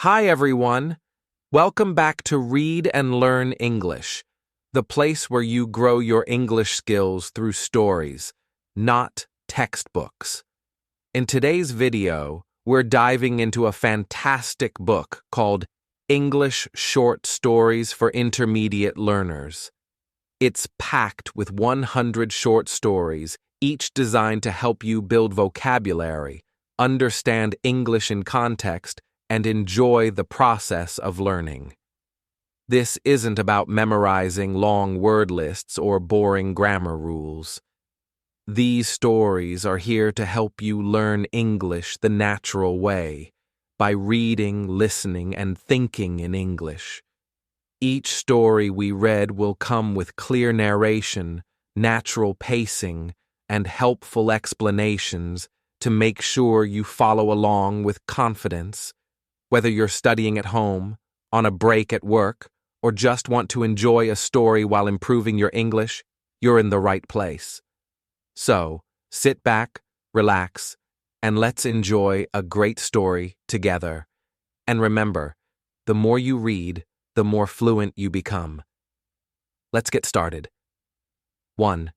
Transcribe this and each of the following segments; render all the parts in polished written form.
Hi, everyone. Welcome back to Read and Learn English, the place where you grow your English skills through stories, not textbooks. In today's video, we're diving into a fantastic book called English Short Stories for Intermediate Learners. It's packed with 100 short stories, each designed to help you build vocabulary, understand English in context, and enjoy the process of learning. This isn't about memorizing long word lists or boring grammar rules. These stories are here to help you learn English the natural way, by reading, listening, and thinking in English. Each story we read will come with clear narration, natural pacing, and helpful explanations to make sure you follow along with confidence. Whether you're studying at home, on a break at work, or just want to enjoy a story while improving your English, you're in the right place. So, sit back, relax, and let's enjoy a great story together. And remember, the more you read, the more fluent you become. Let's get started. 1.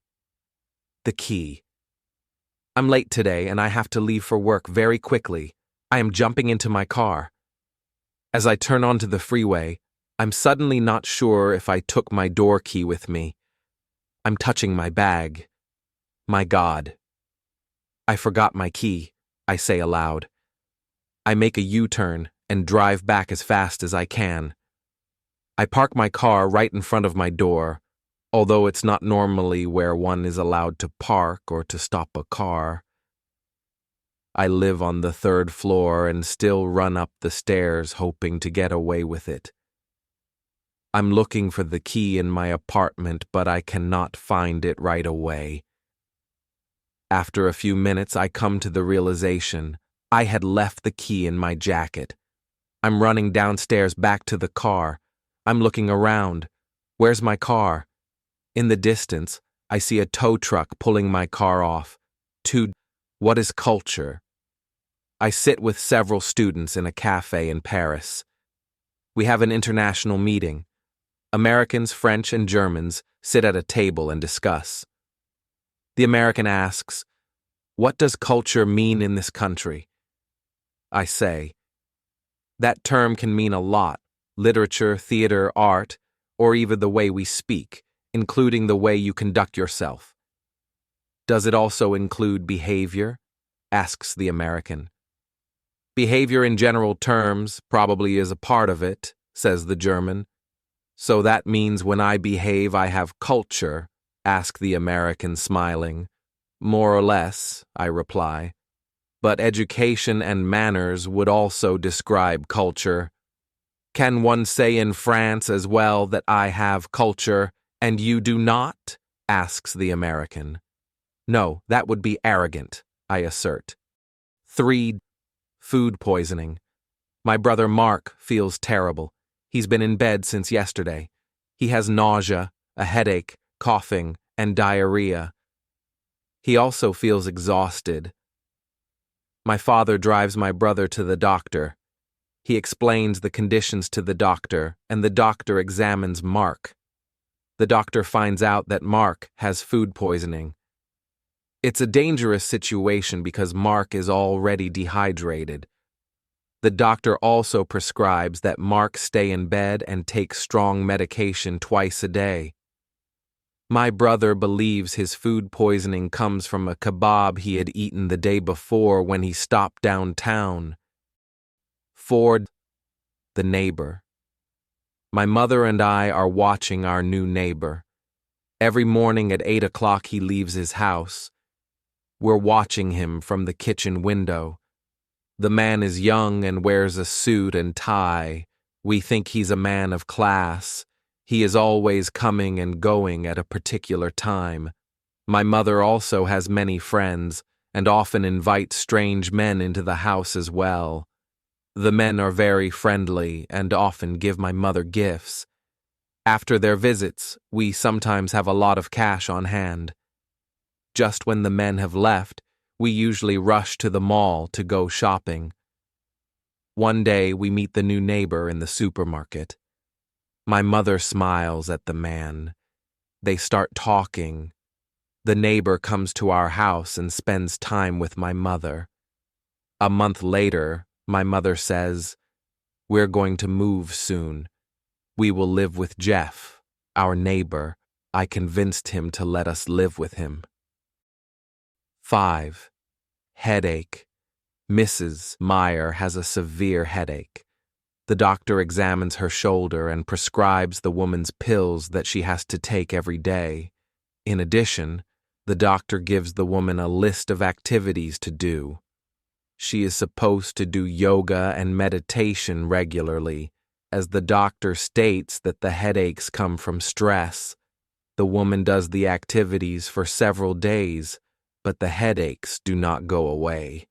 The key. I'm late today and I have to leave for work very quickly. I am jumping into my car. As I turn onto the freeway, I'm suddenly not sure if I took my door key with me. I'm touching my bag. My God. I forgot my key, I say aloud. I make a U-turn and drive back as fast as I can. I park my car right in front of my door, although it's not normally where one is allowed to park or to stop a car. I live on the 3rd floor and still run up the stairs hoping to get away with it. I'm looking for the key in my apartment, but I cannot find it right away. After a few minutes, I come to the realization I had left the key in my jacket. I'm running downstairs back to the car. I'm looking around. Where's my car? In the distance, I see a tow truck pulling my car off. What is culture? I sit with several students in a cafe in Paris. We have an international meeting. Americans, French, and Germans sit at a table and discuss. The American asks, "What does culture mean in this country?" I say, "That term can mean a lot: literature, theater, art, or even the way we speak, including the way you conduct yourself." "Does it also include behavior?" asks the American. "Behavior in general terms probably is a part of it," says the German. "So that means when I behave I have culture?" asks the American, smiling. "More or less," I reply. "But education and manners would also describe culture. Can one say in France as well that I have culture and you do not?" asks the American. "No, that would be arrogant," I assert. 3. Food poisoning. My brother Mark feels terrible. He's been in bed since yesterday. He has nausea, a headache, coughing, and diarrhea. He also feels exhausted. My father drives my brother to the doctor. He explains the conditions to the doctor, and the doctor examines Mark. The doctor finds out that Mark has food poisoning. It's a dangerous situation because Mark is already dehydrated. The doctor also prescribes that Mark stay in bed and take strong medication twice a day. My brother believes his food poisoning comes from a kebab he had eaten the day before when he stopped downtown. 4. The neighbor. My mother and I are watching our new neighbor. Every morning at 8 o'clock he leaves his house. We're watching him from the kitchen window. The man is young and wears a suit and tie. We think he's a man of class. He is always coming and going at a particular time. My mother also has many friends and often invites strange men into the house as well. The men are very friendly and often give my mother gifts. After their visits, we sometimes have a lot of cash on hand. Just when the men have left, we usually rush to the mall to go shopping. One day we meet the new neighbor in the supermarket. My mother smiles at the man. They start talking. The neighbor comes to our house and spends time with my mother. A month later, my mother says, "We're going to move soon. We will live with Jeff, our neighbor. I convinced him to let us live with him." 5. Headache. Mrs. Meyer has a severe headache. The doctor examines her shoulder and prescribes the woman's pills that she has to take every day. In addition, the doctor gives the woman a list of activities to do. She is supposed to do yoga and meditation regularly, as the doctor states that the headaches come from stress. The woman does the activities for several days, but the headaches do not go away.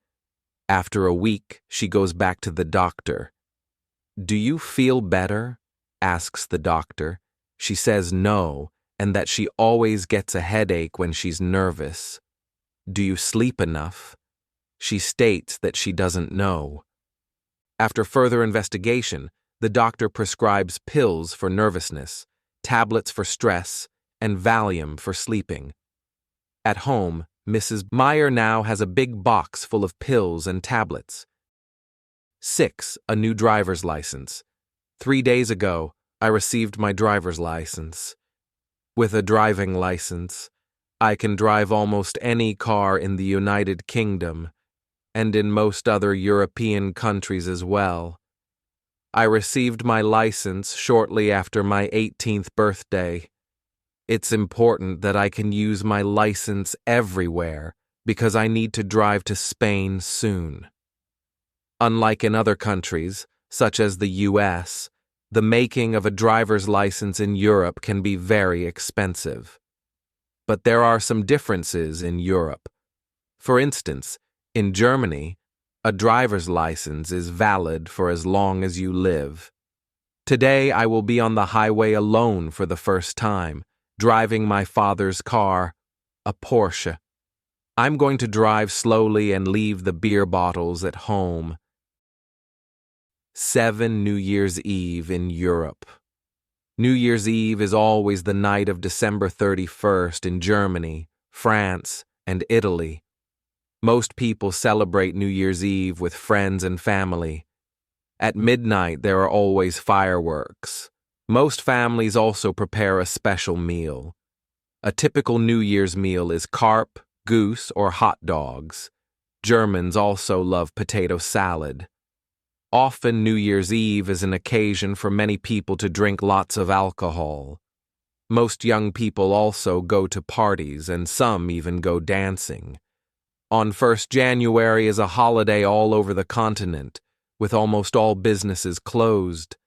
After a week, she goes back to the doctor. "Do you feel better?" asks the doctor. She says no, and that she always gets a headache when she's nervous. "Do you sleep enough?" She states that she doesn't know. After further investigation, the doctor prescribes pills for nervousness, tablets for stress, and Valium for sleeping. At home, Mrs. Meyer now has a big box full of pills and tablets. 6. A new driver's license. 3 days ago, I received my driver's license. With a driving license, I can drive almost any car in the United Kingdom, and in most other European countries as well. I received my license shortly after my 18th birthday. It's important that I can use my license everywhere because I need to drive to Spain soon. Unlike in other countries, such as the US, the making of a driver's license in Europe can be very expensive. But there are some differences in Europe. For instance, in Germany, a driver's license is valid for as long as you live. Today I will be on the highway alone for the first time, driving my father's car, a Porsche. I'm going to drive slowly and leave the beer bottles at home. 7. New Year's Eve in Europe. New Year's Eve is always the night of December 31st in Germany, France, and Italy. Most people celebrate New Year's Eve with friends and family. At midnight, there are always fireworks. Most families also prepare a special meal. A typical New Year's meal is carp, goose, or hot dogs. Germans also love potato salad. Often New Year's Eve is an occasion for many people to drink lots of alcohol. Most young people also go to parties, and some even go dancing. On 1st January is a holiday all over the continent, with almost all businesses closed.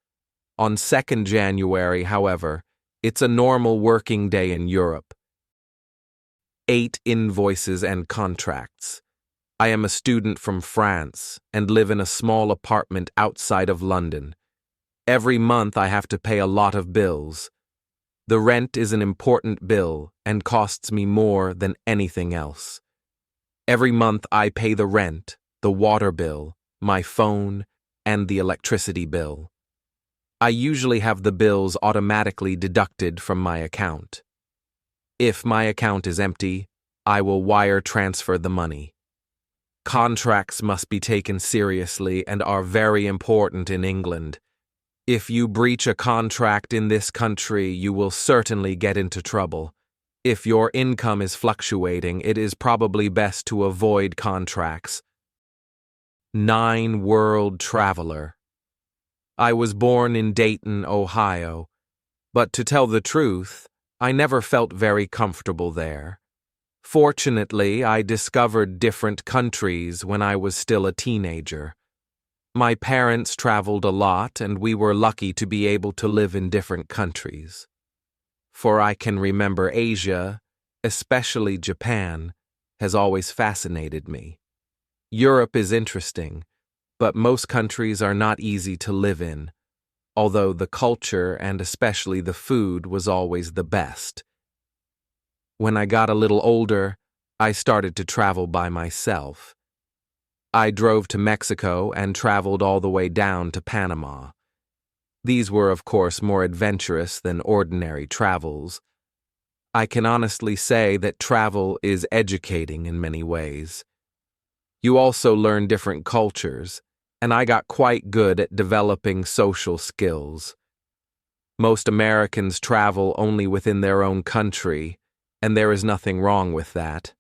On 2nd January, however, it's a normal working day in Europe. 8. Invoices and Contracts. I am a student from France and live in a small apartment outside of London. Every month I have to pay a lot of bills. The rent is an important bill and costs me more than anything else. Every month I pay the rent, the water bill, my phone, and the electricity bill. I usually have the bills automatically deducted from my account. If my account is empty, I will wire transfer the money. Contracts must be taken seriously and are very important in England. If you breach a contract in this country, you will certainly get into trouble. If your income is fluctuating, it is probably best to avoid contracts. 9. World Traveler. I was born in Dayton, Ohio, but to tell the truth, I never felt very comfortable there. Fortunately, I discovered different countries when I was still a teenager. My parents traveled a lot, and we were lucky to be able to live in different countries. For I can remember Asia, especially Japan, has always fascinated me. Europe is interesting, but most countries are not easy to live in, although the culture and especially the food was always the best. When I got a little older, I started to travel by myself. I drove to Mexico and traveled all the way down to Panama. These were, of course, more adventurous than ordinary travels. I can honestly say that travel is educating in many ways. You also learn different cultures, and I got quite good at developing social skills. Most Americans travel only within their own country, and there is nothing wrong with that.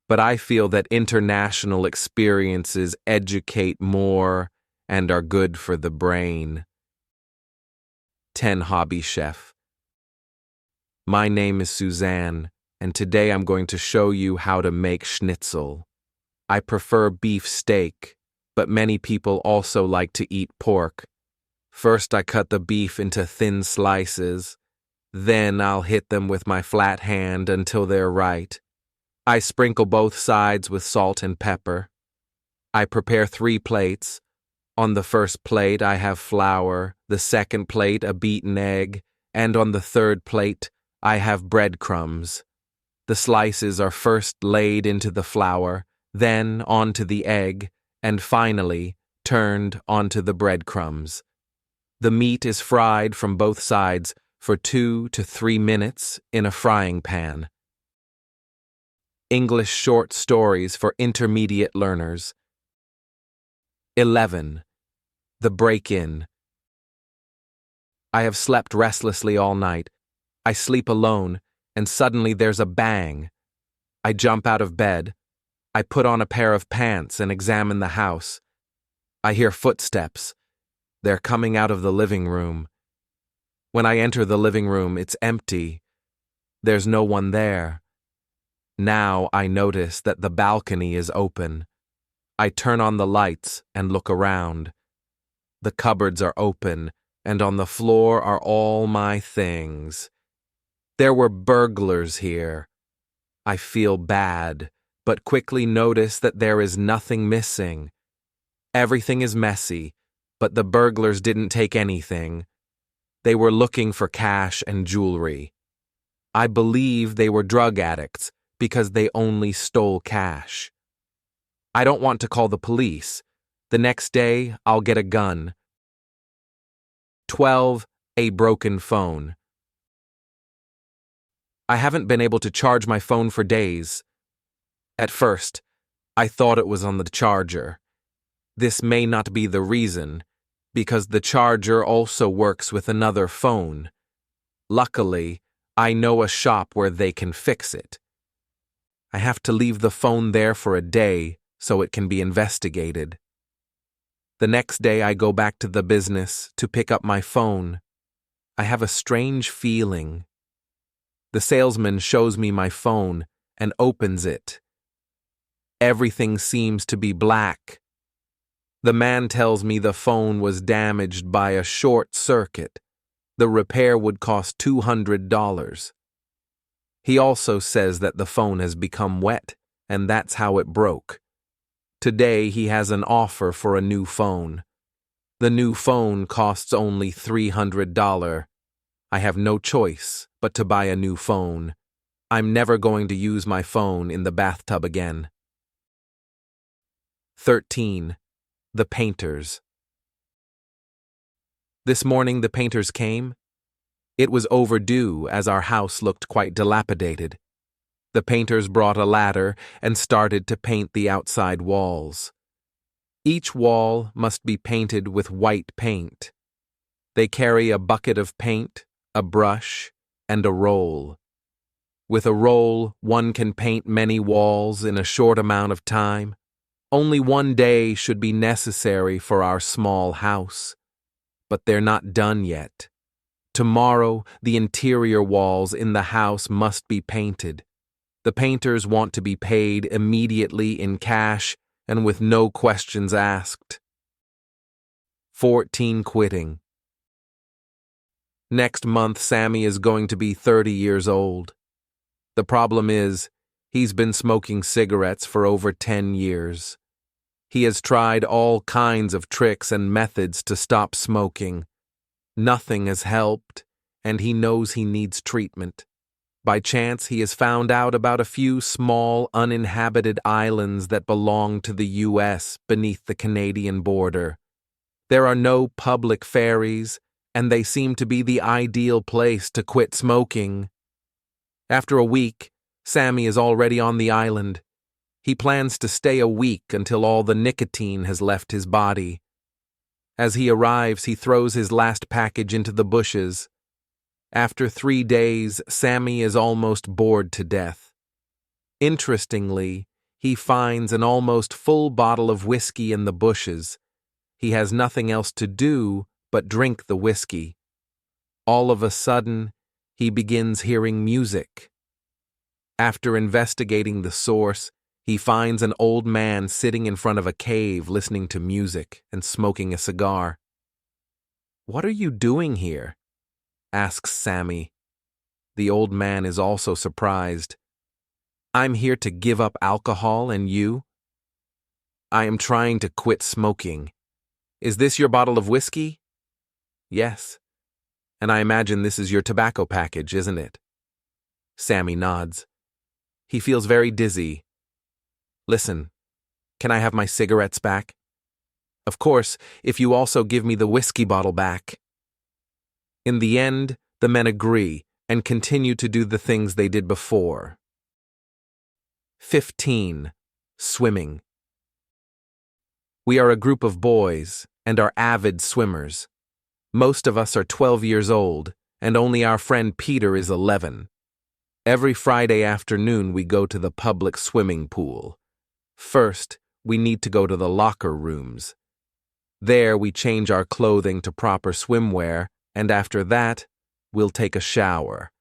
But I feel that international experiences educate more and are good for the brain. 10 Hobby Chef. My name is Suzanne, and today I'm going to show you how to make schnitzel. I prefer beef steak, but many people also like to eat pork. First, I cut the beef into thin slices. Then I'll hit them with my flat hand until they're right. I sprinkle both sides with salt and pepper. I prepare 3 plates. On the first plate, I have flour, the second plate, a beaten egg, and on the third plate, I have breadcrumbs. The slices are first laid into the flour, then onto the egg, and finally turned onto the breadcrumbs. The meat is fried from both sides for 2 to 3 minutes in a frying pan. English short stories for intermediate learners. 11. The Breakin. I have slept restlessly all night. I sleep alone, and suddenly there's a bang. I jump out of bed. I put on a pair of pants and examine the house. I hear footsteps. They're coming out of the living room. When I enter the living room, it's empty. There's no one there. Now I notice that the balcony is open. I turn on the lights and look around. The cupboards are open, and on the floor are all my things. There were burglars here. I feel bad, but quickly notice that there is nothing missing. Everything is messy, but the burglars didn't take anything. They were looking for cash and jewelry. I believe they were drug addicts because they only stole cash. I don't want to call the police. The next day, I'll get a gun. 12. A broken phone. I haven't been able to charge my phone for days. At first, I thought it was on the charger. This may not be the reason, because the charger also works with another phone. Luckily, I know a shop where they can fix it. I have to leave the phone there for a day so it can be investigated. The next day I go back to the business to pick up my phone. I have a strange feeling. The salesman shows me my phone and opens it. Everything seems to be black. The man tells me the phone was damaged by a short circuit. The repair would cost $200. He also says that the phone has become wet, and that's how it broke. Today he has an offer for a new phone. The new phone costs only $300. I have no choice but to buy a new phone. I'm never going to use my phone in the bathtub again. 13. The Painters. This morning the painters came. It was overdue as our house looked quite dilapidated. The painters brought a ladder and started to paint the outside walls. Each wall must be painted with white paint. They carry a bucket of paint, a brush, and a roll. With a roll, one can paint many walls in a short amount of time. Only 1 day should be necessary for our small house. But they're not done yet. Tomorrow, the interior walls in the house must be painted. The painters want to be paid immediately in cash and with no questions asked. 14. Quitting. Next month, Sammy is going to be 30 years old. The problem is, he's been smoking cigarettes for over 10 years. He has tried all kinds of tricks and methods to stop smoking. Nothing has helped, and he knows he needs treatment. By chance, he has found out about a few small, uninhabited islands that belong to the U.S. beneath the Canadian border. There are no public ferries, and they seem to be the ideal place to quit smoking. After a week, Sammy is already on the island. He plans to stay a week until all the nicotine has left his body. As he arrives, he throws his last package into the bushes. After 3 days, Sammy is almost bored to death. Interestingly, he finds an almost full bottle of whiskey in the bushes. He has nothing else to do but drink the whiskey. All of a sudden, he begins hearing music. After investigating the source, he finds an old man sitting in front of a cave listening to music and smoking a cigar. "What are you doing here?" asks Sammy. The old man is also surprised. "I'm here to give up alcohol, and you?" "I am trying to quit smoking. Is this your bottle of whiskey?" "Yes. And I imagine this is your tobacco package, isn't it?" Sammy nods. He feels very dizzy. "Listen, can I have my cigarettes back?" "Of course, if you also give me the whiskey bottle back." In the end, the men agree and continue to do the things they did before. 15. Swimming. We are a group of boys and are avid swimmers. Most of us are 12 years old, and only our friend Peter is 11. Every Friday afternoon we go to the public swimming pool. First, we need to go to the locker rooms. There we change our clothing to proper swimwear, and after that, we'll take a shower.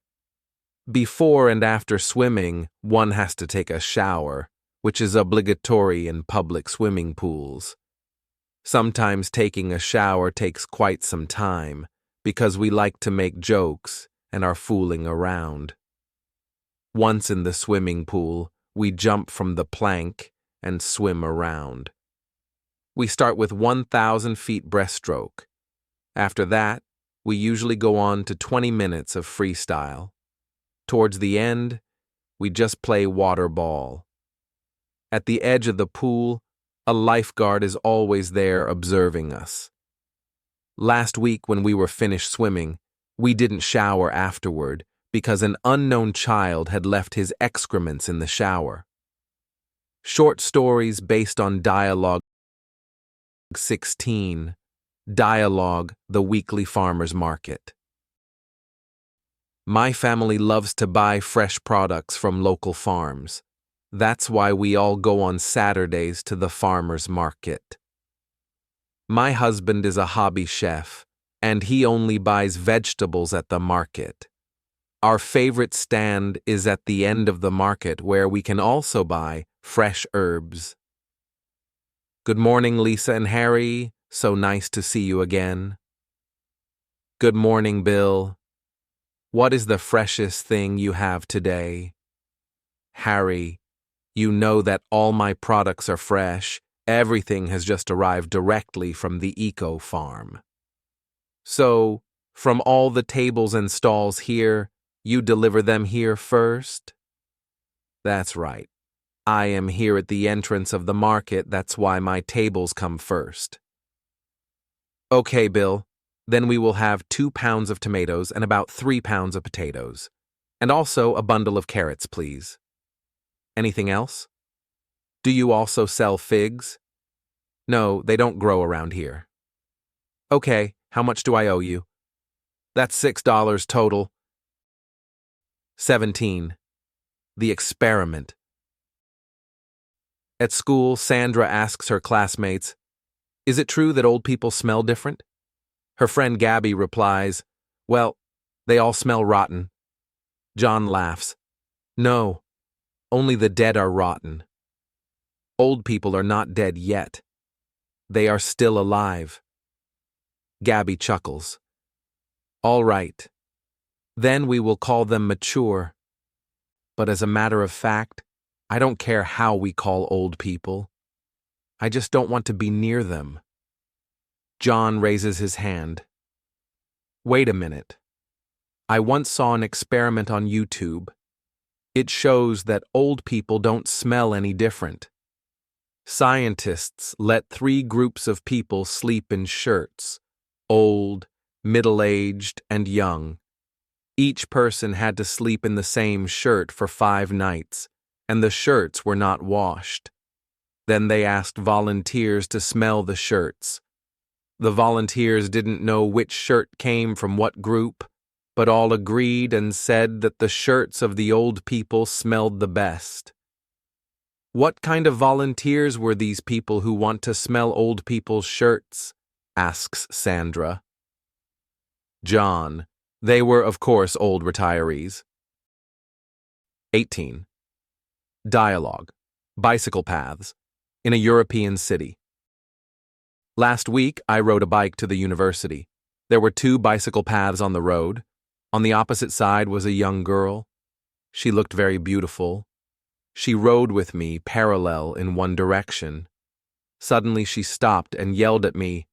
Before and after swimming, one has to take a shower, which is obligatory in public swimming pools. Sometimes taking a shower takes quite some time, because we like to make jokes and are fooling around. Once in the swimming pool, we jump from the plank and swim around. We start with 1,000 feet breaststroke. After that, we usually go on to 20 minutes of freestyle. Towards the end, we just play water ball. At the edge of the pool, a lifeguard is always there observing us. Last week when we were finished swimming, we didn't shower afterward because an unknown child had left his excrements in the shower. Short stories based on dialogue. 16. Dialogue, the weekly farmer's market. My family loves to buy fresh products from local farms. That's why we all go on Saturdays to the farmer's market. My husband is a hobby chef, and he only buys vegetables at the market. Our favorite stand is at the end of the market where we can also buy fresh herbs. Good morning, Lisa and Harry. So nice to see you again. Good morning, Bill. What is the freshest thing you have today? Harry, you know that all my products are fresh. Everything has just arrived directly from the eco farm. So, from all the tables and stalls here, you deliver them here first? That's right. I am here at the entrance of the market, that's why my tables come first. Okay, Bill. Then we will have 2 pounds of tomatoes and about 3 pounds of potatoes. And also a bundle of carrots, please. Anything else? Do you also sell figs? No, they don't grow around here. Okay, how much do I owe you? That's $6 total. 17. The experiment. At school, Sandra asks her classmates, "Is it true that old people smell different?" Her friend Gabby replies, "Well, they all smell rotten." John laughs. "No, only the dead are rotten. Old people are not dead yet. They are still alive." Gabby chuckles. "All right. Then we will call them mature. But as a matter of fact, I don't care how we call old people. I just don't want to be near them." John raises his hand. "Wait a minute. I once saw an experiment on YouTube. It shows that old people don't smell any different. Scientists let 3 groups of people sleep in shirts: old, middle-aged, and young. Each person had to sleep in the same shirt for 5 nights, and the shirts were not washed. Then they asked volunteers to smell the shirts. The volunteers didn't know which shirt came from what group, but all agreed and said that the shirts of the old people smelled the best. "What kind of volunteers were these people who want to smell old people's shirts?" asks Sandra. John: "They were, of course, old retirees." 18. Dialogue. Bicycle paths. In a European city. Last week, I rode a bike to the university. There were 2 bicycle paths on the road. On the opposite side was a young girl. She looked very beautiful. She rode with me parallel in one direction. Suddenly she stopped and yelled at me,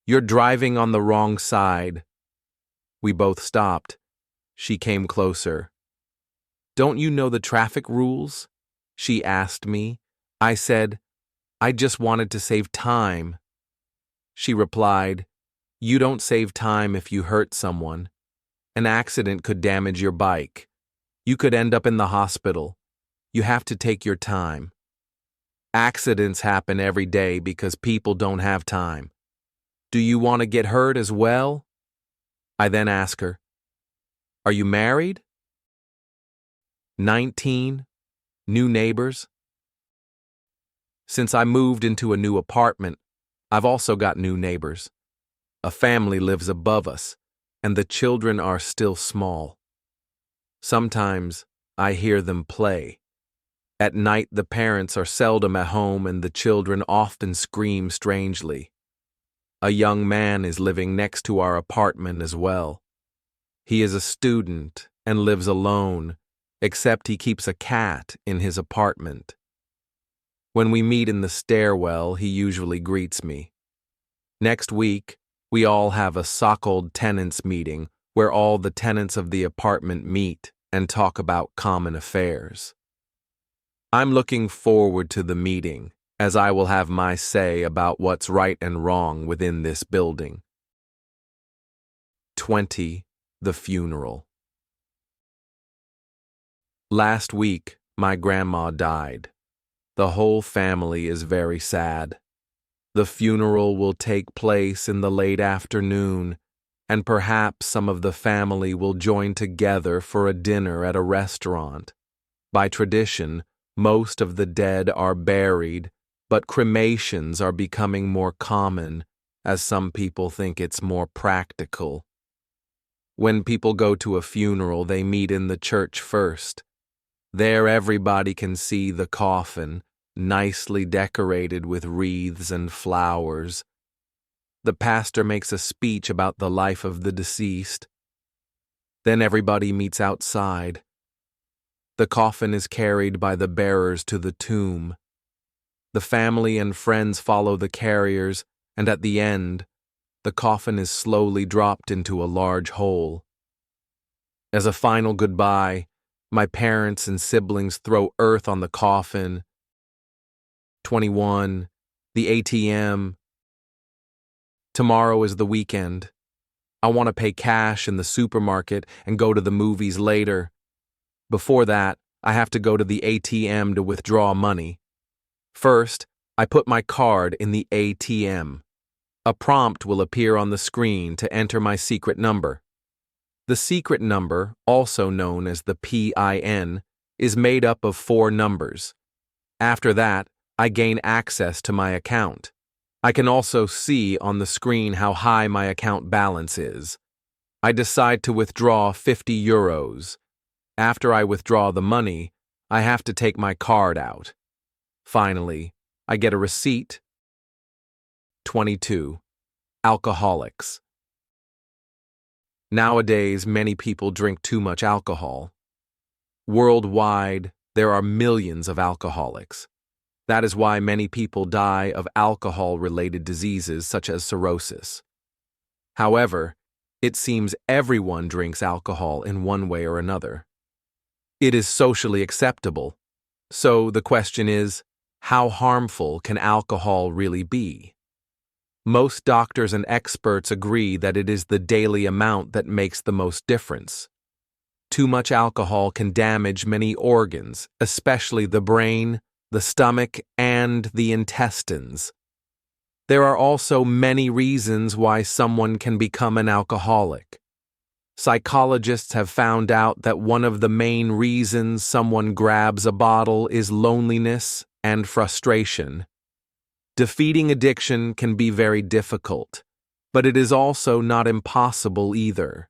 "You're driving on the wrong side." We both stopped. She came closer. "Don't you know the traffic rules?" she asked me. I said, "I just wanted to save time." She replied, "You don't save time if you hurt someone. An accident could damage your bike. You could end up in the hospital. You have to take your time. Accidents happen every day because people don't have time. Do you want to get hurt as well?" I then ask her, "Are you married?" 19. New neighbors. Since I moved into a new apartment, I've also got new neighbors. A family lives above us, and the children are still small. Sometimes I hear them play. At night, the parents are seldom at home and the children often scream strangely. A young man is living next to our apartment as well. He is a student and lives alone, except he keeps a cat in his apartment. When we meet in the stairwell, he usually greets me. Next week, we all have a so-called tenants meeting where all the tenants of the apartment meet and talk about common affairs. I'm looking forward to the meeting, as I will have my say about what's right and wrong within this building. 20. The funeral. Last week, my grandma died. The whole family is very sad. The funeral will take place in the late afternoon, and perhaps some of the family will join together for a dinner at a restaurant. By tradition, most of the dead are buried, but cremations are becoming more common, as some people think it's more practical. When people go to a funeral, they meet in the church first. There everybody can see the coffin, nicely decorated with wreaths and flowers. The pastor makes a speech about the life of the deceased. Then everybody meets outside. The coffin is carried by the bearers to the tomb. The family and friends follow the carriers, and at the end, the coffin is slowly dropped into a large hole. As a final goodbye, my parents and siblings throw earth on the coffin. 21. The ATM. Tomorrow is the weekend. I want to pay cash in the supermarket and go to the movies later. Before that, I have to go to the ATM to withdraw money. First, I put my card in the ATM. A prompt will appear on the screen to enter my secret number. The secret number, also known as the PIN, is made up of 4 numbers. After that, I gain access to my account. I can also see on the screen how high my account balance is. I decide to withdraw 50 euros. After I withdraw the money, I have to take my card out. Finally, I get a receipt. 22. Alcoholics. Nowadays, many people drink too much alcohol. Worldwide, there are millions of alcoholics. That is why many people die of alcohol-related diseases such as cirrhosis. However, it seems everyone drinks alcohol in one way or another. It is socially acceptable. So the question is, how harmful can alcohol really be? Most doctors and experts agree that it is the daily amount that makes the most difference. Too much alcohol can damage many organs, especially the brain, the stomach, and the intestines. There are also many reasons why someone can become an alcoholic. Psychologists have found out that one of the main reasons someone grabs a bottle is loneliness and frustration. Defeating addiction can be very difficult, but it is also not impossible either.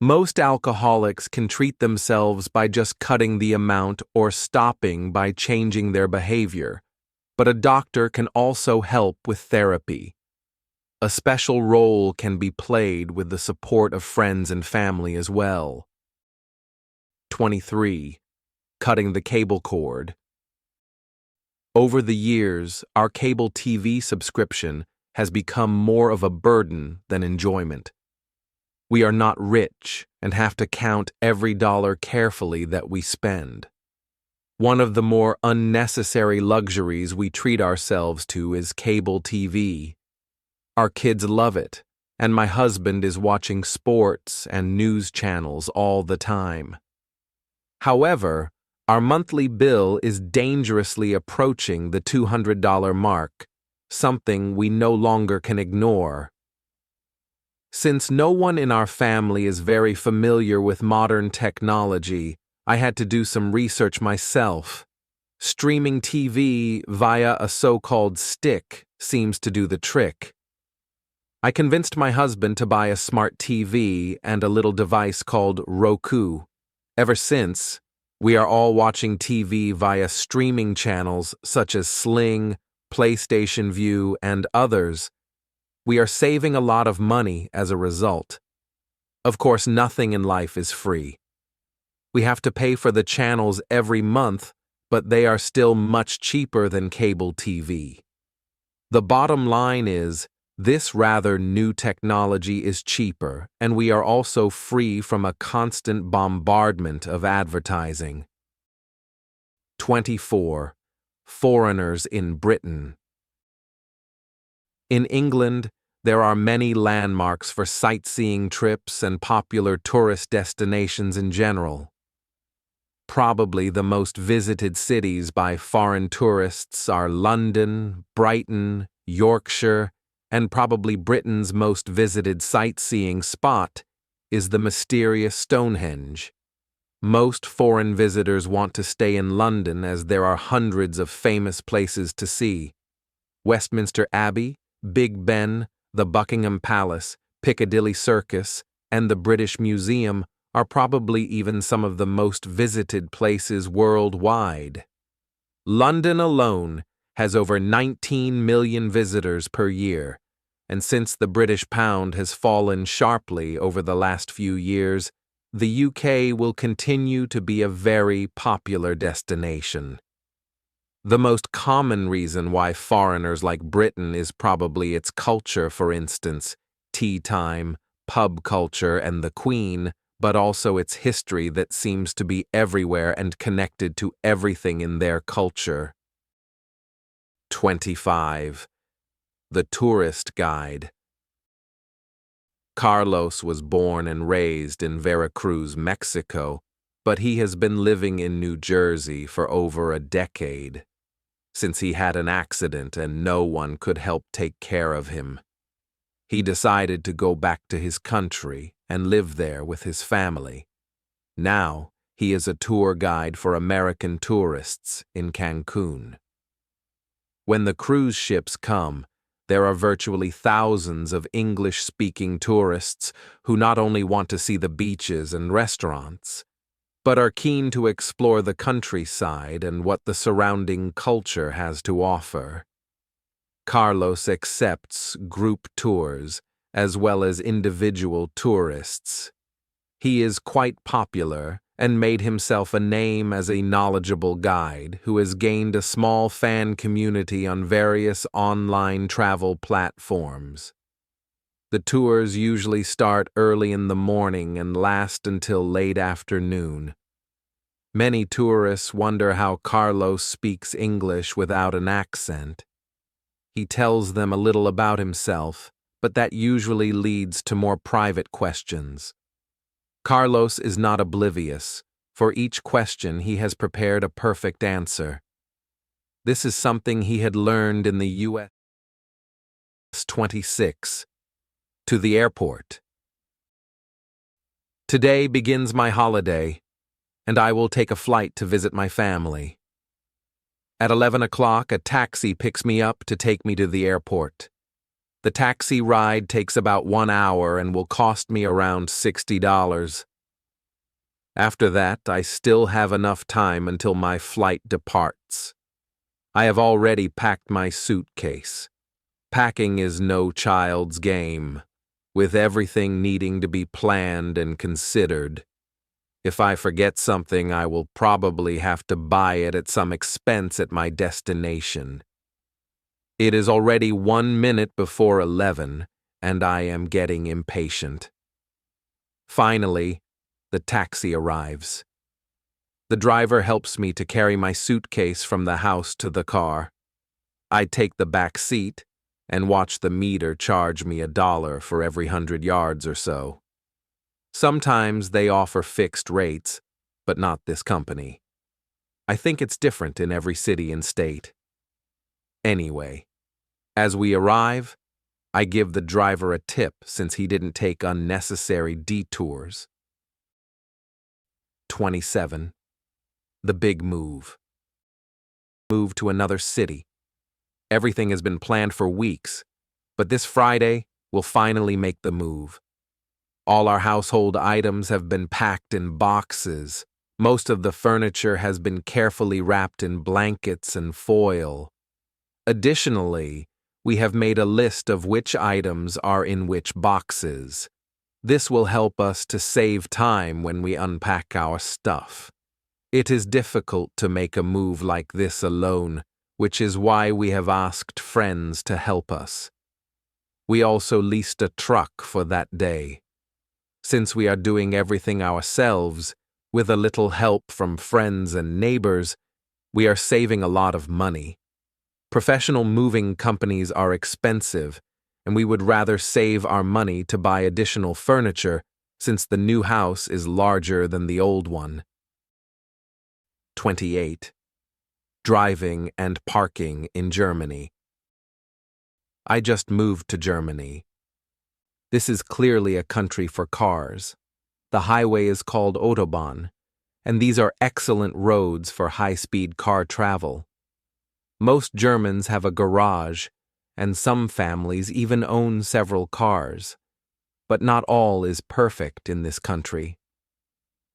Most alcoholics can treat themselves by just cutting the amount or stopping by changing their behavior, but a doctor can also help with therapy. A special role can be played with the support of friends and family as well. 23. Cutting the cable cord. Over the years, our cable TV subscription has become more of a burden than enjoyment. We are not rich and have to count every dollar carefully that we spend. One of the more unnecessary luxuries we treat ourselves to is cable TV. Our kids love it, and my husband is watching sports and news channels all the time. However, our monthly bill is dangerously approaching the $200 mark, something we no longer can ignore. Since no one in our family is very familiar with modern technology, I had to do some research myself. Streaming TV via a so-called stick seems to do the trick. I convinced my husband to buy a smart TV and a little device called Roku. Ever since, we are all watching TV via streaming channels such as Sling, PlayStation View, and others. We are saving a lot of money as a result. Of course, nothing in life is free. We have to pay for the channels every month, but they are still much cheaper than cable TV. The bottom line is, this rather new technology is cheaper, and we are also free from a constant bombardment of advertising. 24. Foreigners in Britain. In England, there are many landmarks for sightseeing trips and popular tourist destinations in general. Probably the most visited cities by foreign tourists are London, Brighton, Yorkshire, and probably Britain's most visited sightseeing spot is the mysterious Stonehenge. Most foreign visitors want to stay in London as there are hundreds of famous places to see. Westminster Abbey, Big Ben, the Buckingham Palace, Piccadilly Circus, and the British Museum are probably even some of the most visited places worldwide. London alone has over 19 million visitors per year, and since the British pound has fallen sharply over the last few years, the UK will continue to be a very popular destination. The most common reason why foreigners like Britain is probably its culture, for instance, tea time, pub culture, and the Queen, but also its history that seems to be everywhere and connected to everything in their culture. 25. The Tourist Guide. Carlos was born and raised in Veracruz, Mexico, but he has been living in New Jersey for over a decade, since he had an accident and no one could help take care of him. He decided to go back to his country and live there with his family. Now, he is a tour guide for American tourists in Cancun. When the cruise ships come, there are virtually thousands of English-speaking tourists who not only want to see the beaches and restaurants, but are keen to explore the countryside and what the surrounding culture has to offer. Carlos accepts group tours as well as individual tourists. He is quite popular and made himself a name as a knowledgeable guide who has gained a small fan community on various online travel platforms. The tours usually start early in the morning and last until late afternoon. Many tourists wonder how Carlos speaks English without an accent. He tells them a little about himself, but that usually leads to more private questions. Carlos is not oblivious. For each question, he has prepared a perfect answer. This is something he had learned in the U.S. 26. To the airport. Today begins my holiday, and I will take a flight to visit my family. At 11 o'clock, a taxi picks me up to take me to the airport. The taxi ride takes about 1 hour and will cost me around $60. After that, I still have enough time until my flight departs. I have already packed my suitcase. Packing is no child's game, with everything needing to be planned and considered. If I forget something, I will probably have to buy it at some expense at my destination. It is already 1 minute before 11, and I am getting impatient. Finally, the taxi arrives. The driver helps me to carry my suitcase from the house to the car. I take the back seat and watch the meter charge me $1 for every 100 yards or so. Sometimes they offer fixed rates, but not this company. I think it's different in every city and state. Anyway, as we arrive, I give the driver a tip since he didn't take unnecessary detours. 27. The big move. Move to another city. Everything has been planned for weeks, but this Friday we'll finally make the move. All our household items have been packed in boxes. Most of the furniture has been carefully wrapped in blankets and foil. Additionally, we have made a list of which items are in which boxes. This will help us to save time when we unpack our stuff. It is difficult to make a move like this alone, which is why we have asked friends to help us. We also leased a truck for that day. Since we are doing everything ourselves, with a little help from friends and neighbors, we are saving a lot of money. Professional moving companies are expensive, and we would rather save our money to buy additional furniture since the new house is larger than the old one. 28. Driving and parking in Germany. I just moved to Germany. This is clearly a country for cars. The highway is called Autobahn, and these are excellent roads for high-speed car travel. Most Germans have a garage, and some families even own several cars. But not all is perfect in this country.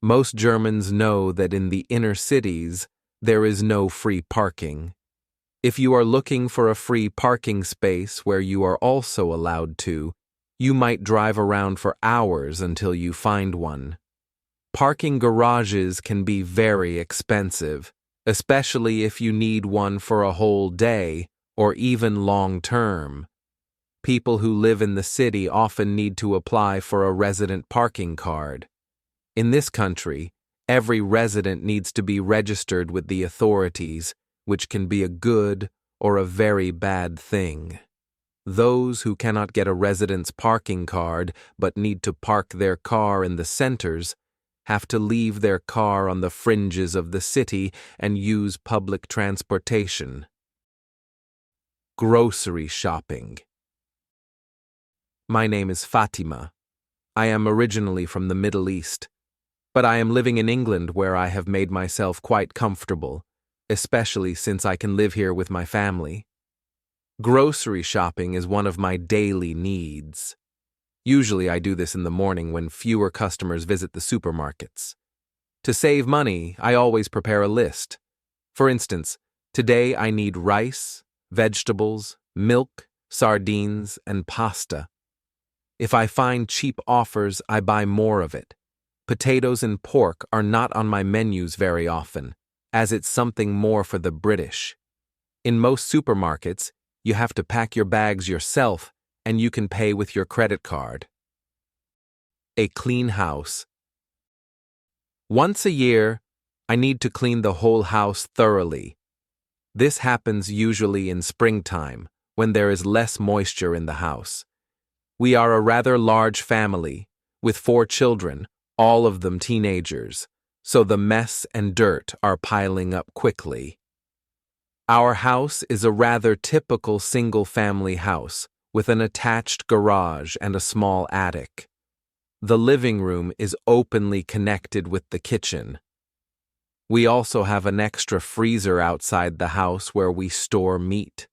Most Germans know that in the inner cities, there is no free parking. If you are looking for a free parking space where you are also allowed to, you might drive around for hours until you find one. Parking garages can be very expensive, especially if you need one for a whole day or even long term. People who live in the city often need to apply for a resident parking card. In this country, every resident needs to be registered with the authorities, which can be a good or a very bad thing. Those who cannot get a resident's parking card but need to park their car in the centers have to leave their car on the fringes of the city and use public transportation. Grocery shopping. My name is Fatima. I am originally from the Middle East, but I am living in England where I have made myself quite comfortable, especially since I can live here with my family. Grocery shopping is one of my daily needs. Usually I do this in the morning when fewer customers visit the supermarkets. To save money, I always prepare a list. For instance, today I need rice, vegetables, milk, sardines, and pasta. If I find cheap offers, I buy more of it. Potatoes and pork are not on my menus very often, as it's something more for the British. In most supermarkets, you have to pack your bags yourself, and you can pay with your credit card. A clean house. Once a year, I need to clean the whole house thoroughly. This happens usually in springtime, when there is less moisture in the house. We are a rather large family, with 4 children, all of them teenagers, so the mess and dirt are piling up quickly. Our house is a rather typical single-family house, with an attached garage and a small attic. The living room is openly connected with the kitchen. We also have an extra freezer outside the house where we store meat.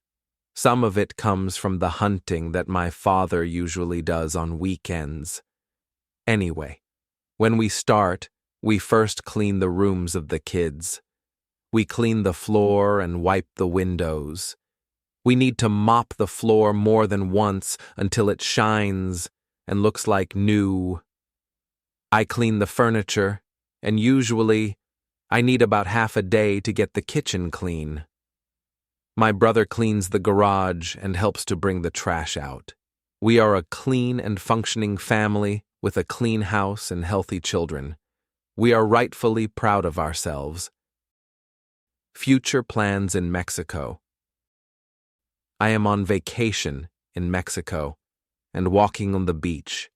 Some of it comes from the hunting that my father usually does on weekends. Anyway, when we start, we first clean the rooms of the kids. We clean the floor and wipe the windows. We need to mop the floor more than once until it shines and looks like new. I clean the furniture, and usually I need about half a day to get the kitchen clean. My brother cleans the garage and helps to bring the trash out. We are a clean and functioning family with a clean house and healthy children. We are rightfully proud of ourselves. Future plans in Mexico. I am on vacation in Mexico and walking on the beach.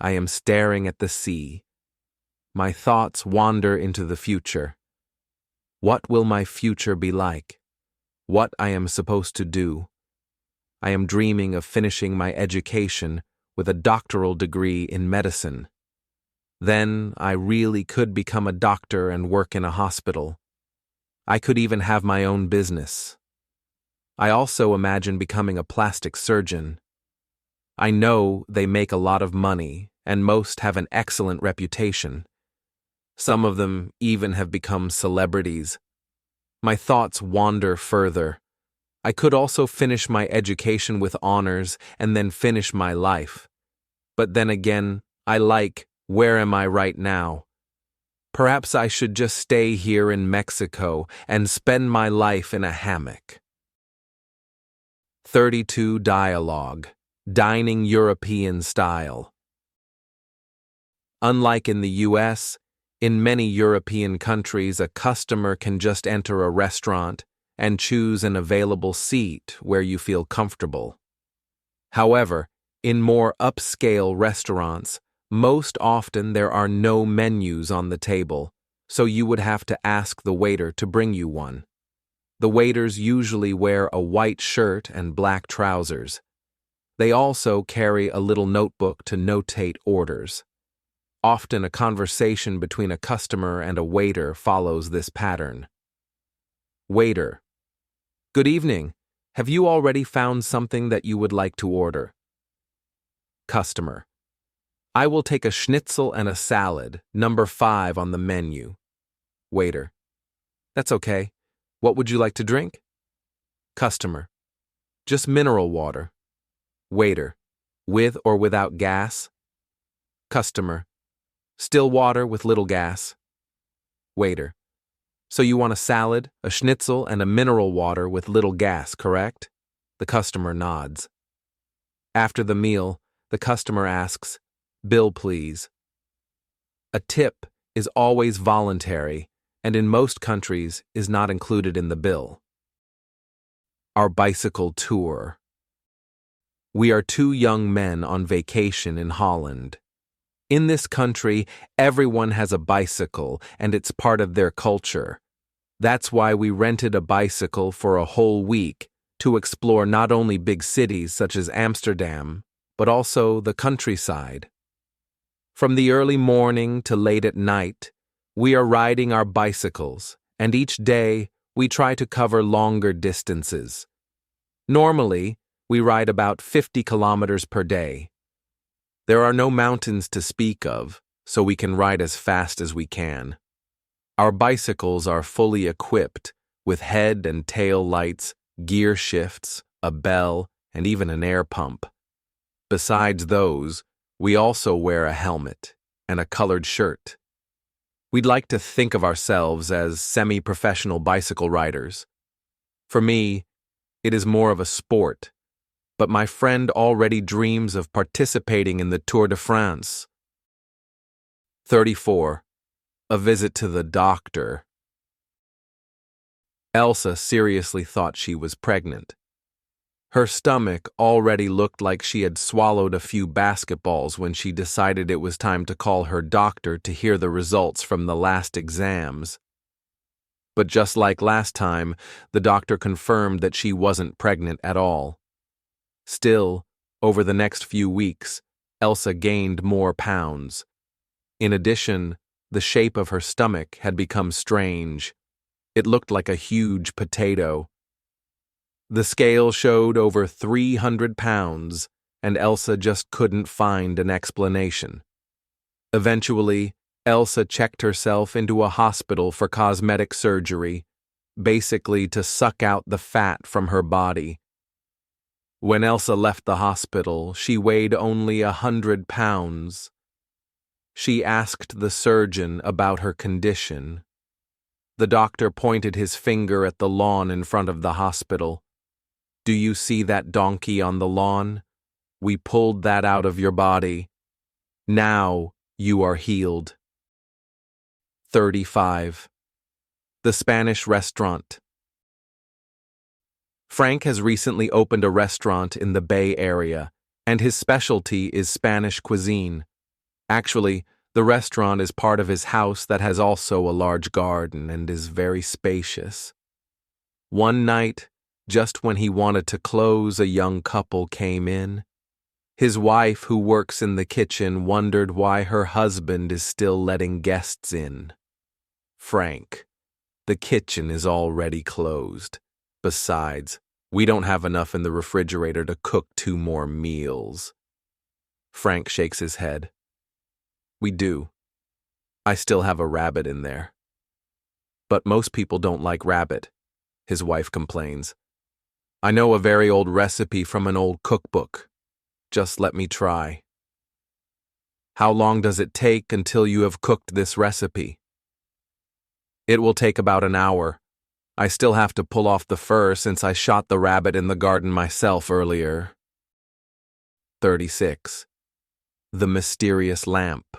I am staring at the sea. My thoughts wander into the future. What will my future be like? What I am supposed to do? I am dreaming of finishing my education with a doctoral degree in medicine. Then I really could become a doctor and work in a hospital. I could even have my own business. I also imagine becoming a plastic surgeon. I know they make a lot of money, and most have an excellent reputation. Some of them even have become celebrities. My thoughts wander further. I could also finish my education with honors and then finish my life. But then again, where am I right now? Perhaps I should just stay here in Mexico and spend my life in a hammock. 32 Dialogue. Dining European Style. Unlike in the US, in many European countries, a customer can just enter a restaurant and choose an available seat where you feel comfortable. However, in more upscale restaurants, most often there are no menus on the table, so you would have to ask the waiter to bring you one. The waiters usually wear a white shirt and black trousers. They also carry a little notebook to notate orders. Often a conversation between a customer and a waiter follows this pattern. Waiter: Good evening. Have you already found something that you would like to order? Customer: I will take a schnitzel and a salad, number 5 on the menu. Waiter: That's okay. What would you like to drink? Customer: Just mineral water. Waiter: With or without gas? Customer: Still water with little gas. Waiter: So you want a salad, a schnitzel, and a mineral water with little gas, correct? The customer nods. After the meal, the customer asks, Bill, please. A tip is always voluntary, and in most countries is not included in the bill. Our bicycle tour. We are 2 young men on vacation in Holland. In this country, everyone has a bicycle, and it's part of their culture. That's why we rented a bicycle for a whole week to explore not only big cities such as Amsterdam, but also the countryside. From the early morning to late at night, we are riding our bicycles, and each day we try to cover longer distances. Normally, we ride about 50 kilometers per day. There are no mountains to speak of, so we can ride as fast as we can. Our bicycles are fully equipped with head and tail lights, gear shifts, a bell, and even an air pump. Besides those, we also wear a helmet and a colored shirt. We'd like to think of ourselves as semi-professional bicycle riders. For me, it is more of a sport, but my friend already dreams of participating in the Tour de France. 34. A visit to the doctor. Elsa seriously thought she was pregnant. Her stomach already looked like she had swallowed a few basketballs when she decided it was time to call her doctor to hear the results from the last exams. But just like last time, the doctor confirmed that she wasn't pregnant at all. Still, over the next few weeks, Elsa gained more pounds. In addition, the shape of her stomach had become strange. It looked like a huge potato. The scale showed over 300 pounds, and Elsa just couldn't find an explanation. Eventually, Elsa checked herself into a hospital for cosmetic surgery, basically to suck out the fat from her body. When Elsa left the hospital, she weighed only 100 pounds. She asked the surgeon about her condition. The doctor pointed his finger at the lawn in front of the hospital. "Do you see that donkey on the lawn? We pulled that out of your body. Now you are healed." 35. The Spanish Restaurant. Frank has recently opened a restaurant in the Bay Area, and his specialty is Spanish cuisine. Actually, the restaurant is part of his house that has also a large garden and is very spacious. One night, just when he wanted to close, a young couple came in. His wife, who works in the kitchen, wondered why her husband is still letting guests in. "Frank, the kitchen is already closed. Besides, we don't have enough in the refrigerator to cook 2 more meals." Frank shakes his head. "We do. I still have a rabbit in there." "But most people don't like rabbit," his wife complains. "I know a very old recipe from an old cookbook. Just let me try." "How long does it take until you have cooked this recipe?" "It will take about an hour. I still have to pull off the fur since I shot the rabbit in the garden myself earlier." 36. The Mysterious Lamp.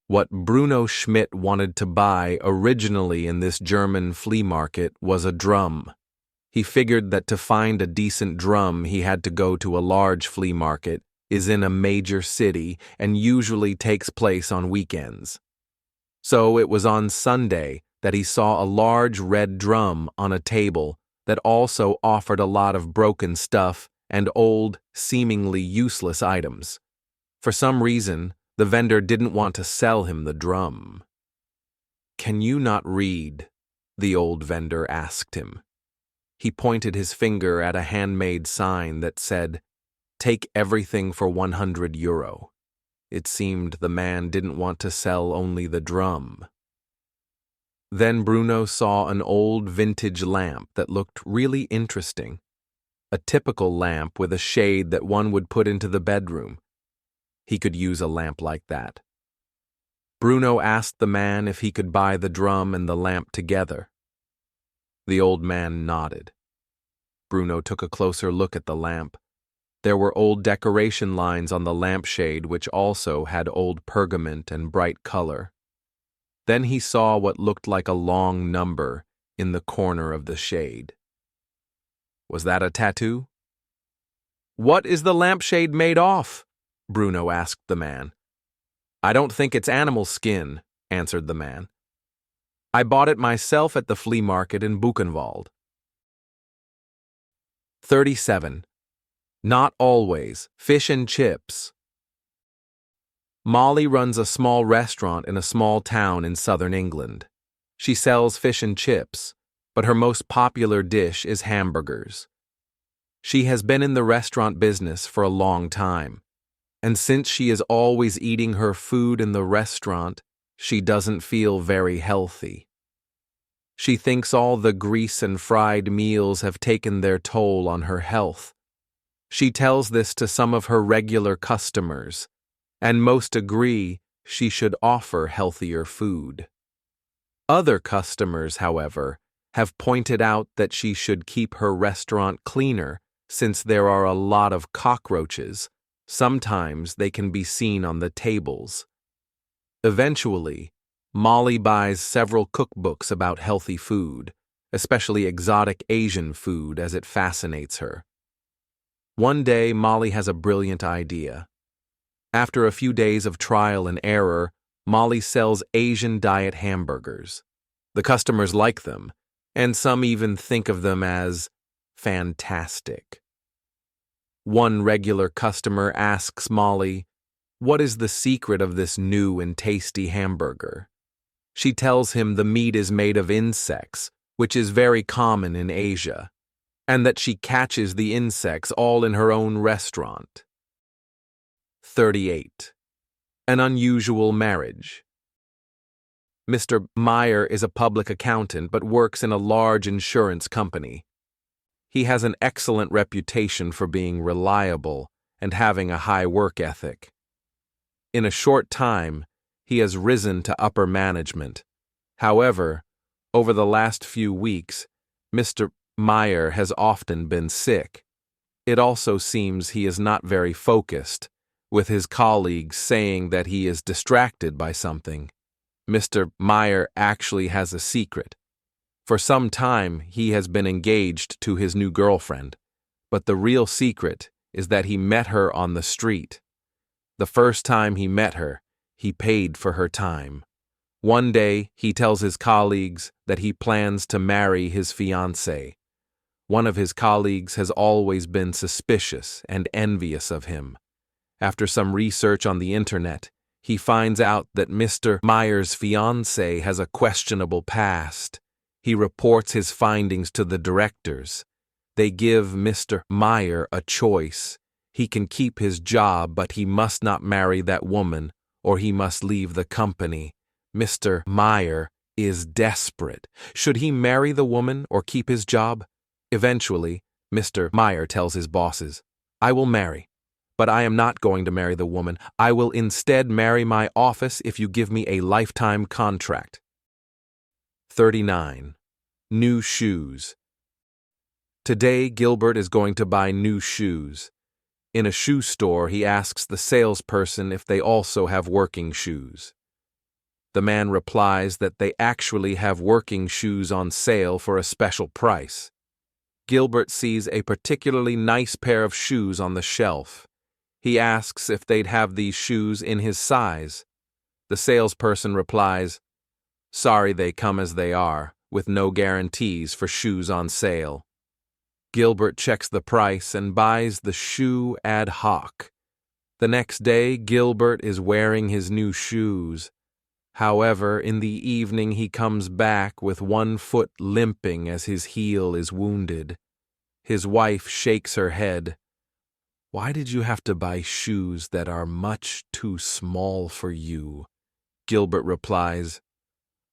What Bruno Schmidt wanted to buy originally in this German flea market was a drum. He figured that to find a decent drum he had to go to a large flea market, is in a major city, and usually takes place on weekends. So it was on Sunday that he saw a large red drum on a table that also offered a lot of broken stuff and old, seemingly useless items. For some reason, the vendor didn't want to sell him the drum. "Can you not read?" the old vendor asked him. He pointed his finger at a handmade sign that said, "Take everything for €100. It seemed the man didn't want to sell only the drum. Then Bruno saw an old vintage lamp that looked really interesting. A typical lamp with a shade that one would put into the bedroom. He could use a lamp like that. Bruno asked the man if he could buy the drum and the lamp together. The old man nodded. Bruno took a closer look at the lamp. There were old decoration lines on the lampshade which also had old pergament and bright color. Then he saw what looked like a long number in the corner of the shade. Was that a tattoo? "What is the lampshade made off?" Bruno asked the man. "I don't think it's animal skin," answered the man. "I bought it myself at the flea market in Buchenwald." 37. Not always. Fish and chips. Molly runs a small restaurant in a small town in southern England. She sells fish and chips, but her most popular dish is hamburgers. She has been in the restaurant business for a long time, and since she is always eating her food in the restaurant, she doesn't feel very healthy. She thinks all the grease and fried meals have taken their toll on her health. She tells this to some of her regular customers, and most agree she should offer healthier food. Other customers, however, have pointed out that she should keep her restaurant cleaner since there are a lot of cockroaches. Sometimes they can be seen on the tables. Eventually, Molly buys several cookbooks about healthy food, especially exotic Asian food, as it fascinates her. One day, Molly has a brilliant idea. After a few days of trial and error, Molly sells Asian diet hamburgers. The customers like them, and some even think of them as fantastic. One regular customer asks Molly, "What is the secret of this new and tasty hamburger?" She tells him the meat is made of insects, which is very common in Asia, and that she catches the insects all in her own restaurant. 38. An unusual marriage. Mr. Meyer is a public accountant but works in a large insurance company. He has an excellent reputation for being reliable and having a high work ethic. In a short time, he has risen to upper management. However, over the last few weeks, Mr. Meyer has often been sick. It also seems he is not very focused, with his colleagues saying that he is distracted by something. Mr. Meyer actually has a secret. For some time, he has been engaged to his new girlfriend, but the real secret is that he met her on the street. The first time he met her, he paid for her time. One day, he tells his colleagues that he plans to marry his fiancée. One of his colleagues has always been suspicious and envious of him. After some research on the internet, he finds out that Mr. Meyer's fiancée has a questionable past. He reports his findings to the directors. They give Mr. Meyer a choice. He can keep his job, but he must not marry that woman, or he must leave the company. Mr. Meyer is desperate. Should he marry the woman or keep his job? Eventually, Mr. Meyer tells his bosses, "I will marry, but I am not going to marry the woman. I will instead marry my office if you give me a lifetime contract." 39. New shoes. Today, Gilbert is going to buy new shoes. In a shoe store, he asks the salesperson if they also have working shoes. The man replies that they actually have working shoes on sale for a special price. Gilbert sees a particularly nice pair of shoes on the shelf. He asks if they'd have these shoes in his size. The salesperson replies, "Sorry, they come as they are, with no guarantees for shoes on sale." Gilbert checks the price and buys the shoe ad hoc. The next day, Gilbert is wearing his new shoes. However, in the evening he comes back with one foot limping as his heel is wounded. His wife shakes her head. "Why did you have to buy shoes that are much too small for you?" Gilbert replies,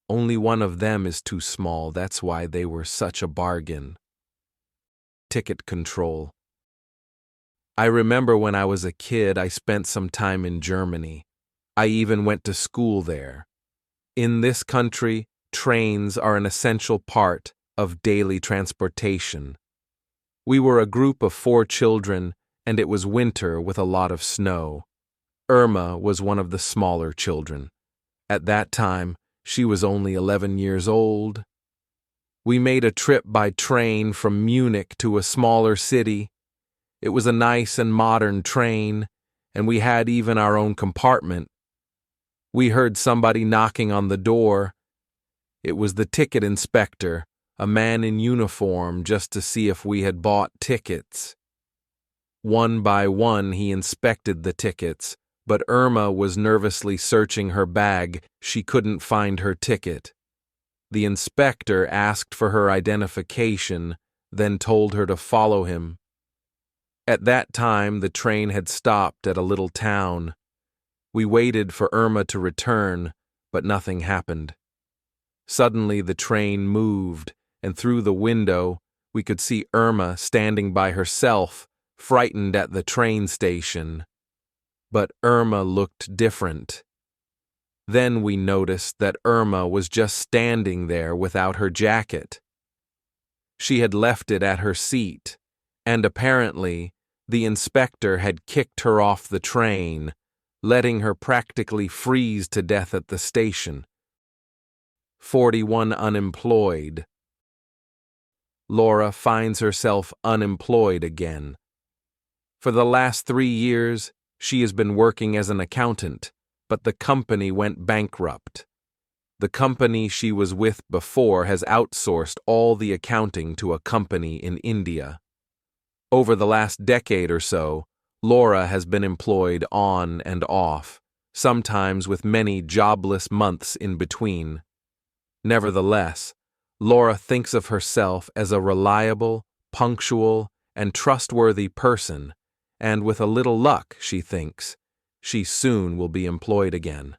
"Only one of them is too small, that's why they were such a bargain." Ticket control. I remember when I was a kid, I spent some time in Germany. I even went to school there. In this country, trains are an essential part of daily transportation. We were a group of 4 children, and it was winter with a lot of snow. Irma was one of the smaller children. At that time, she was only 11 years old. We made a trip by train from Munich to a smaller city. It was a nice and modern train, and we had even our own compartment. We heard somebody knocking on the door. It was the ticket inspector, a man in uniform, just to see if we had bought tickets. One by one, he inspected the tickets, but Irma was nervously searching her bag. She couldn't find her ticket. The inspector asked for her identification, then told her to follow him. At that time, the train had stopped at a little town. We waited for Irma to return, but nothing happened. Suddenly, the train moved, and through the window, we could see Irma standing by herself, frightened at the train station. But Irma looked different. Then we noticed that Irma was just standing there without her jacket. She had left it at her seat, and apparently, the inspector had kicked her off the train, letting her practically freeze to death at the station. 41 Unemployed. Laura finds herself unemployed again. For the last 3 years, she has been working as an accountant, but the company went bankrupt. The company she was with before has outsourced all the accounting to a company in India. Over the last decade or so, Laura has been employed on and off, sometimes with many jobless months in between. Nevertheless, Laura thinks of herself as a reliable, punctual, and trustworthy person, and with a little luck, she thinks, she soon will be employed again.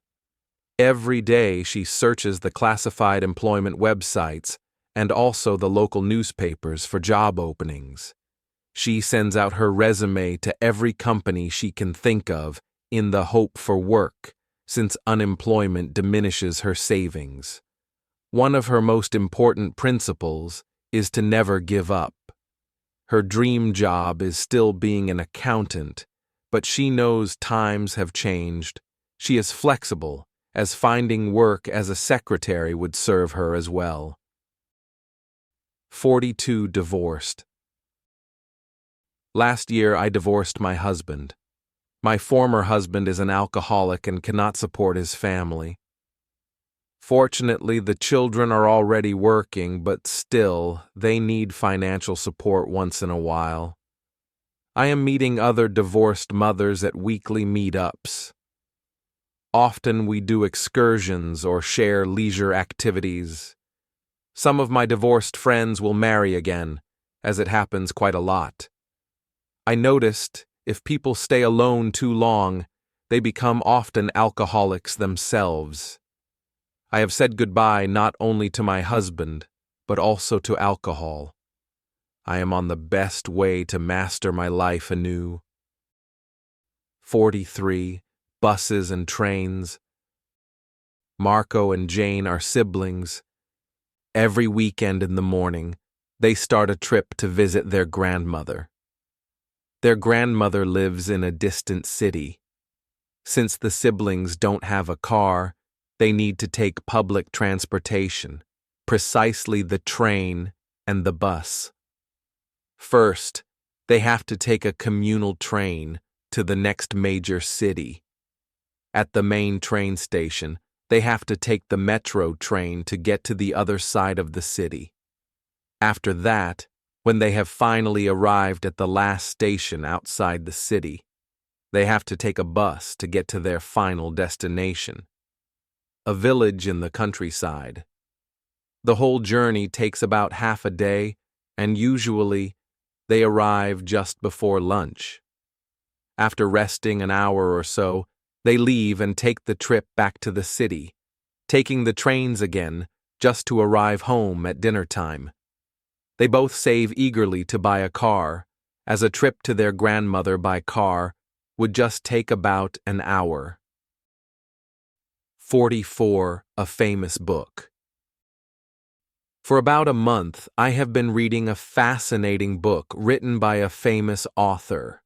Every day she searches the classified employment websites and also the local newspapers for job openings. She sends out her resume to every company she can think of in the hope for work, since unemployment diminishes her savings. One of her most important principles is to never give up. Her dream job is still being an accountant, but she knows times have changed. She is flexible, as finding work as a secretary would serve her as well. 42 divorced. Last year I divorced my husband. My former husband is an alcoholic and cannot support his family. Fortunately, the children are already working, but still, they need financial support once in a while. I am meeting other divorced mothers at weekly meetups. Often we do excursions or share leisure activities. Some of my divorced friends will marry again, as it happens quite a lot. I noticed, if people stay alone too long, they become often alcoholics themselves. I have said goodbye not only to my husband, but also to alcohol. I am on the best way to master my life anew. 43. Buses and trains. Marco and Jane are siblings. Every weekend in the morning, they start a trip to visit their grandmother. Their grandmother lives in a distant city. Since the siblings don't have a car, they need to take public transportation, precisely the train and the bus. First, they have to take a communal train to the next major city. At the main train station, they have to take the metro train to get to the other side of the city. After that, when they have finally arrived at the last station outside the city, they have to take a bus to get to their final destination, a village in the countryside. The whole journey takes about half a day, and usually they arrive just before lunch. After resting an hour or so, they leave and take the trip back to the city, taking the trains again just to arrive home at dinner time. They both save eagerly to buy a car, as a trip to their grandmother by car would just take about an hour. 44. A famous book. For about a month, I have been reading a fascinating book written by a famous author.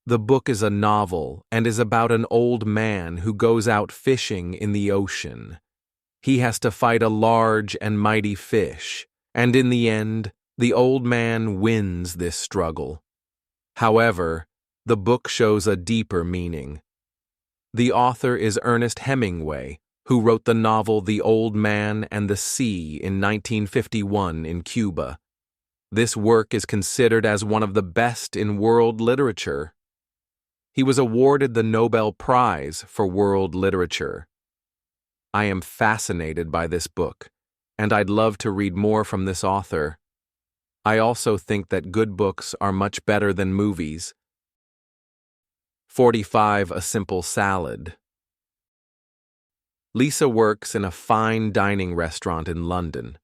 The book is a novel and is about an old man who goes out fishing in the ocean. He has to fight a large and mighty fish, and in the end, the old man wins this struggle. However, the book shows a deeper meaning. The author is Ernest Hemingway, who wrote the novel The Old Man and the Sea in 1951 in Cuba. This work is considered as one of the best in world literature. He was awarded the Nobel Prize for World Literature. I am fascinated by this book, and I'd love to read more from this author. I also think that good books are much better than movies. 45. A simple salad. Lisa works in a fine dining restaurant in London.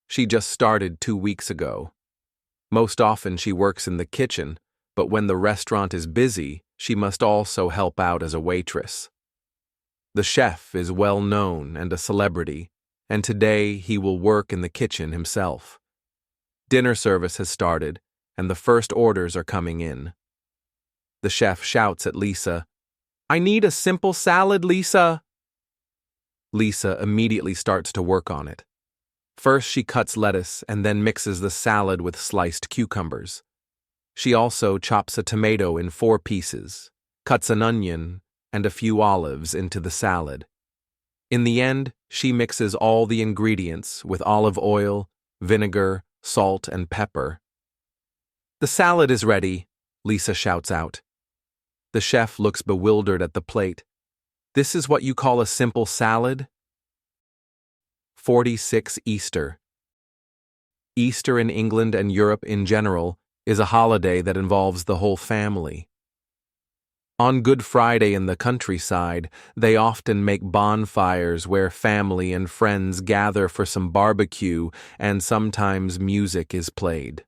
She just started 2 weeks ago. Most often she works in the kitchen, but when the restaurant is busy, she must also help out as a waitress. The chef is well known and a celebrity, and today he will work in the kitchen himself. Dinner service has started, and the first orders are coming in. The chef shouts at Lisa, "I need a simple salad, Lisa." Lisa immediately starts to work on it. First, she cuts lettuce and then mixes the salad with sliced cucumbers. She also chops a tomato in 4 pieces, cuts an onion and a few olives into the salad. In the end, she mixes all the ingredients with olive oil, vinegar, salt, and pepper. "The salad is ready," Lisa shouts out. The chef looks bewildered at the plate. "This is what you call a simple salad?" 46 Easter. Easter in England and Europe in general is a holiday that involves the whole family. On Good Friday in the countryside, they often make bonfires where family and friends gather for some barbecue, and sometimes music is played.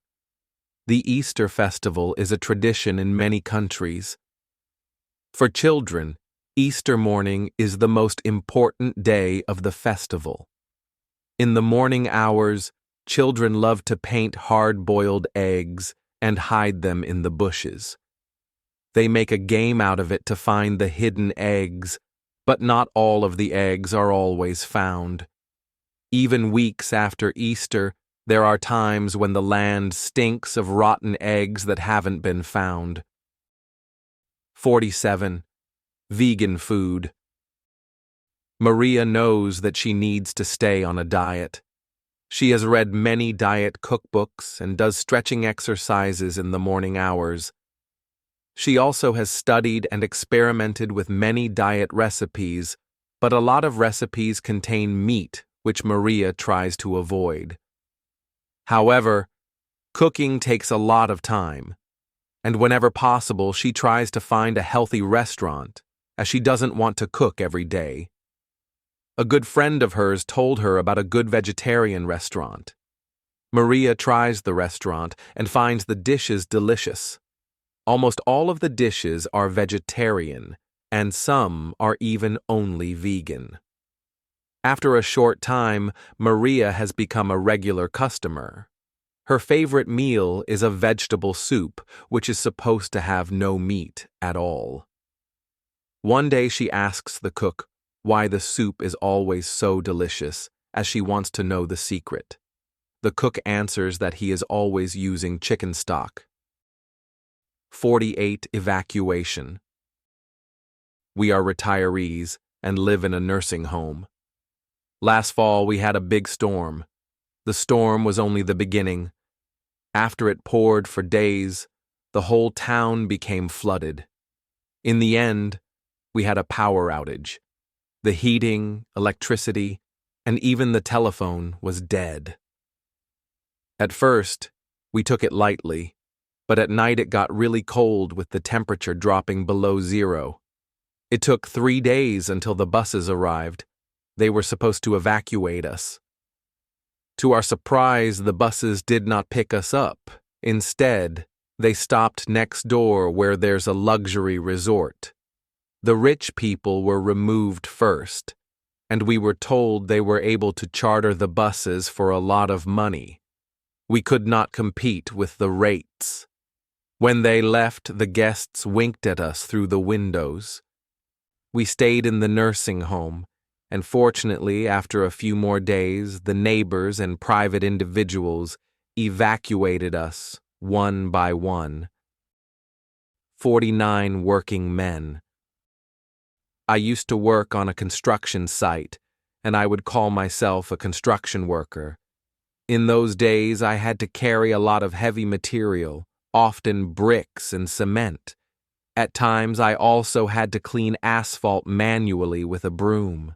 The Easter festival is a tradition in many countries. For children, Easter morning is the most important day of the festival. In the morning hours, children love to paint hard-boiled eggs and hide them in the bushes. They make a game out of it to find the hidden eggs, but not all of the eggs are always found. Even weeks after Easter, there are times when the land stinks of rotten eggs that haven't been found. 47. Vegan food. Maria knows that she needs to stay on a diet. She has read many diet cookbooks and does stretching exercises in the morning hours. She also has studied and experimented with many diet recipes, but a lot of recipes contain meat, which Maria tries to avoid. However, cooking takes a lot of time, and whenever possible, she tries to find a healthy restaurant, as she doesn't want to cook every day. A good friend of hers told her about a good vegetarian restaurant. Maria tries the restaurant and finds the dishes delicious. Almost all of the dishes are vegetarian, and some are even only vegan. After a short time, Maria has become a regular customer. Her favorite meal is a vegetable soup, which is supposed to have no meat at all. One day she asks the cook why the soup is always so delicious, as she wants to know the secret. The cook answers that he is always using chicken stock. 48 Evacuation. We are retirees and live in a nursing home. Last fall we had a big storm. The storm was only the beginning. After it poured for days, the whole town became flooded. In the end, we had a power outage. The heating, electricity, and even the telephone was dead. At first, we took it lightly, but at night it got really cold with the temperature dropping below 0. It took 3 days until the buses arrived. They were supposed to evacuate us. To our surprise, the buses did not pick us up. Instead, they stopped next door where there's a luxury resort. The rich people were removed first, and we were told they were able to charter the buses for a lot of money. We could not compete with the rates. When they left, the guests winked at us through the windows. We stayed in the nursing home, and fortunately, after a few more days, the neighbors and private individuals evacuated us one by one. 49 working men. I used to work on a construction site, and I would call myself a construction worker. In those days, I had to carry a lot of heavy material, often bricks and cement. At times, I also had to clean asphalt manually with a broom.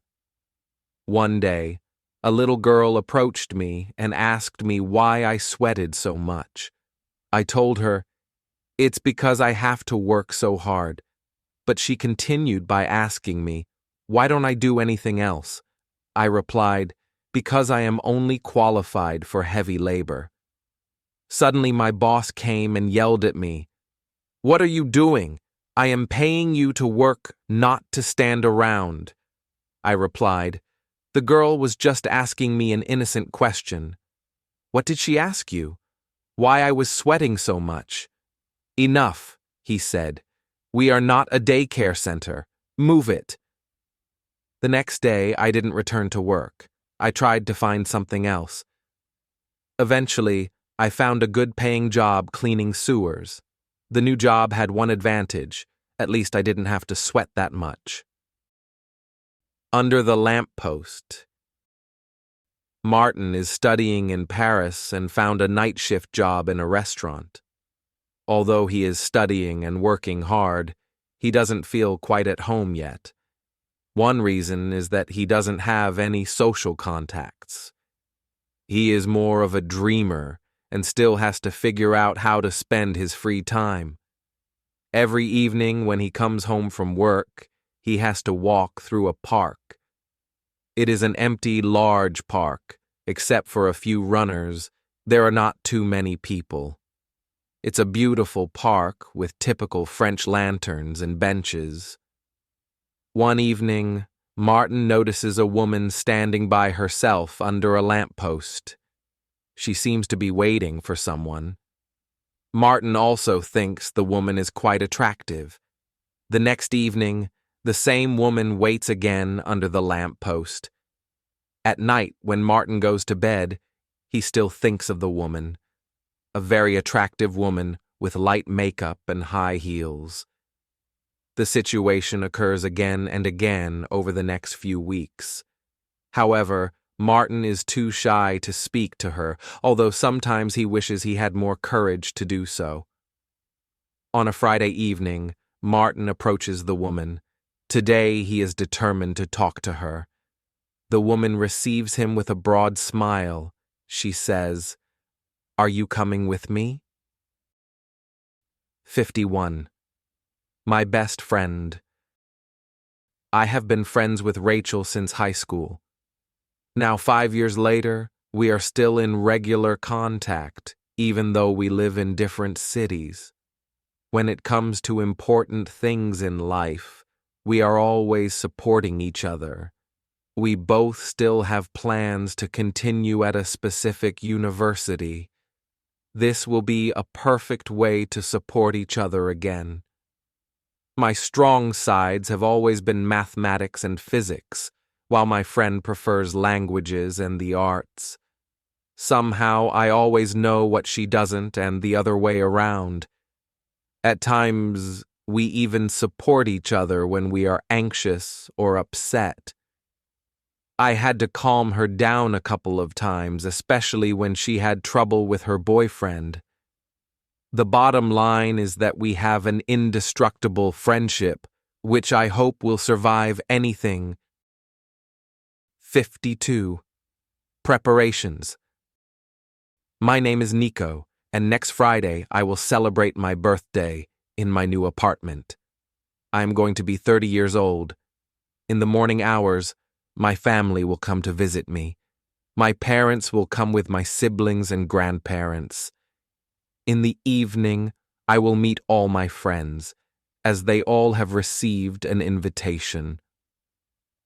One day, a little girl approached me and asked me why I sweated so much. I told her, "It's because I have to work so hard." But she continued by asking me, "Why don't I do anything else?" I replied, "Because I am only qualified for heavy labor." Suddenly my boss came and yelled at me, "What are you doing? I am paying you to work, not to stand around." I replied, "The girl was just asking me an innocent question." "What did she ask you?" "Why I was sweating so much." "Enough," he said. "We are not a daycare center. Move it." The next day, I didn't return to work. I tried to find something else. Eventually, I found a good-paying job cleaning sewers. The new job had one advantage. At least I didn't have to sweat that much. Under the lamppost. Martin is studying in Paris and found a night shift job in a restaurant. Although he is studying and working hard, he doesn't feel quite at home yet. One reason is that he doesn't have any social contacts. He is more of a dreamer and still has to figure out how to spend his free time. Every evening when he comes home from work, he has to walk through a park. It is an empty, large park. Except for a few runners, there are not too many people. It's a beautiful park with typical French lanterns and benches. One evening, Martin notices a woman standing by herself under a lamppost. She seems to be waiting for someone. Martin also thinks the woman is quite attractive. The next evening, the same woman waits again under the lamppost. At night, when Martin goes to bed, he still thinks of the woman. A very attractive woman with light makeup and high heels. The situation occurs again and again over the next few weeks. However, Martin is too shy to speak to her, although sometimes he wishes he had more courage to do so. On a Friday evening, Martin approaches the woman. Today he is determined to talk to her. The woman receives him with a broad smile. She says, "Are you coming with me?" 51. My best friend. I have been friends with Rachel since high school. Now 5 years later, we are still in regular contact, even though we live in different cities. When it comes to important things in life, we are always supporting each other. We both still have plans to continue at a specific university. This will be a perfect way to support each other again. My strong sides have always been mathematics and physics, while my friend prefers languages and the arts. Somehow I always know what she doesn't and the other way around. At times, we even support each other when we are anxious or upset. I had to calm her down a couple of times, especially when she had trouble with her boyfriend. The bottom line is that we have an indestructible friendship, which I hope will survive anything. 52. Preparations. My name is Nico, and next Friday I will celebrate my birthday in my new apartment. I am going to be 30 years old. In the morning hours, my family will come to visit me. My parents will come with my siblings and grandparents. In the evening, I will meet all my friends, as they all have received an invitation.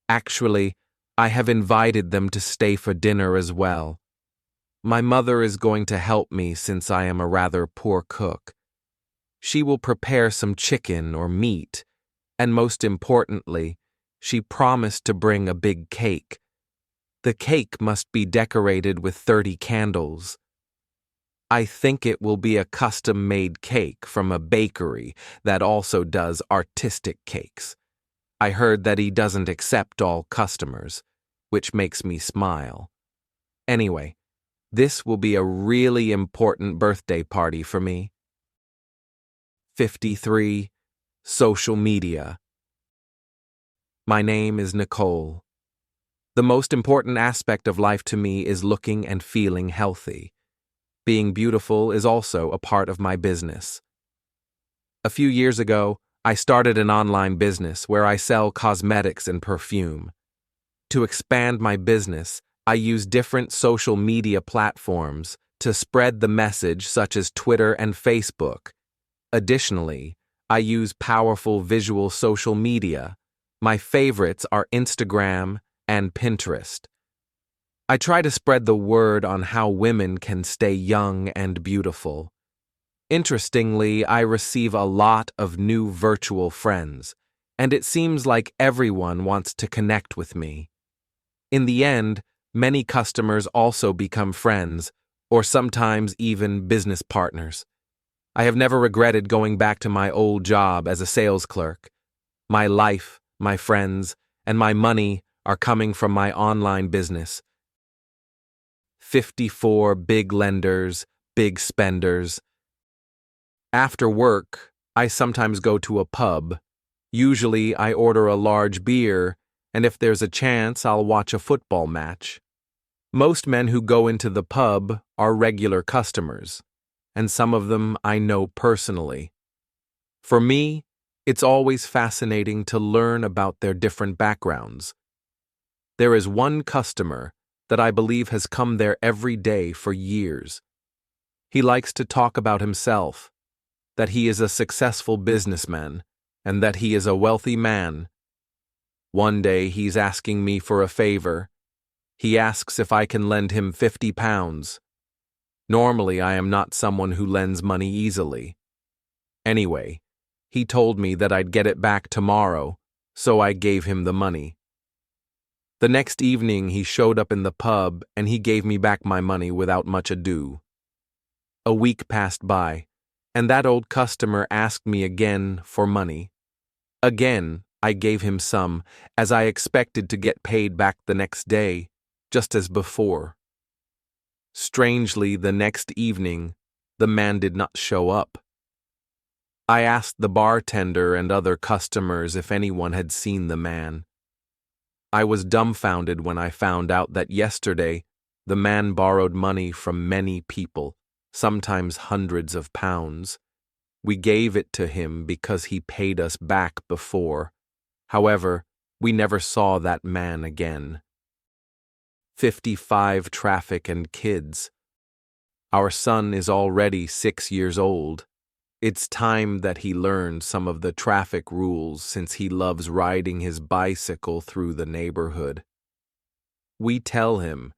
Actually, I have invited them to stay for dinner as well. My mother is going to help me since I am a rather poor cook. She will prepare some chicken or meat, and most importantly, she promised to bring a big cake. The cake must be decorated with 30 candles. I think it will be a custom-made cake from a bakery that also does artistic cakes. I heard that he doesn't accept all customers, which makes me smile. Anyway, this will be a really important birthday party for me. 53. Social media. My name is Nicole. The most important aspect of life to me is looking and feeling healthy. Being beautiful is also a part of my business. A few years ago, I started an online business where I sell cosmetics and perfume. To expand my business, I use different social media platforms to spread the message, such as Twitter and Facebook. Additionally, I use powerful visual social media. My favorites are Instagram and Pinterest. I try to spread the word on how women can stay young and beautiful. Interestingly, I receive a lot of new virtual friends, and it seems like everyone wants to connect with me. In the end, Many customers also become friends, or sometimes even business partners. I have never regretted going back to my old job as a sales clerk. My life, my friends, and my money are coming from my online business. 54 big lenders, big spenders. After work, I sometimes go to a pub. Usually I order a large beer, and if there's a chance, I'll watch a football match. Most men who go into the pub are regular customers, and some of them I know personally. For me, it's always fascinating to learn about their different backgrounds. There is one customer that I believe has come there every day for years. He likes to talk about himself, that he is a successful businessman, and that he is a wealthy man. One day he's asking me for a favor. He asks if I can lend him £50. Normally I am not someone who lends money easily. Anyway, he told me that I'd get it back tomorrow, so I gave him the money. The next evening he showed up in the pub and he gave me back my money without much ado. A week passed by, and that old customer asked me again for money. Again, I gave him some, as I expected to get paid back the next day, just as before. Strangely, the next evening, the man did not show up. I asked the bartender and other customers if anyone had seen the man. I was dumbfounded when I found out that yesterday the man borrowed money from many people, sometimes hundreds of pounds. We gave it to him because he paid us back before. However, we never saw that man again. 55 traffic and kids. Our son is already 6 years old. It's time that he learned some of the traffic rules since he loves riding his bicycle through the neighborhood. We tell him,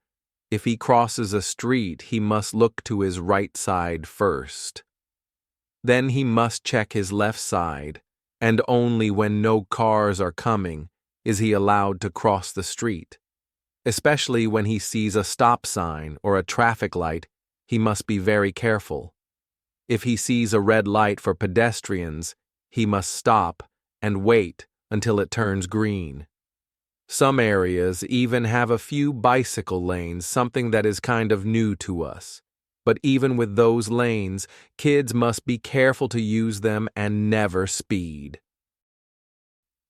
if he crosses a street, he must look to his right side first. Then he must check his left side, and only when no cars are coming is he allowed to cross the street. Especially when he sees a stop sign or a traffic light, he must be very careful. If he sees a red light for pedestrians, he must stop and wait until it turns green. Some areas even have a few bicycle lanes, something that is kind of new to us. But even with those lanes, kids must be careful to use them and never speed.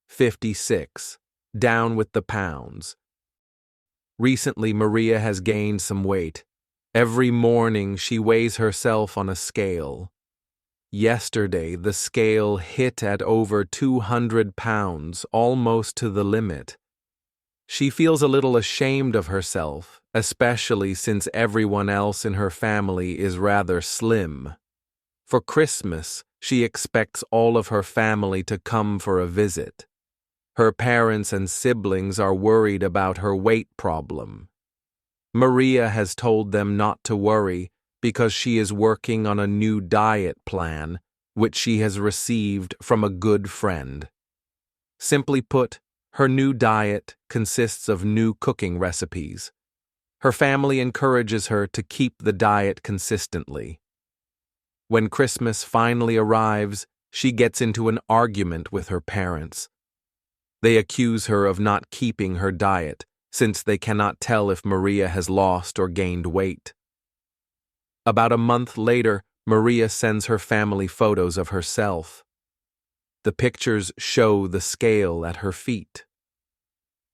56. Down with the pounds. Recently, Maria has gained some weight. Every morning she weighs herself on a scale. Yesterday, the scale hit at over 200 pounds, almost to the limit. She feels a little ashamed of herself, especially since everyone else in her family is rather slim. For Christmas, she expects all of her family to come for a visit. Her parents and siblings are worried about her weight problem. Maria has told them not to worry because she is working on a new diet plan, which she has received from a good friend. Simply put, her new diet consists of new cooking recipes. Her family encourages her to keep the diet consistently. When Christmas finally arrives, she gets into an argument with her parents. They accuse her of not keeping her diet, since they cannot tell if Maria has lost or gained weight. About a month later, Maria sends her family photos of herself. The pictures show the scale at her feet.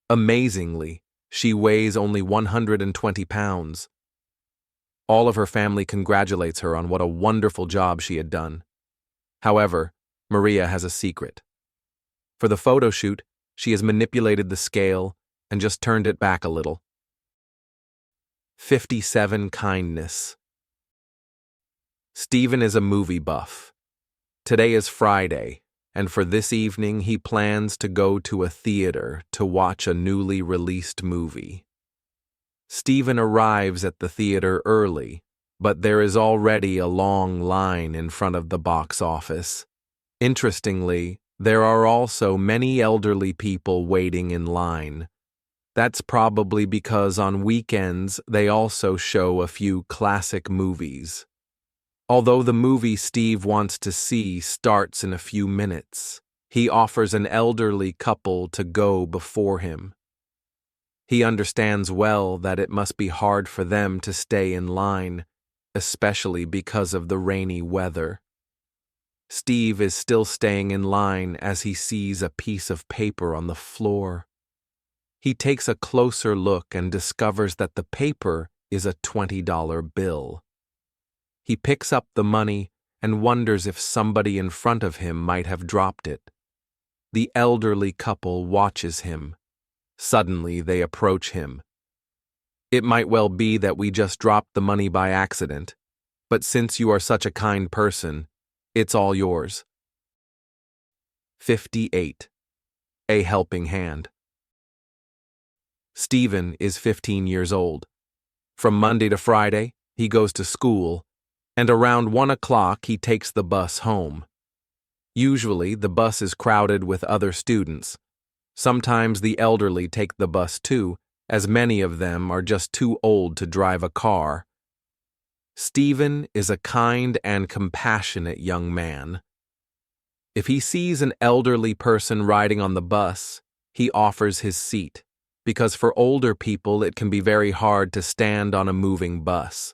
Amazingly, she weighs only 120 pounds. All of her family congratulates her on what a wonderful job she had done. However, Maria has a secret. For the photo shoot, she has manipulated the scale and just turned it back a little. 57 Kindness. Stephen is a movie buff. Today is Friday, and for this evening he plans to go to a theater to watch a newly released movie. Stephen arrives at the theater early, but there is already a long line in front of the box office. Interestingly, there are also many elderly people waiting in line. That's probably because on weekends they also show a few classic movies. Although the movie Steve wants to see starts in a few minutes, he offers an elderly couple to go before him. He understands well that it must be hard for them to stay in line, especially because of the rainy weather. Steve is still staying in line as he sees a piece of paper on the floor. He takes a closer look and discovers that the paper is a $20 bill. He picks up the money and wonders if somebody in front of him might have dropped it. The elderly couple watches him. Suddenly, they approach him. "It might well be that we just dropped the money by accident, but since you are such a kind person, it's all yours." 58. A helping hand. Stephen is 15 years old. From Monday to Friday, he goes to school, and around 1 o'clock he takes the bus home. Usually, the bus is crowded with other students. Sometimes the elderly take the bus too, as many of them are just too old to drive a car. Stephen is a kind and compassionate young man. If he sees an elderly person riding on the bus, he offers his seat, because for older people it can be very hard to stand on a moving bus.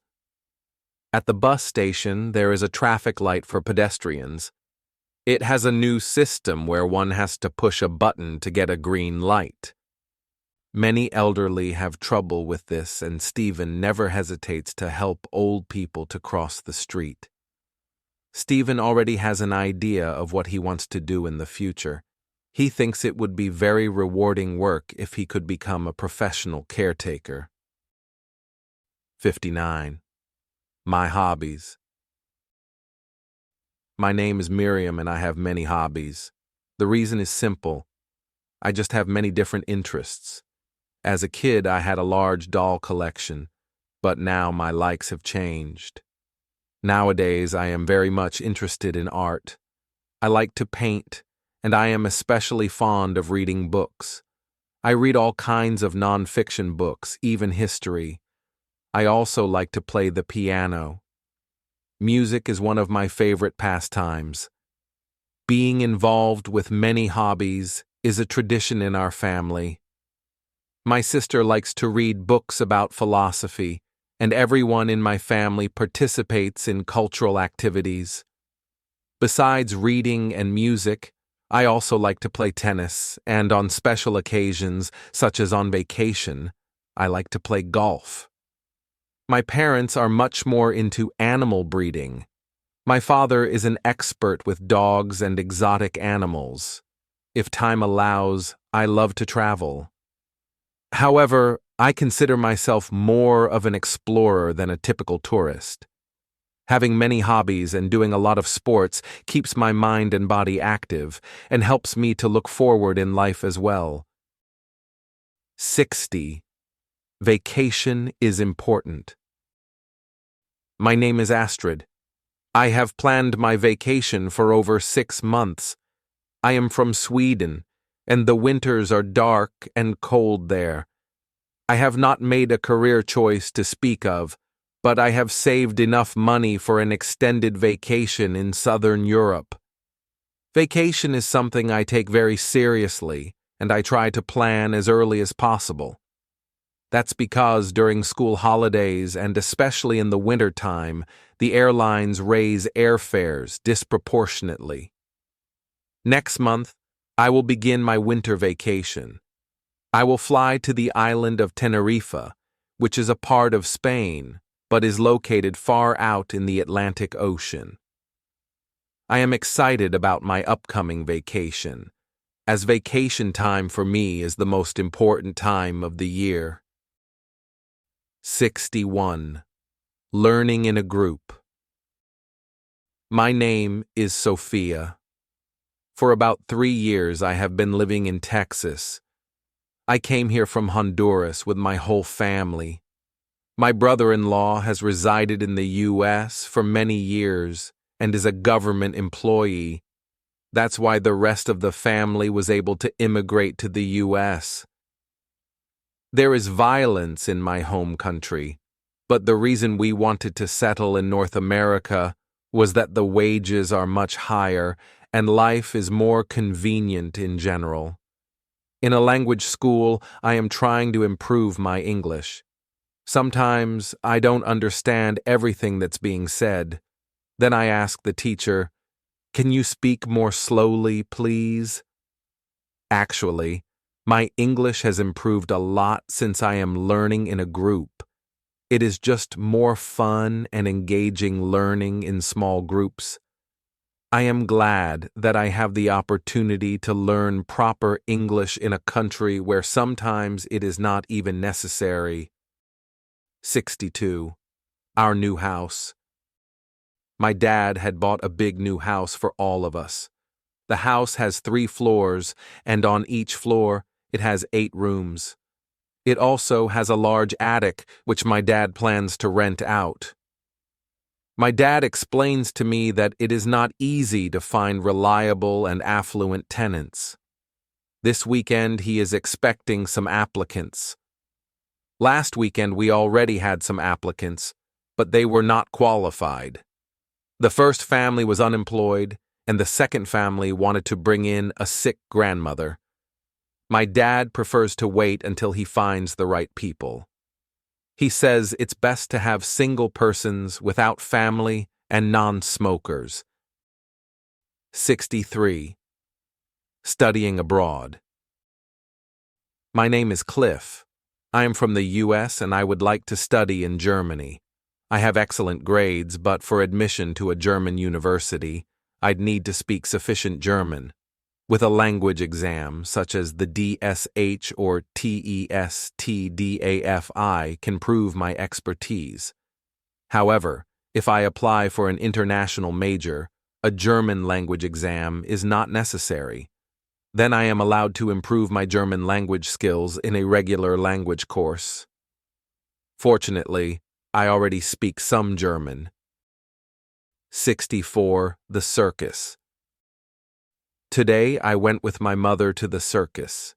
At the bus station, there is a traffic light for pedestrians. It has a new system where one has to push a button to get a green light. Many elderly have trouble with this, and Stephen never hesitates to help old people to cross the street. Stephen already has an idea of what he wants to do in the future. He thinks it would be very rewarding work if he could become a professional caretaker. 59. My hobbies. My name is Miriam and I have many hobbies. The reason is simple. I just have many different interests. As a kid, I had a large doll collection, but now my likes have changed. Nowadays, I am very much interested in art. I like to paint, and I am especially fond of reading books. I read all kinds of non-fiction books, even history. I also like to play the piano. Music is one of my favorite pastimes. Being involved with many hobbies is a tradition in our family. My sister likes to read books about philosophy, and everyone in my family participates in cultural activities. Besides reading and music, I also like to play tennis, and on special occasions, such as on vacation, I like to play golf. My parents are much more into animal breeding. My father is an expert with dogs and exotic animals. If time allows, I love to travel. However, I consider myself more of an explorer than a typical tourist. Having many hobbies and doing a lot of sports keeps my mind and body active and helps me to look forward in life as well. 60. Vacation is important. My name is Astrid. I have planned my vacation for over 6 months. I am from Sweden, and the winters are dark and cold there. I have not made a career choice to speak of, but I have saved enough money for an extended vacation in Southern Europe. Vacation is something I take very seriously, and I try to plan as early as possible. That's because during school holidays, and especially in the winter time, the airlines raise airfares disproportionately. Next month, I will begin my winter vacation. I will fly to the island of Tenerife, which is a part of Spain, but is located far out in the Atlantic Ocean. I am excited about my upcoming vacation, as vacation time for me is the most important time of the year. 61. Learning in a group. My name is Sophia. For about 3 years I have been living in Texas. I came here from Honduras with my whole family. My brother-in-law has resided in the U.S. for many years and is a government employee. That's why the rest of the family was able to immigrate to the U.S. There is violence in my home country, but the reason we wanted to settle in North America was that the wages are much higher and life is more convenient in general. In a language school, I am trying to improve my English. Sometimes I don't understand everything that's being said. Then I ask the teacher, "Can you speak more slowly, please?" Actually, my English has improved a lot since I am learning in a group. It is just more fun and engaging learning in small groups. I am glad that I have the opportunity to learn proper English in a country where sometimes it is not even necessary. 62. Our new house. My dad had bought a big new house for all of us. The house has 3 floors, and on each floor, it has 8 rooms. It also has a large attic, which my dad plans to rent out. My dad explains to me that it is not easy to find reliable and affluent tenants. This weekend, he is expecting some applicants. Last weekend, we already had some applicants, but they were not qualified. The first family was unemployed, and the second family wanted to bring in a sick grandmother. My dad prefers to wait until he finds the right people. He says it's best to have single persons without family and non-smokers. 63. Studying abroad. My name is Cliff. I am from the U.S. and I would like to study in Germany. I have excellent grades, but for admission to a German university, I'd need to speak sufficient German. With a language exam, such as the DSH or TESTDAFI, can prove my expertise. However, if I apply for an international major, a German language exam is not necessary. Then I am allowed to improve my German language skills in a regular language course. Fortunately, I already speak some German. 64. The circus. Today, I went with my mother to the circus.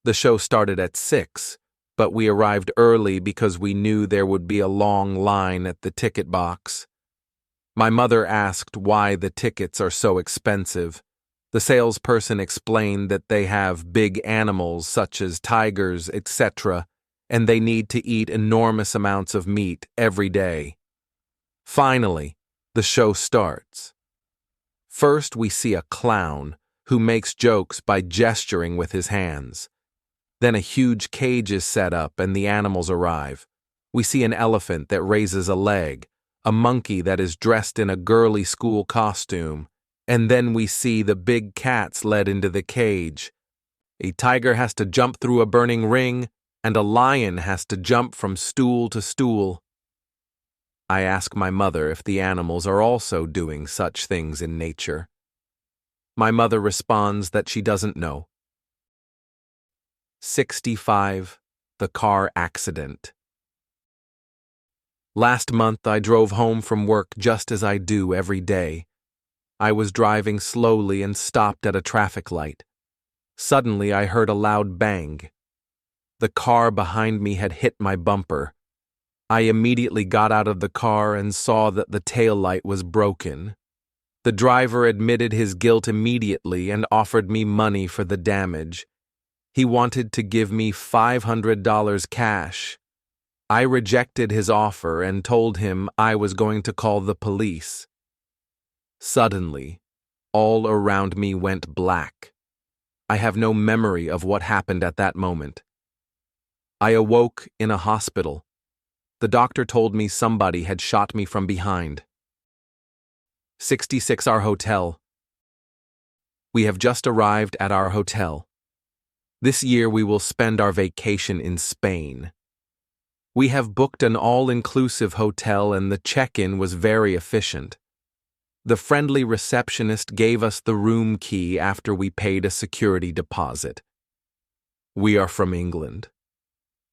The show started at 6, but we arrived early because we knew there would be a long line at the ticket box. My mother asked why the tickets are so expensive. The salesperson explained that they have big animals such as tigers, etc., and they need to eat enormous amounts of meat every day. Finally, the show starts. First, we see a clown who makes jokes by gesturing with his hands. Then a huge cage is set up and the animals arrive. We see an elephant that raises a leg, a monkey that is dressed in a girly school costume, and then we see the big cats led into the cage. A tiger has to jump through a burning ring, and a lion has to jump from stool to stool. I ask my mother if the animals are also doing such things in nature. My mother responds that she doesn't know. 65. The car accident. Last month I drove home from work just as I do every day. I was driving slowly and stopped at a traffic light. Suddenly I heard a loud bang. The car behind me had hit my bumper. I immediately got out of the car and saw that the taillight was broken. The driver admitted his guilt immediately and offered me money for the damage. He wanted to give me $500 cash. I rejected his offer and told him I was going to call the police. Suddenly, all around me went black. I have no memory of what happened at that moment. I awoke in a hospital. The doctor told me somebody had shot me from behind. 66. Our hotel. We have just arrived at our hotel. This year we will spend our vacation in Spain. We have booked an all-inclusive hotel and the check-in was very efficient. The friendly receptionist gave us the room key after we paid a security deposit. We are from England.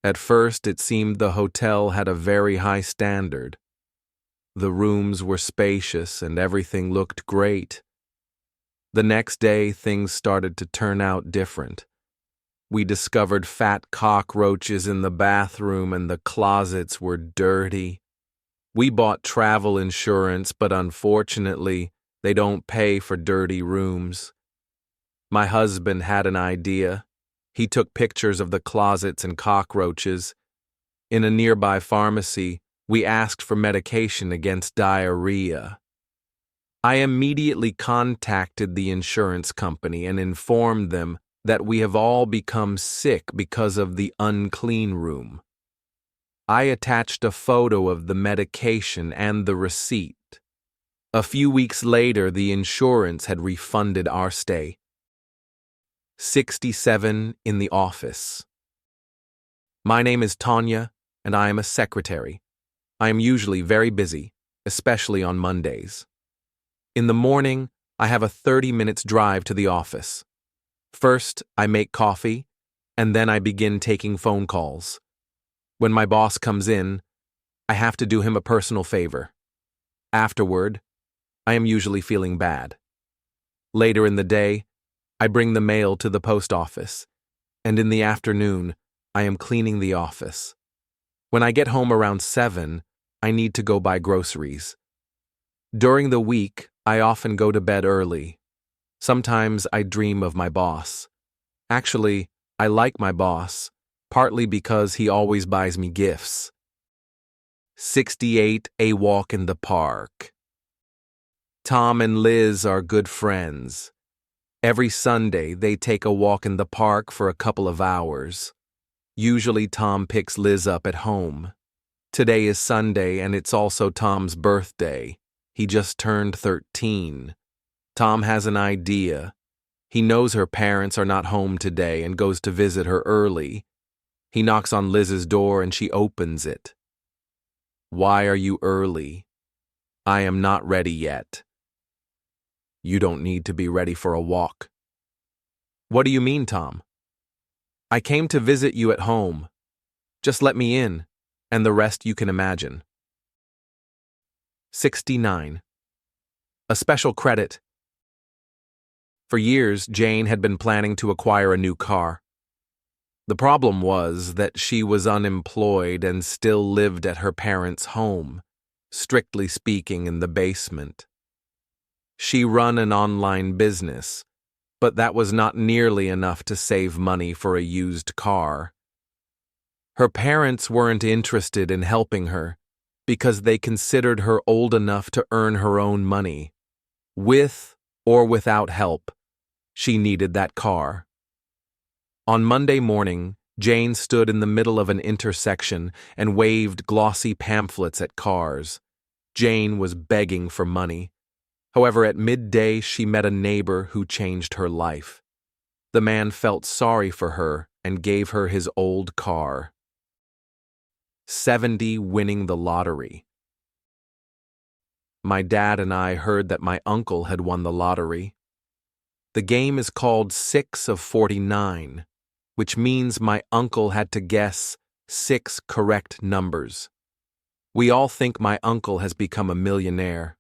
At first, it seemed the hotel had a very high standard. The rooms were spacious and everything looked great. The next day, things started to turn out different. We discovered fat cockroaches in the bathroom and the closets were dirty. We bought travel insurance, but unfortunately, they don't pay for dirty rooms. My husband had an idea. He took pictures of the closets and cockroaches. In a nearby pharmacy, we asked for medication against diarrhea. I immediately contacted the insurance company and informed them that we have all become sick because of the unclean room. I attached a photo of the medication and the receipt. A few weeks later, the insurance had refunded our stay. 67 in the office. My name is Tanya, and I am a secretary. I am usually very busy, especially on Mondays. In the morning, I have a 30 minutes drive to the office. First, I make coffee, and then I begin taking phone calls. When my boss comes in, I have to do him a personal favor. Afterward, I am usually feeling bad. Later in the day, I bring the mail to the post office, and in the afternoon, I am cleaning the office. When I get home around 7, I need to go buy groceries. During the week, I often go to bed early. Sometimes I dream of my boss. Actually, I like my boss, partly because he always buys me gifts. 68 A walk in the park. Tom and Liz are good friends. Every Sunday, they take a walk in the park for a couple of hours. Usually, Tom picks Liz up at home. Today is Sunday, and it's also Tom's birthday. He just turned 13. Tom has an idea. He knows her parents are not home today and goes to visit her early. He knocks on Liz's door and she opens it. Why are you early? I am not ready yet. You don't need to be ready for a walk. What do you mean, Tom? I came to visit you at home. Just let me in, and the rest you can imagine. 69. A special credit. For years, Jane had been planning to acquire a new car. The problem was that she was unemployed and still lived at her parents' home, strictly speaking in the basement. She ran an online business, but that was not nearly enough to save money for a used car. Her parents weren't interested in helping her because they considered her old enough to earn her own money. With or without help, she needed that car. On Monday morning, Jane stood in the middle of an intersection and waved glossy pamphlets at cars. Jane was begging for money. However, at midday, she met a neighbor who changed her life. The man felt sorry for her and gave her his old car. 70 winning the lottery. My dad and I heard that my uncle had won the lottery. The game is called 6 of 49, which means my uncle had to guess 6 correct numbers. We all think my uncle has become a millionaire.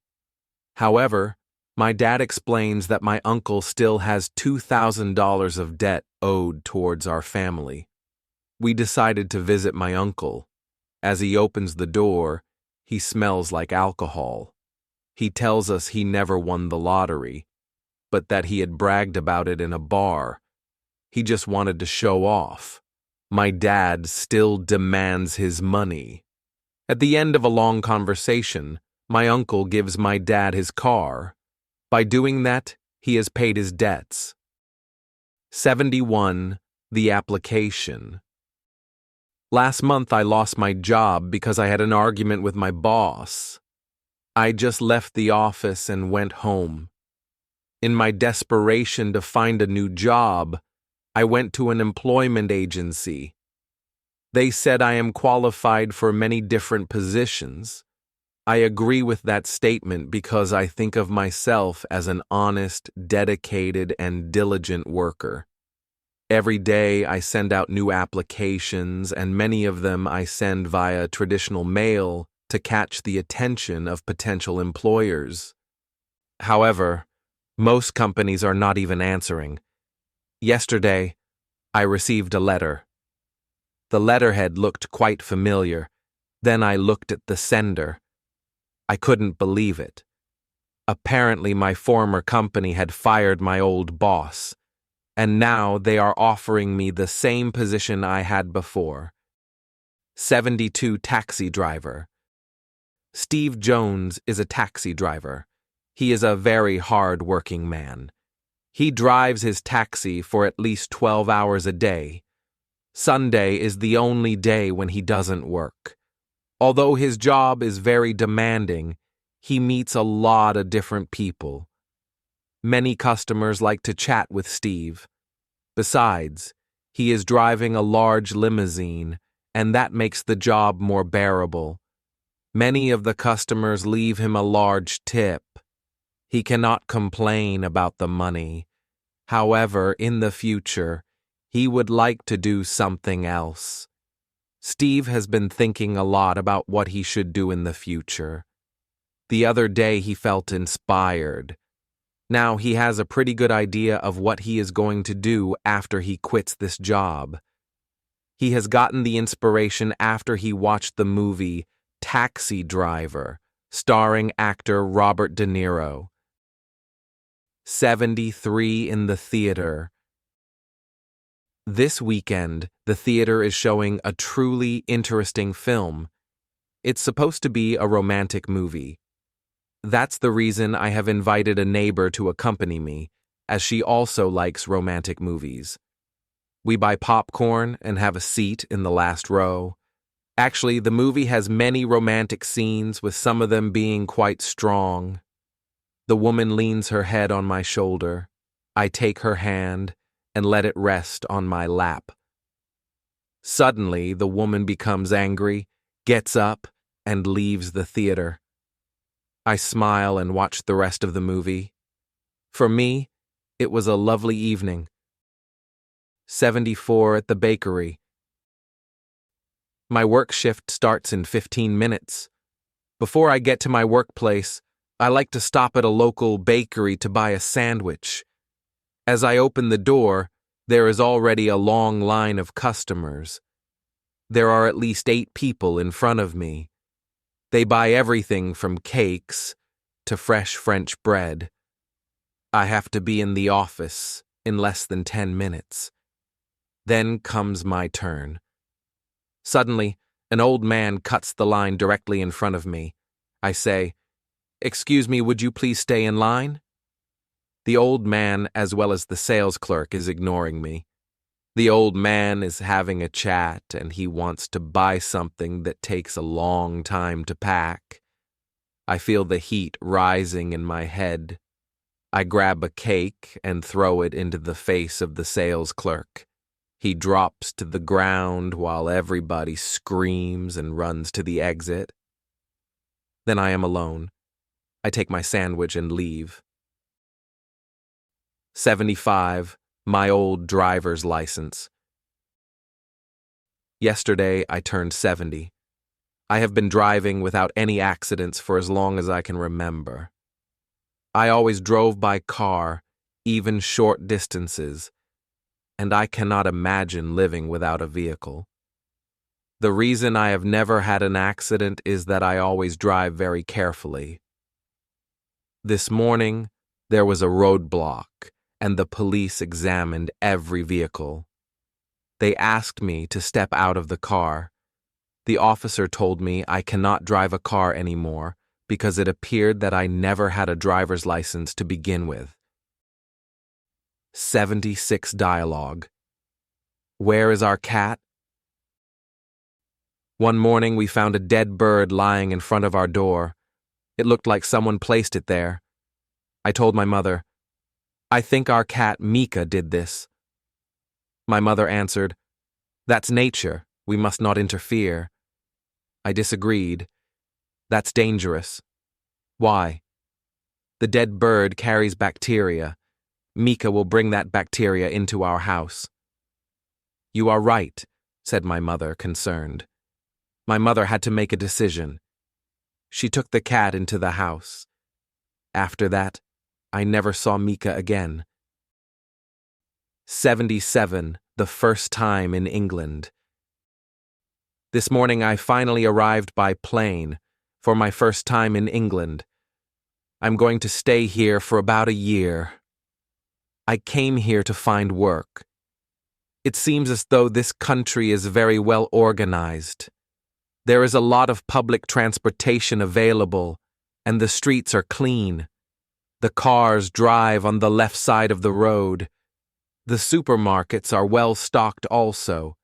However, my dad explains that my uncle still has $2,000 of debt owed towards our family. We decided to visit my uncle. As he opens the door, he smells like alcohol. He tells us he never won the lottery, but that he had bragged about it in a bar. He just wanted to show off. My dad still demands his money. At the end of a long conversation, my uncle gives my dad his car. By doing that, he has paid his debts. 71. The application. Last month I lost my job because I had an argument with my boss. I just left the office and went home. In my desperation to find a new job, I went to an employment agency. They said I am qualified for many different positions. I agree with that statement because I think of myself as an honest, dedicated, and diligent worker. Every day I send out new applications, and many of them I send via traditional mail to catch the attention of potential employers. However, most companies are not even answering. Yesterday, I received a letter. The letterhead looked quite familiar. Then I looked at the sender. I couldn't believe it. Apparently, my former company had fired my old boss, and now they are offering me the same position I had before. 72 taxi driver. Steve Jones is a taxi driver. He is a very hard-working man. He drives his taxi for at least 12 hours a day. Sunday is the only day when he doesn't work. Although his job is very demanding, he meets a lot of different people. Many customers like to chat with Steve. Besides, he is driving a large limousine, and that makes the job more bearable. Many of the customers leave him a large tip. He cannot complain about the money. However, in the future, he would like to do something else. Steve has been thinking a lot about what he should do in the future. The other day he felt inspired. Now he has a pretty good idea of what he is going to do after he quits this job. He has gotten the inspiration after he watched the movie Taxi Driver, starring actor Robert De Niro. 73 in the theater. This weekend, the theater is showing a truly interesting film. It's supposed to be a romantic movie. That's the reason I have invited a neighbor to accompany me, as she also likes romantic movies. We buy popcorn and have a seat in the last row. Actually, the movie has many romantic scenes, with some of them being quite strong. The woman leans her head on my shoulder. I take her hand and let it rest on my lap. Suddenly, the woman becomes angry, gets up, and leaves the theater. I smile and watch the rest of the movie. For me, it was a lovely evening. 74 at the bakery. My work shift starts in 15 minutes. Before I get to my workplace, I like to stop at a local bakery to buy a sandwich. As I open the door, there is already a long line of customers. There are at least 8 people in front of me. They buy everything from cakes to fresh French bread. I have to be in the office in less than 10 minutes. Then comes my turn. Suddenly, an old man cuts the line directly in front of me. I say, "Excuse me, would you please stay in line?" The old man, as well as the sales clerk, is ignoring me. The old man is having a chat, and he wants to buy something that takes a long time to pack. I feel the heat rising in my head. I grab a cake and throw it into the face of the sales clerk. He drops to the ground while everybody screams and runs to the exit. Then I am alone. I take my sandwich and leave. 75, my old driver's license. Yesterday, I turned 70. I have been driving without any accidents for as long as I can remember. I always drove by car, even short distances, and I cannot imagine living without a vehicle. The reason I have never had an accident is that I always drive very carefully. This morning, there was a roadblock, and the police examined every vehicle. They asked me to step out of the car. The officer told me I cannot drive a car anymore because it appeared that I never had a driver's license to begin with. 76 dialogue. Where is our cat? One morning we found a dead bird lying in front of our door. It looked like someone placed it there. I told my mother, "I think our cat Mika did this." My mother answered, "That's nature. We must not interfere." I disagreed. "That's dangerous." "Why?" "The dead bird carries bacteria. Mika will bring that bacteria into our house." "You are right," said my mother, concerned. My mother had to make a decision. She took the cat into the house. After that, I never saw Mika again. 77, the first time in England. This morning I finally arrived by plane for my first time in England. I'm going to stay here for about a year. I came here to find work. It seems as though this country is very well organized. There is a lot of public transportation available, and the streets are clean. The cars drive on the left side of the road. The supermarkets are well stocked also.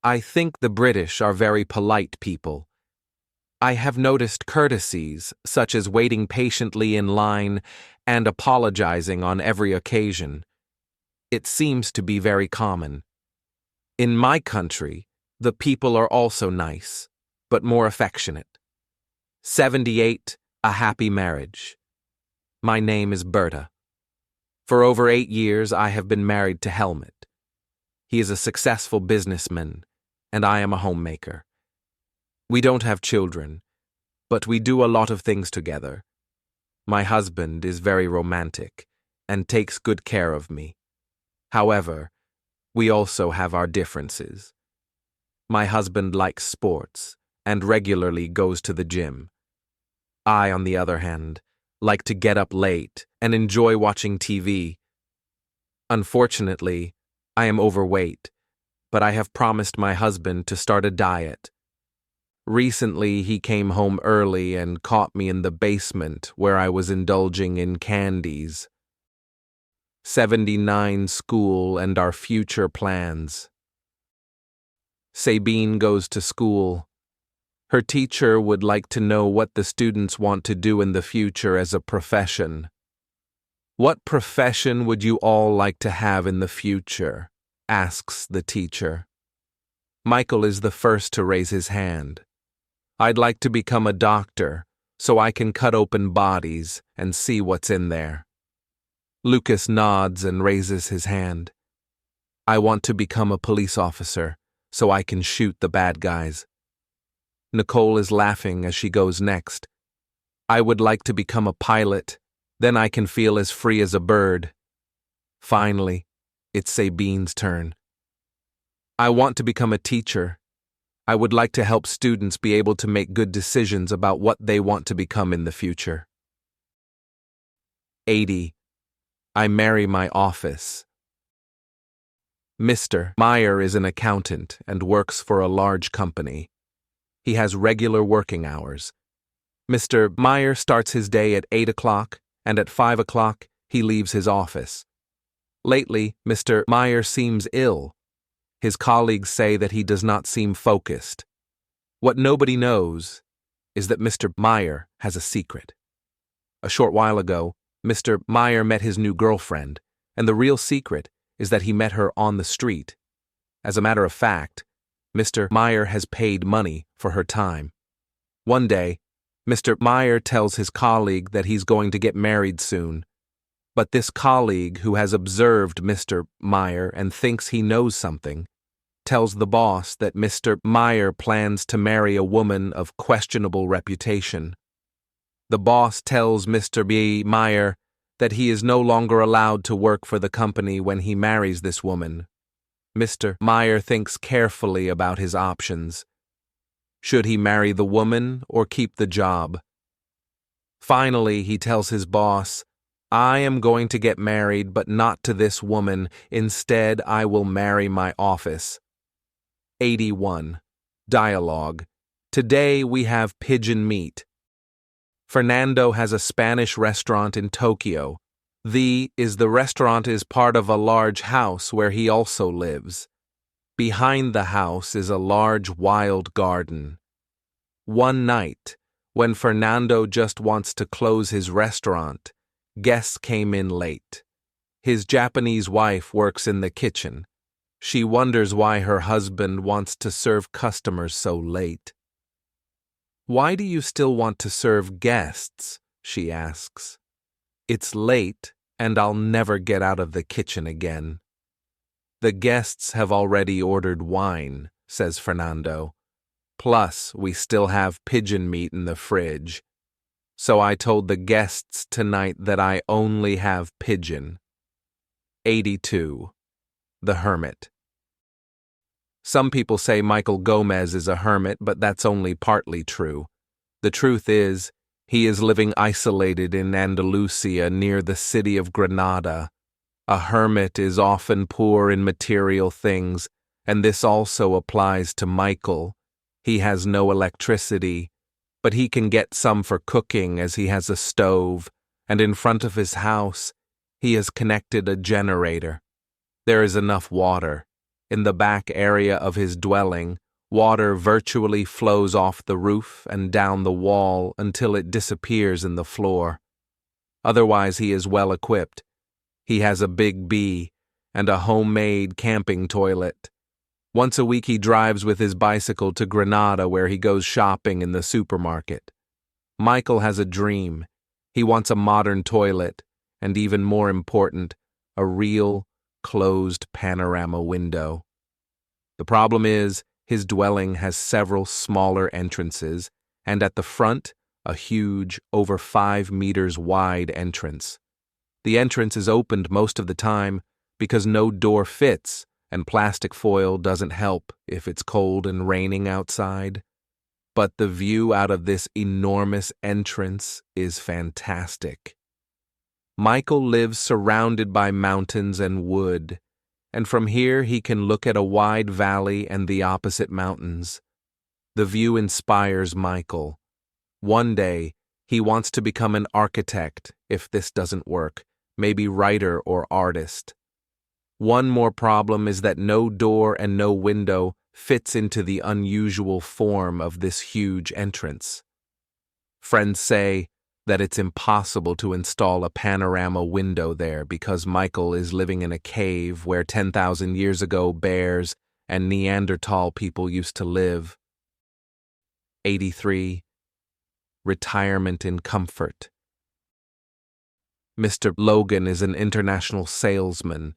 I think the British are very polite people. I have noticed courtesies, such as waiting patiently in line and apologizing on every occasion. It seems to be very common. In my country, the people are also nice, but more affectionate. 78, a happy marriage. My name is Berta. For over 8 years, I have been married to Helmut. He is a successful businessman, and I am a homemaker. We don't have children, but we do a lot of things together. My husband is very romantic and takes good care of me. However, we also have our differences. My husband likes sports and regularly goes to the gym. I, on the other hand, like to get up late and enjoy watching TV. Unfortunately, I am overweight, but I have promised my husband to start a diet. Recently, he came home early and caught me in the basement where I was indulging in candies. 79 school and our future plans. Sabine goes to school. Her teacher would like to know what the students want to do in the future as a profession. What profession would you all like to have in the future? Asks the teacher. Michael is the first to raise his hand. I'd like to become a doctor so I can cut open bodies and see what's in there. Lucas nods and raises his hand. I want to become a police officer so I can shoot the bad guys. Nicole is laughing as she goes next. I would like to become a pilot, then I can feel as free as a bird. Finally, it's Sabine's turn. I want to become a teacher. I would like to help students be able to make good decisions about what they want to become in the future. 80. I marry my office. Mr. Meyer is an accountant and works for a large company. He has regular working hours. Mr. Meyer starts his day at 8 o'clock, and at 5 o'clock he leaves his office. Lately, Mr. Meyer seems ill. His colleagues say that he does not seem focused. What nobody knows is that Mr. Meyer has a secret. A short while ago, Mr. Meyer met his new girlfriend, and the real secret is that he met her on the street. As a matter of fact, Mr. Meyer has paid money for her time. One day, Mr. Meyer tells his colleague that he's going to get married soon. But this colleague, who has observed Mr. Meyer and thinks he knows something, tells the boss that Mr. Meyer plans to marry a woman of questionable reputation. The boss tells Mr. B. Meyer that he is no longer allowed to work for the company when he marries this woman. Mr. Meyer thinks carefully about his options. Should he marry the woman or keep the job? Finally, he tells his boss, I am going to get married, but not to this woman. Instead, I will marry my office. 81. Dialogue. Today we have pigeon meat. Fernando has a Spanish restaurant in Tokyo. The restaurant is part of a large house where he also lives. Behind the house is a large wild garden. One night, when Fernando just wants to close his restaurant, guests came in late. His Japanese wife works in the kitchen. She wonders why her husband wants to serve customers so late. Why do you still want to serve guests? She asks. It's late, and I'll never get out of the kitchen again. The guests have already ordered wine, says Fernando. Plus, we still have pigeon meat in the fridge. So I told the guests tonight that I only have pigeon. 82. The Hermit. Some people say Michael Gomez is a hermit, but that's only partly true. The truth is, he is living isolated in Andalusia near the city of Granada. A hermit is often poor in material things, and this also applies to Michael. He has no electricity, but he can get some for cooking as he has a stove, and in front of his house, he has connected a generator. There is enough water. In the back area of his dwelling, water virtually flows off the roof and down the wall until it disappears in the floor. Otherwise, he is well equipped. He has a big bee and a homemade camping toilet. Once a week he drives with his bicycle to Granada where he goes shopping in the supermarket. Michael has a dream. He wants a modern toilet, and even more important, a real, closed panorama window. The problem is, his dwelling has several smaller entrances, and at the front, a huge, over 5 meters wide entrance. The entrance is opened most of the time because no door fits, and plastic foil doesn't help if it's cold and raining outside. But the view out of this enormous entrance is fantastic. Michael lives surrounded by mountains and wood, and from here he can look at a wide valley and the opposite mountains. The view inspires Michael. One day, he wants to become an architect if this doesn't work, maybe writer or artist. One more problem is that no door and no window fits into the unusual form of this huge entrance. Friends say that it's impossible to install a panorama window there because Michael is living in a cave where 10,000 years ago bears and Neanderthal people used to live. 83. Retirement in comfort. Mr. Logan is an international salesman.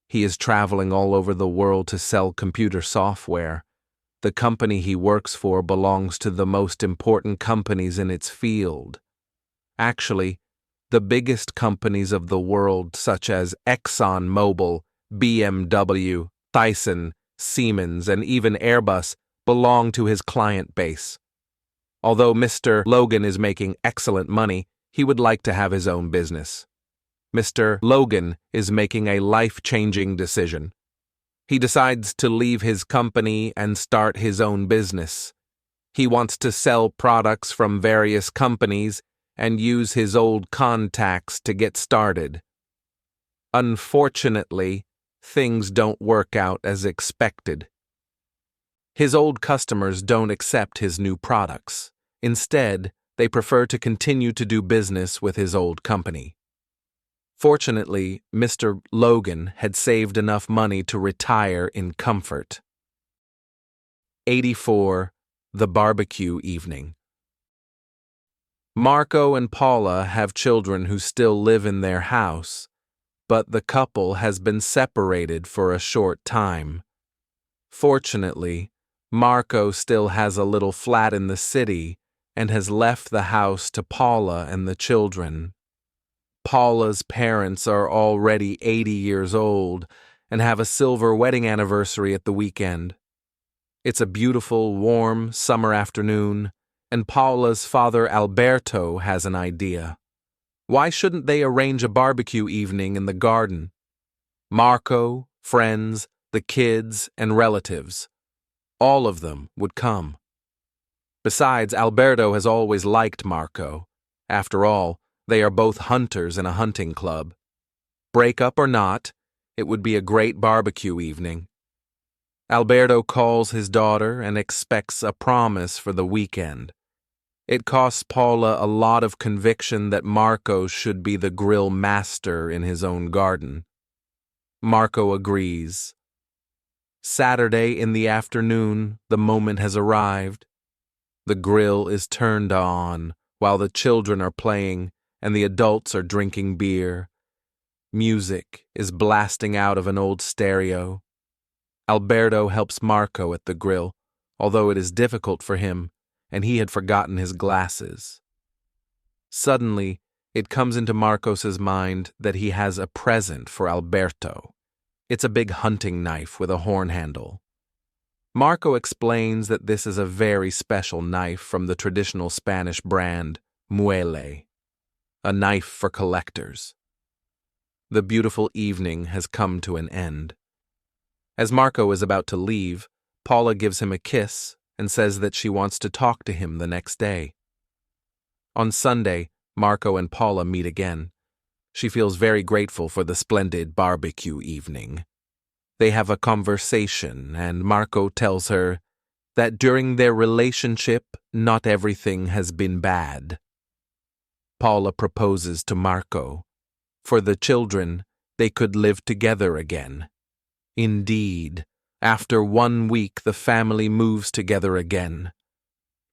He is traveling all over the world to sell computer software. The company he works for belongs to the most important companies in its field. Actually, the biggest companies of the world, such as ExxonMobil, BMW, Thyssen, Siemens, and even Airbus, belong to his client base. Although Mr. Logan is making excellent money, he would like to have his own business. Mr. Logan is making a life-changing decision. He decides to leave his company and start his own business. He wants to sell products from various companies and use his old contacts to get started. Unfortunately, things don't work out as expected. His old customers don't accept his new products. Instead, they prefer to continue to do business with his old company. Fortunately, Mr. Logan had saved enough money to retire in comfort. 84. The barbecue evening. Marco and Paula have children who still live in their house, but the couple has been separated for a short time. Fortunately, Marco still has a little flat in the city and has left the house to Paula and the children. Paula's parents are already 80 years old and have a silver wedding anniversary at the weekend. It's a beautiful, warm summer afternoon, and Paula's father Alberto has an idea. Why shouldn't they arrange a barbecue evening in the garden? Marco, friends, the kids, and relatives. All of them would come. Besides, Alberto has always liked Marco. After all, they are both hunters in a hunting club. Break up or not, it would be a great barbecue evening. Alberto calls his daughter and expects a promise for the weekend. It costs Paula a lot of conviction that Marco should be the grill master in his own garden. Marco agrees. Saturday in the afternoon, the moment has arrived. The grill is turned on while the children are playing and the adults are drinking beer. Music is blasting out of an old stereo. Alberto helps Marco at the grill, although it is difficult for him, and he had forgotten his glasses. Suddenly, it comes into Marcos's mind that he has a present for Alberto. It's a big hunting knife with a horn handle. Marco explains that this is a very special knife from the traditional Spanish brand, Muele, a knife for collectors. The beautiful evening has come to an end. As Marco is about to leave, Paula gives him a kiss and says that she wants to talk to him the next day. On Sunday, Marco and Paula meet again. She feels very grateful for the splendid barbecue evening. They have a conversation, and Marco tells her that during their relationship, not everything has been bad. Paula proposes to Marco. For the children, they could live together again. Indeed, after 1 week the family moves together again.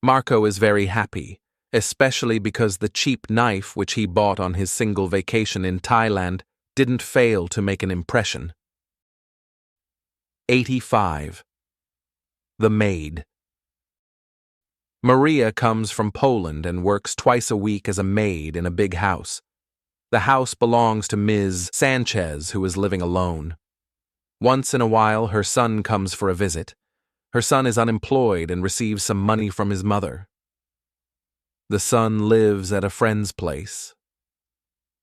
Marco is very happy, especially because the cheap knife which he bought on his single vacation in Thailand didn't fail to make an impression. 85. The Maid. Maria comes from Poland and works twice a week as a maid in a big house. The house belongs to Ms. Sanchez, who is living alone. Once in a while, her son comes for a visit. Her son is unemployed and receives some money from his mother. The son lives at a friend's place.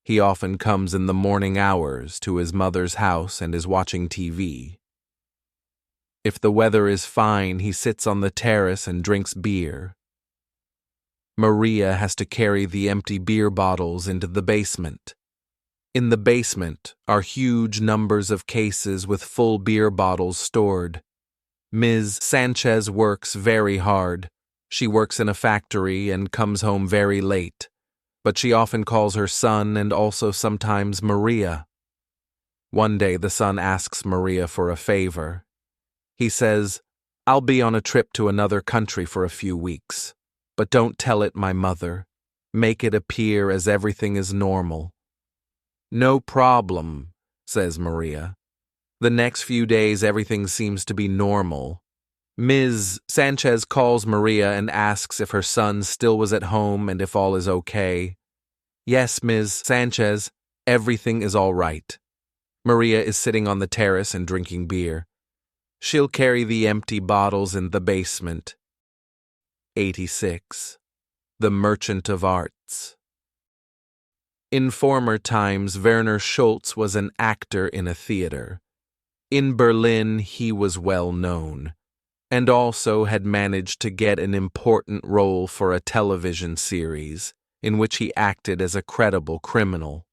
He often comes in the morning hours to his mother's house and is watching TV. If the weather is fine, he sits on the terrace and drinks beer. Maria has to carry the empty beer bottles into the basement. In the basement are huge numbers of cases with full beer bottles stored. Ms. Sanchez works very hard. She works in a factory and comes home very late, but she often calls her son and also sometimes Maria. One day the son asks Maria for a favor. He says, "I'll be on a trip to another country for a few weeks. But don't tell it my mother. Make it appear as everything is normal." "No problem," says Maria. The next few days everything seems to be normal. Ms. Sanchez calls Maria and asks if her son still was at home and if all is okay. "Yes, Ms. Sanchez, everything is all right." Maria is sitting on the terrace and drinking beer. She'll carry the empty bottles in the basement. 86. The Merchant of Arts. In former times, Werner Schultz was an actor in a theater. In Berlin, he was well known, and also had managed to get an important role for a television series, in which he acted as a credible criminal.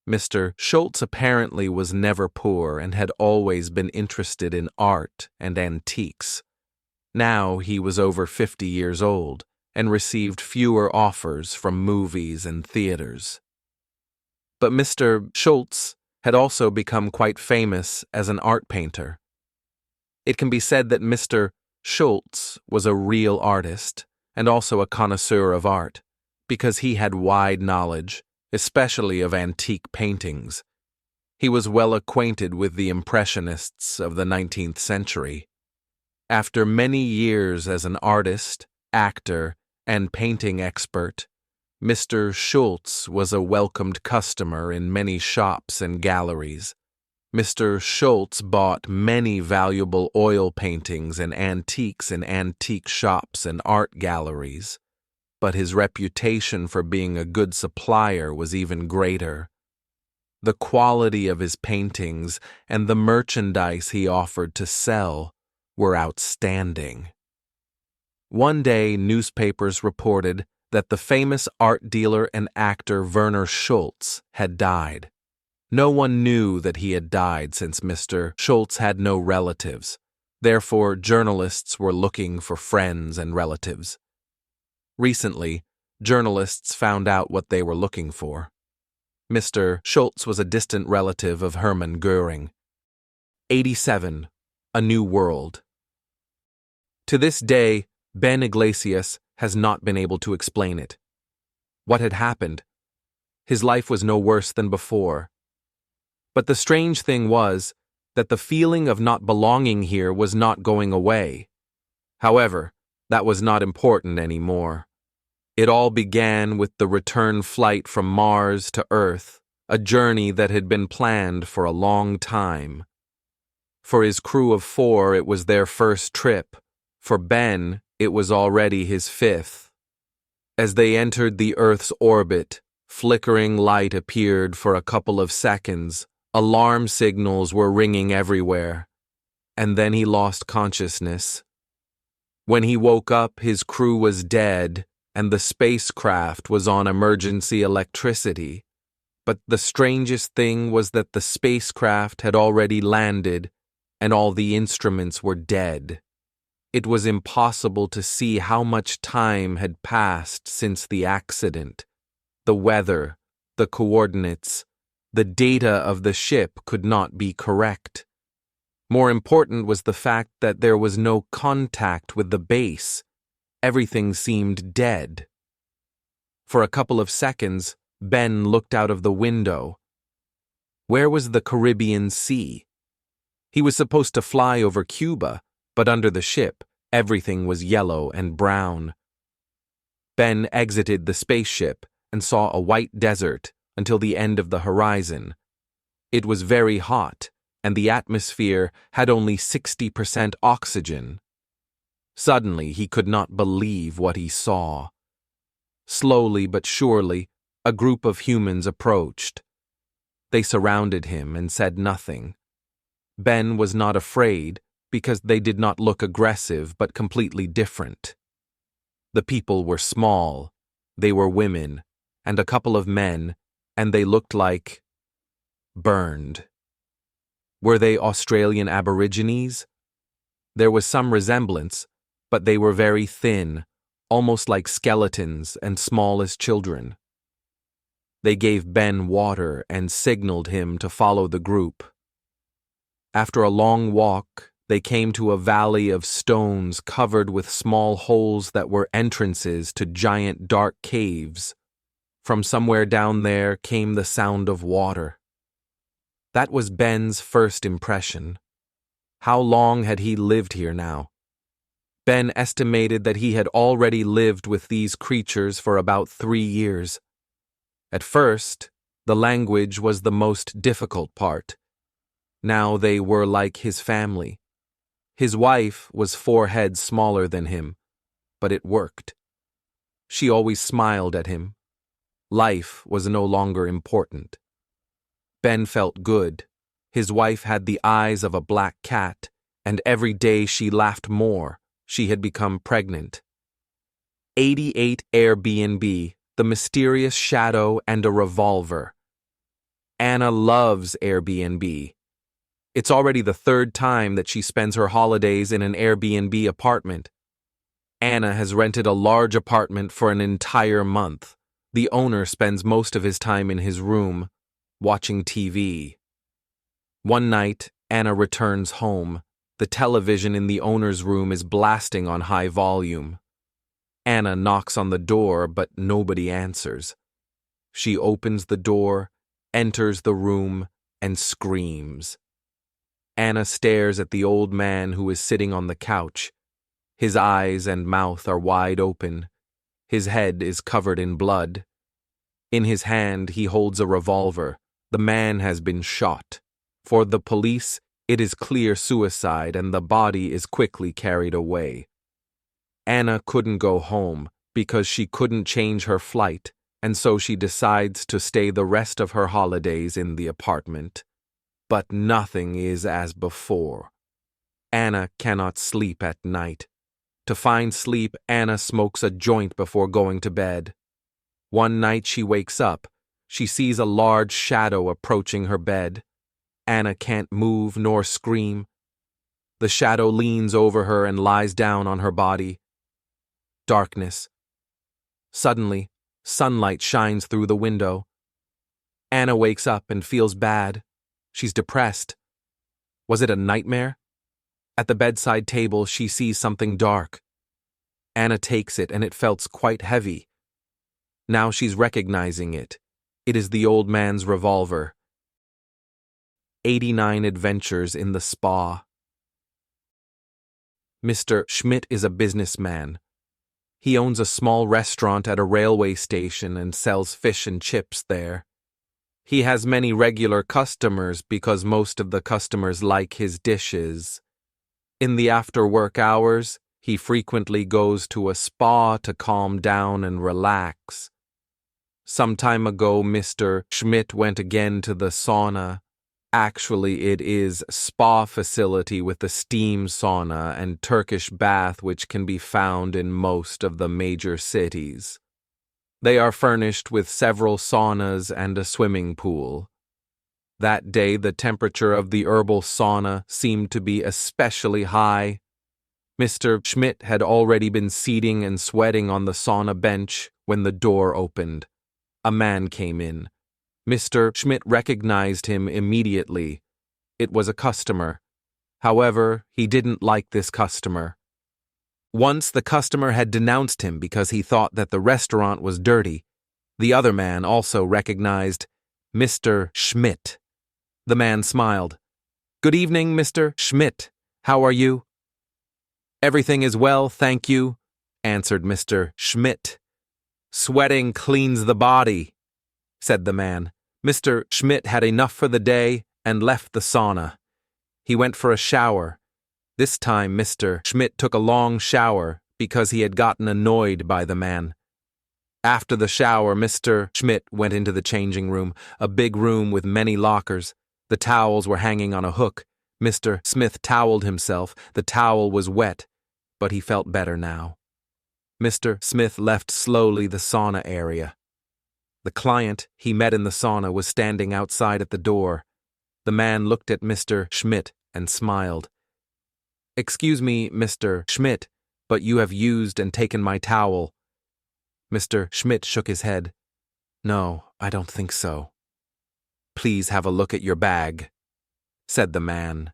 Mr. Schultz apparently was never poor and had always been interested in art and antiques. Now he was over 50 years old and received fewer offers from movies and theaters. But Mr. Schultz had also become quite famous as an art painter. It can be said that Mr. Schultz was a real artist and also a connoisseur of art, because he had wide knowledge, especially of antique paintings. He was well acquainted with the Impressionists of the 19th century. After many years as an artist, actor, and painting expert, Mr. Schultz was a welcomed customer in many shops and galleries. Mr. Schultz bought many valuable oil paintings and antiques in antique shops and art galleries, but his reputation for being a good supplier was even greater. The quality of his paintings and the merchandise he offered to sell were outstanding. One day, newspapers reported that the famous art dealer and actor Werner Schultz had died. No one knew that he had died since Mr. Schultz had no relatives. Therefore, journalists were looking for friends and relatives. Recently, journalists found out what they were looking for. Mr. Schultz was a distant relative of Hermann Göring. 87. A New World. To this day, Ben Iglesias has not been able to explain it. What had happened? His life was no worse than before. But the strange thing was that the feeling of not belonging here was not going away. However, that was not important anymore. It all began with the return flight from Mars to Earth, a journey that had been planned for a long time. For his crew of 4, it was their first trip. For Ben, it was already his 5th. As they entered the Earth's orbit, flickering light appeared for a couple of seconds. Alarm signals were ringing everywhere. And then he lost consciousness. When he woke up, his crew was dead, and the spacecraft was on emergency electricity. But the strangest thing was that the spacecraft had already landed, and all the instruments were dead. It was impossible to see how much time had passed since the accident. The weather, the coordinates, the data of the ship could not be correct. More important was the fact that there was no contact with the base. Everything seemed dead. For a couple of seconds, Ben looked out of the window. Where was the Caribbean Sea? He was supposed to fly over Cuba, but under the ship, everything was yellow and brown. Ben exited the spaceship and saw a white desert until the end of the horizon. It was very hot, and the atmosphere had only 60% oxygen. Suddenly, he could not believe what he saw. Slowly but surely, a group of humans approached. They surrounded him and said nothing. Ben was not afraid because they did not look aggressive but completely different. The people were small, they were women, and a couple of men, and they looked like burned. Were they Australian Aborigines? There was some resemblance, but they were very thin, almost like skeletons and small as children. They gave Ben water and signaled him to follow the group. After a long walk, they came to a valley of stones covered with small holes that were entrances to giant dark caves. From somewhere down there came the sound of water. That was Ben's first impression. How long had he lived here now? Ben estimated that he had already lived with these creatures for about 3 years. At first, the language was the most difficult part. Now they were like his family. His wife was 4 heads smaller than him, but it worked. She always smiled at him. Life was no longer important. Ben felt good. His wife had the eyes of a black cat, and every day she laughed more. She had become pregnant. 88 Airbnb, the mysterious shadow, and a revolver. Anna loves Airbnb. It's already the 3rd time that she spends her holidays in an Airbnb apartment. Anna has rented a large apartment for an entire month. The owner spends most of his time in his room, watching TV. One night, Anna returns home. The television in the owner's room is blasting on high volume. Anna knocks on the door, but nobody answers. She opens the door, enters the room, and screams. Anna stares at the old man who is sitting on the couch. His eyes and mouth are wide open. His head is covered in blood. In his hand, he holds a revolver. The man has been shot. For the police, it is clear suicide, and the body is quickly carried away. Anna couldn't go home because she couldn't change her flight, and so she decides to stay the rest of her holidays in the apartment. But nothing is as before. Anna cannot sleep at night. To find sleep, Anna smokes a joint before going to bed. One night she wakes up. She sees a large shadow approaching her bed. Anna can't move nor scream. The shadow leans over her and lies down on her body. Darkness. Suddenly, sunlight shines through the window. Anna wakes up and feels bad. She's depressed. Was it a nightmare? At the bedside table, she sees something dark. Anna takes it, and it felt quite heavy. Now she's recognizing it. It is the old man's revolver. 89 Adventures in the Spa. Mr. Schmidt is a businessman. He owns a small restaurant at a railway station and sells fish and chips there. He has many regular customers because most of the customers like his dishes. In the after-work hours, he frequently goes to a spa to calm down and relax. Some time ago, Mr. Schmidt went again to the sauna. Actually, it is spa facility with a steam sauna and Turkish bath which can be found in most of the major cities. They are furnished with several saunas and a swimming pool. That day, the temperature of the herbal sauna seemed to be especially high. Mr. Schmidt had already been seating and sweating on the sauna bench when the door opened. A man came in. Mr. Schmidt recognized him immediately. It was a customer. However, he didn't like this customer. Once the customer had denounced him because he thought that the restaurant was dirty. The other man also recognized Mr. Schmidt. The man smiled. "Good evening, Mr. Schmidt. How are you?" "Everything is well, thank you," answered Mr. Schmidt. "Sweating cleans the body," said the man. Mr. Schmidt had enough for the day and left the sauna. He went for a shower. This time Mr. Schmidt took a long shower because he had gotten annoyed by the man. After the shower, Mr. Schmidt went into the changing room, a big room with many lockers. The towels were hanging on a hook. Mr. Smith toweled himself. The towel was wet, but he felt better now. Mr. Smith left slowly the sauna area. The client he met in the sauna was standing outside at the door. The man looked at Mr. Schmidt and smiled. "Excuse me, Mr. Schmidt, but you have used and taken my towel." Mr. Schmidt shook his head. "No, I don't think so." "Please have a look at your bag," said the man.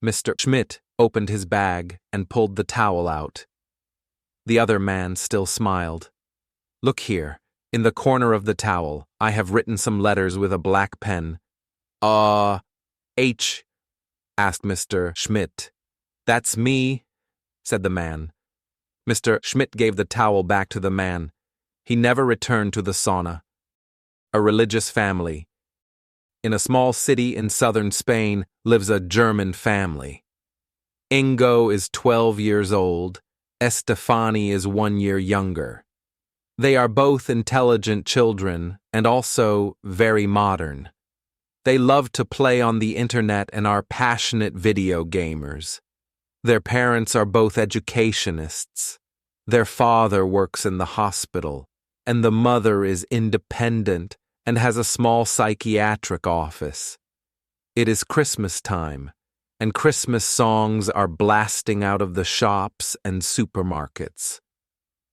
Mr. Schmidt opened his bag and pulled the towel out. The other man still smiled. "Look here, in the corner of the towel, I have written some letters with a black pen." H?" asked Mr. Schmidt. "That's me," said the man. Mr. Schmidt gave the towel back to the man. He never returned to the sauna. A religious family. In a small city in southern Spain lives a German family. Ingo is 12 years old. Estefani is 1 year younger. They are both intelligent children and also very modern. They love to play on the internet and are passionate video gamers. Their parents are both educationists. Their father works in the hospital, and the mother is independent and has a small psychiatric office. It is Christmas time, and Christmas songs are blasting out of the shops and supermarkets.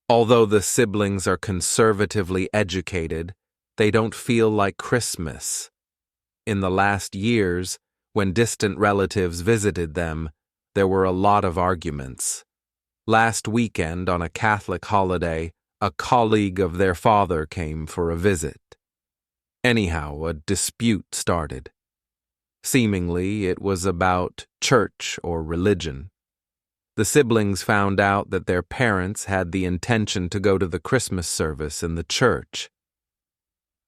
Although the siblings are conservatively educated, they don't feel like Christmas. In the last years, when distant relatives visited them, there were a lot of arguments. Last weekend, on a Catholic holiday, a colleague of their father came for a visit. Anyhow, a dispute started. Seemingly, it was about church or religion. The siblings found out that their parents had the intention to go to the Christmas service in the church.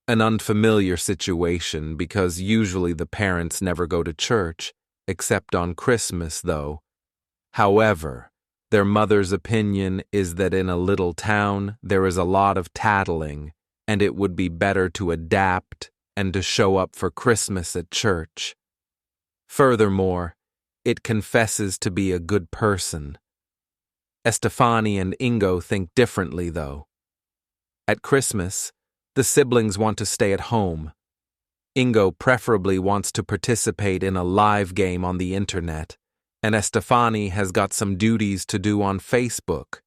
An unfamiliar situation because usually the parents never go to church, except on Christmas, though. However, their mother's opinion is that in a little town there is a lot of tattling, and it would be better to adapt and to show up for Christmas at church. Furthermore, it confesses to be a good person. Estefani and Ingo think differently, though. At Christmas, the siblings want to stay at home. Ingo preferably wants to participate in a live game on the internet, and Estefani has got some duties to do on Facebook.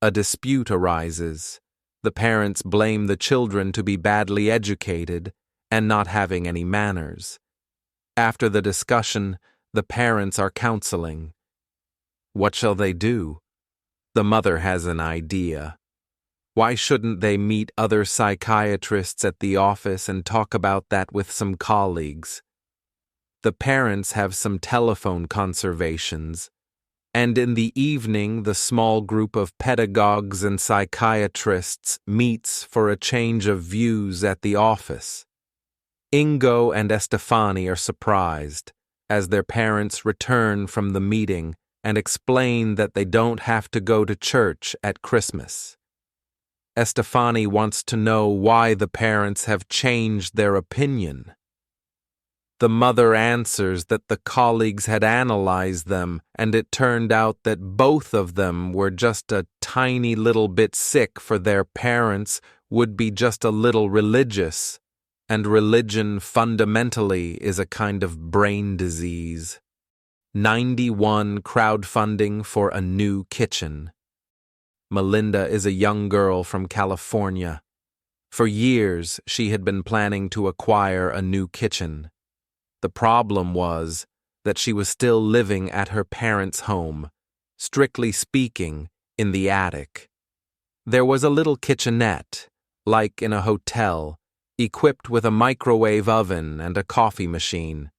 A dispute arises. The parents blame the children to be badly educated and not having any manners. After the discussion, the parents are counseling. What shall they do? The mother has an idea. Why shouldn't they meet other psychiatrists at the office and talk about that with some colleagues? The parents have some telephone conservations, and in the evening the small group of pedagogues and psychiatrists meets for a change of views at the office. Ingo and Estefani are surprised as their parents return from the meeting and explain that they don't have to go to church at Christmas. Estefani wants to know why the parents have changed their opinion. The mother answers that the colleagues had analyzed them, and it turned out that both of them were just a tiny little bit sick, for their parents would be just a little religious, and religion fundamentally is a kind of brain disease. 91 crowdfunding for a new kitchen. Melinda is a young girl from California. For years, she had been planning to acquire a new kitchen. The problem was that she was still living at her parents' home, strictly speaking, in the attic. There was a little kitchenette, like in a hotel, equipped with a microwave oven and a coffee machine.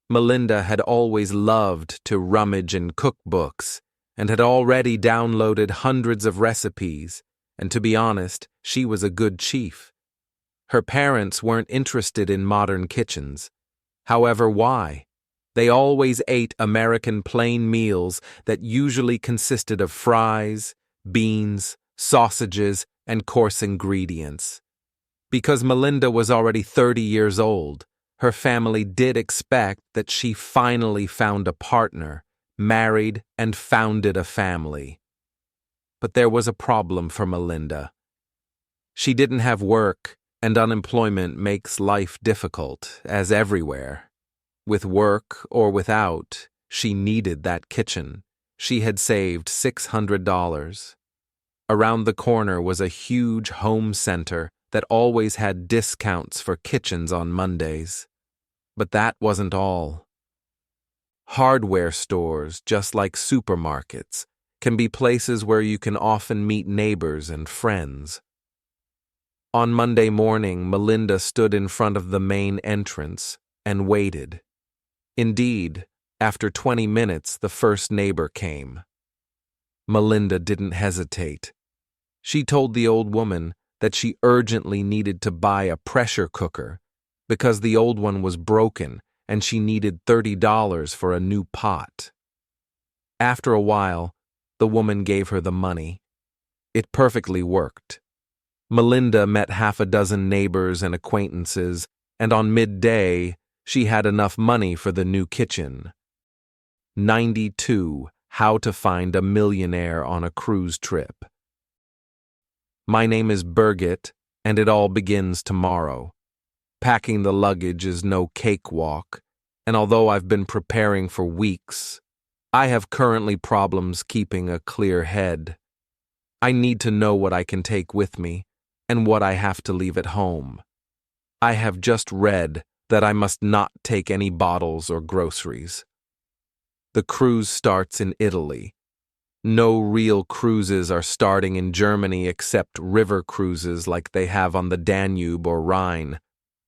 Melinda had always loved to rummage in cookbooks and had already downloaded hundreds of recipes, and to be honest, she was a good chief. Her parents weren't interested in modern kitchens. However, why? They always ate American plain meals that usually consisted of fries, beans, sausages, and coarse ingredients. Because Melinda was already 30 years old, her family did expect that she finally found a partner, married, and founded a family. But there was a problem for Melinda. She didn't have work, and unemployment makes life difficult, as everywhere. With work or without, she needed that kitchen. She had saved $600. Around the corner was a huge home center that always had discounts for kitchens on Mondays. But that wasn't all. Hardware stores, just like supermarkets, can be places where you can often meet neighbors and friends. On Monday morning, Melinda stood in front of the main entrance and waited. Indeed, after 20 minutes, the first neighbor came. Melinda didn't hesitate. She told the old woman that she urgently needed to buy a pressure cooker because the old one was broken and she needed $30 for a new pot. After a while, the woman gave her the money. It perfectly worked. Melinda met half a dozen neighbors and acquaintances, and on midday, she had enough money for the new kitchen. 92. How to find a millionaire on a cruise trip. My name is Birgit, and it all begins tomorrow. Packing the luggage is no cakewalk, and although I've been preparing for weeks, I have currently problems keeping a clear head. I need to know what I can take with me and what I have to leave at home. I have just read that I must not take any bottles or groceries. The cruise starts in Italy. No real cruises are starting in Germany except river cruises like they have on the Danube or Rhine,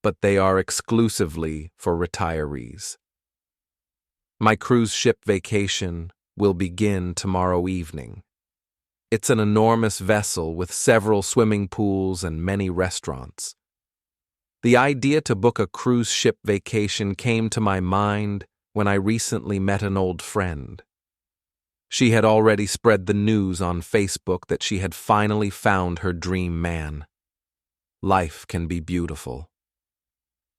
but they are exclusively for retirees. My cruise ship vacation will begin tomorrow evening. It's an enormous vessel with several swimming pools and many restaurants. The idea to book a cruise ship vacation came to my mind when I recently met an old friend. She had already spread the news on Facebook that she had finally found her dream man. Life can be beautiful.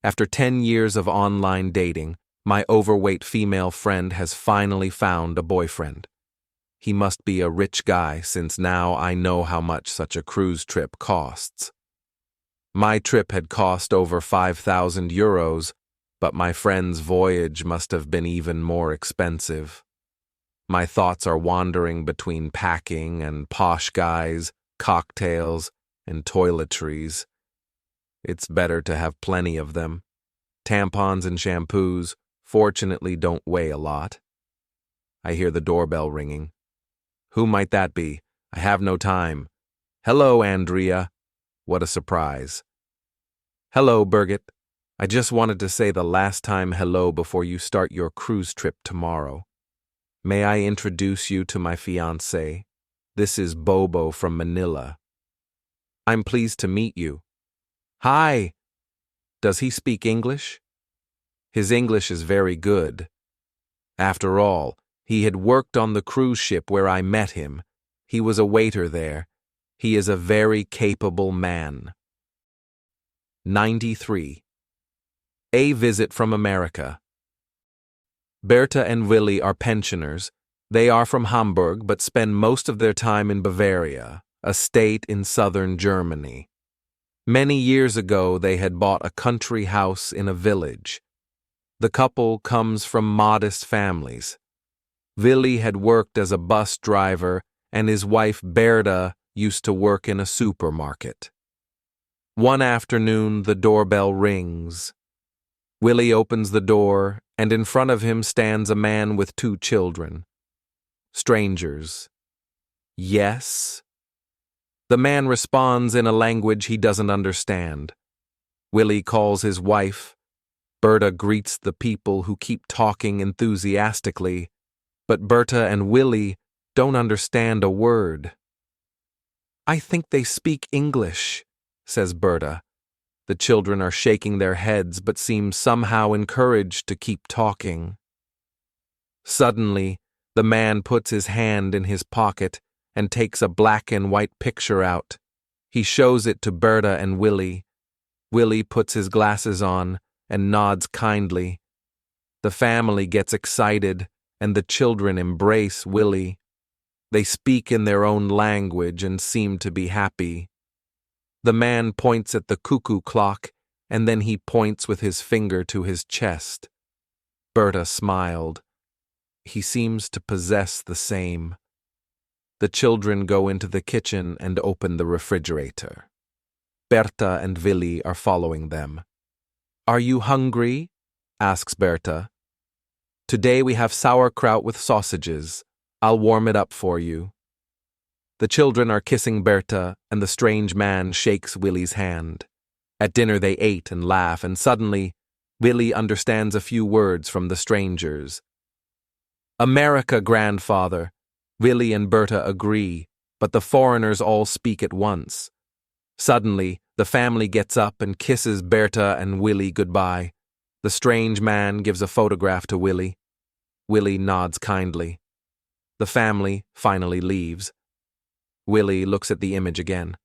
After 10 years of online dating, my overweight female friend has finally found a boyfriend. He must be a rich guy, since now I know how much such a cruise trip costs. My trip had cost over 5,000 euros, but my friend's voyage must have been even more expensive. My thoughts are wandering between packing and posh guys, cocktails, and toiletries. It's better to have plenty of them. Tampons and shampoos, fortunately, don't weigh a lot. I hear the doorbell ringing. Who might that be? I have no time. Hello, Andrea. What a surprise. Hello, Birgit. I just wanted to say the last time hello before you start your cruise trip tomorrow. May I introduce you to my fiancé? This is Bobo from Manila. I'm pleased to meet you. Hi. Does he speak English? His English is very good. After all, he had worked on the cruise ship where I met him. He was a waiter there. He is a very capable man. 93. A visit from America. Berta and Willi are pensioners. They are from Hamburg but spend most of their time in Bavaria, a state in southern Germany. Many years ago they had bought a country house in a village. The couple comes from modest families. Willi had worked as a bus driver and his wife Berta used to work in a supermarket. One afternoon the doorbell rings. Willi opens the door and in front of him stands a man with 2 children. Strangers. Yes? The man responds in a language he doesn't understand. Willi calls his wife. Berta greets the people who keep talking enthusiastically, but Berta and Willi don't understand a word. I think they speak English, says Berta. The children are shaking their heads but seem somehow encouraged to keep talking. Suddenly, the man puts his hand in his pocket and takes a black and white picture out. He shows it to Berta and Willi. Willi puts his glasses on and nods kindly. The family gets excited and the children embrace Willi. They speak in their own language and seem to be happy. The man points at the cuckoo clock and then he points with his finger to his chest. Berta smiled. He seems to possess the same. The children go into the kitchen and open the refrigerator. Berta and Willi are following them. Are you hungry? Asks Berta. Today we have sauerkraut with sausages. I'll warm it up for you. The children are kissing Berta, and the strange man shakes Willi's hand. At dinner they ate and laugh, and suddenly, Willi understands a few words from the strangers. America, grandfather. Willi and Berta agree, but the foreigners all speak at once. Suddenly, the family gets up and kisses Berta and Willi goodbye. The strange man gives a photograph to Willi. Willi nods kindly. The family finally leaves. Willi looks at the image again.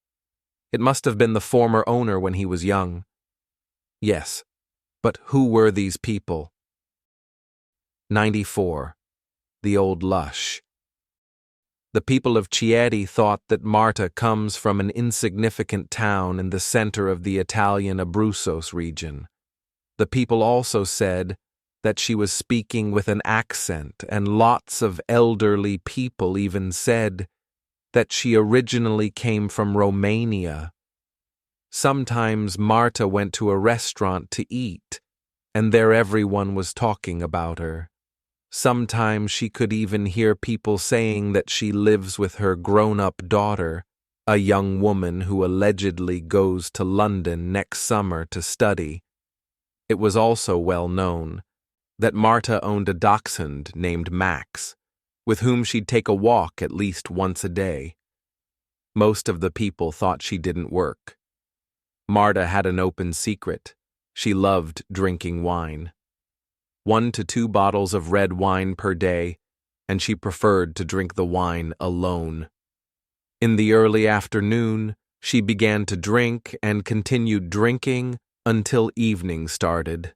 It must have been the former owner when he was young. Yes, but who were these people? 94. The Old Lush. The people of Chieti thought that Marta comes from an insignificant town in the center of the Italian Abruzos region. The people also said that she was speaking with an accent, and lots of elderly people even said that she originally came from Romania. Sometimes Marta went to a restaurant to eat, and there everyone was talking about her. Sometimes she could even hear people saying that she lives with her grown-up daughter, a young woman who allegedly goes to London next summer to study. It was also well known that Marta owned a dachshund named Max, with whom she'd take a walk at least once a day. Most of the people thought she didn't work. Marta had an open secret. She loved drinking wine. 1 to 2 bottles of red wine per day, and she preferred to drink the wine alone. In the early afternoon, she began to drink and continued drinking until evening started.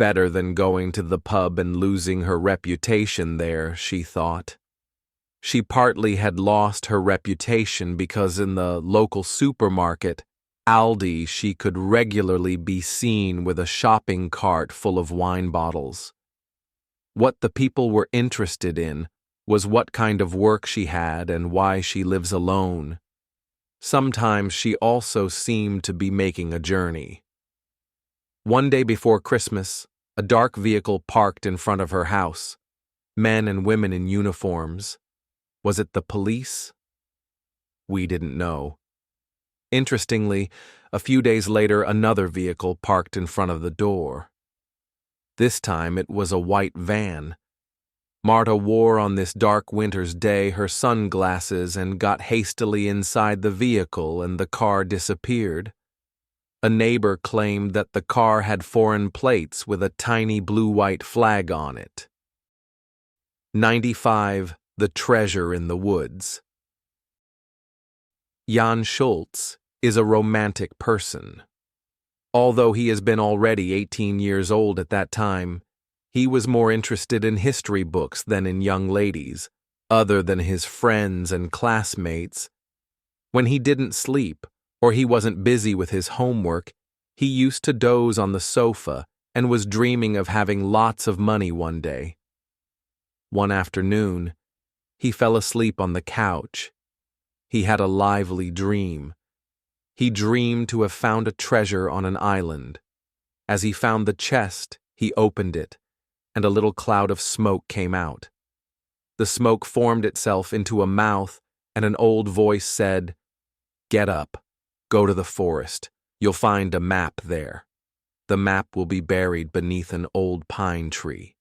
Better than going to the pub and losing her reputation there, she thought. She partly had lost her reputation because in the local supermarket, Aldi, she could regularly be seen with a shopping cart full of wine bottles. What the people were interested in was what kind of work she had and why she lives alone. Sometimes she also seemed to be making a journey. One day before Christmas, a dark vehicle parked in front of her house. Men and women in uniforms. Was it the police? We didn't know. Interestingly, a few days later, another vehicle parked in front of the door. This time it was a white van. Marta wore on this dark winter's day her sunglasses and got hastily inside the vehicle, and the car disappeared. A neighbor claimed that the car had foreign plates with a tiny blue-white flag on it. 95. The Treasure in the Woods. Jan Schultz is a romantic person. Although he has been already 18 years old at that time, he was more interested in history books than in young ladies, other than his friends and classmates. When he didn't sleep, or he wasn't busy with his homework, he used to doze on the sofa and was dreaming of having lots of money one day. One afternoon, he fell asleep on the couch. He had a lively dream. He dreamed to have found a treasure on an island. As he found the chest, he opened it, and a little cloud of smoke came out. The smoke formed itself into a mouth, and an old voice said, "Get up, go to the forest. You'll find a map there. The map will be buried beneath an old pine tree.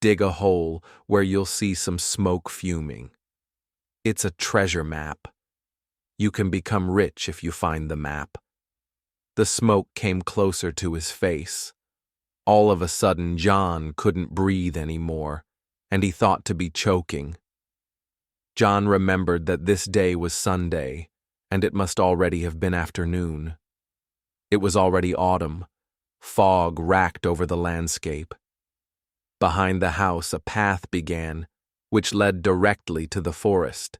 Dig a hole where you'll see some smoke fuming. It's a treasure map. You can become rich if you find the map." The smoke came closer to his face. All of a sudden, John couldn't breathe anymore, and he thought to be choking. John remembered that this day was Sunday, and it must already have been afternoon. It was already autumn. Fog racked over the landscape. Behind the house, a path began, which led directly to the forest.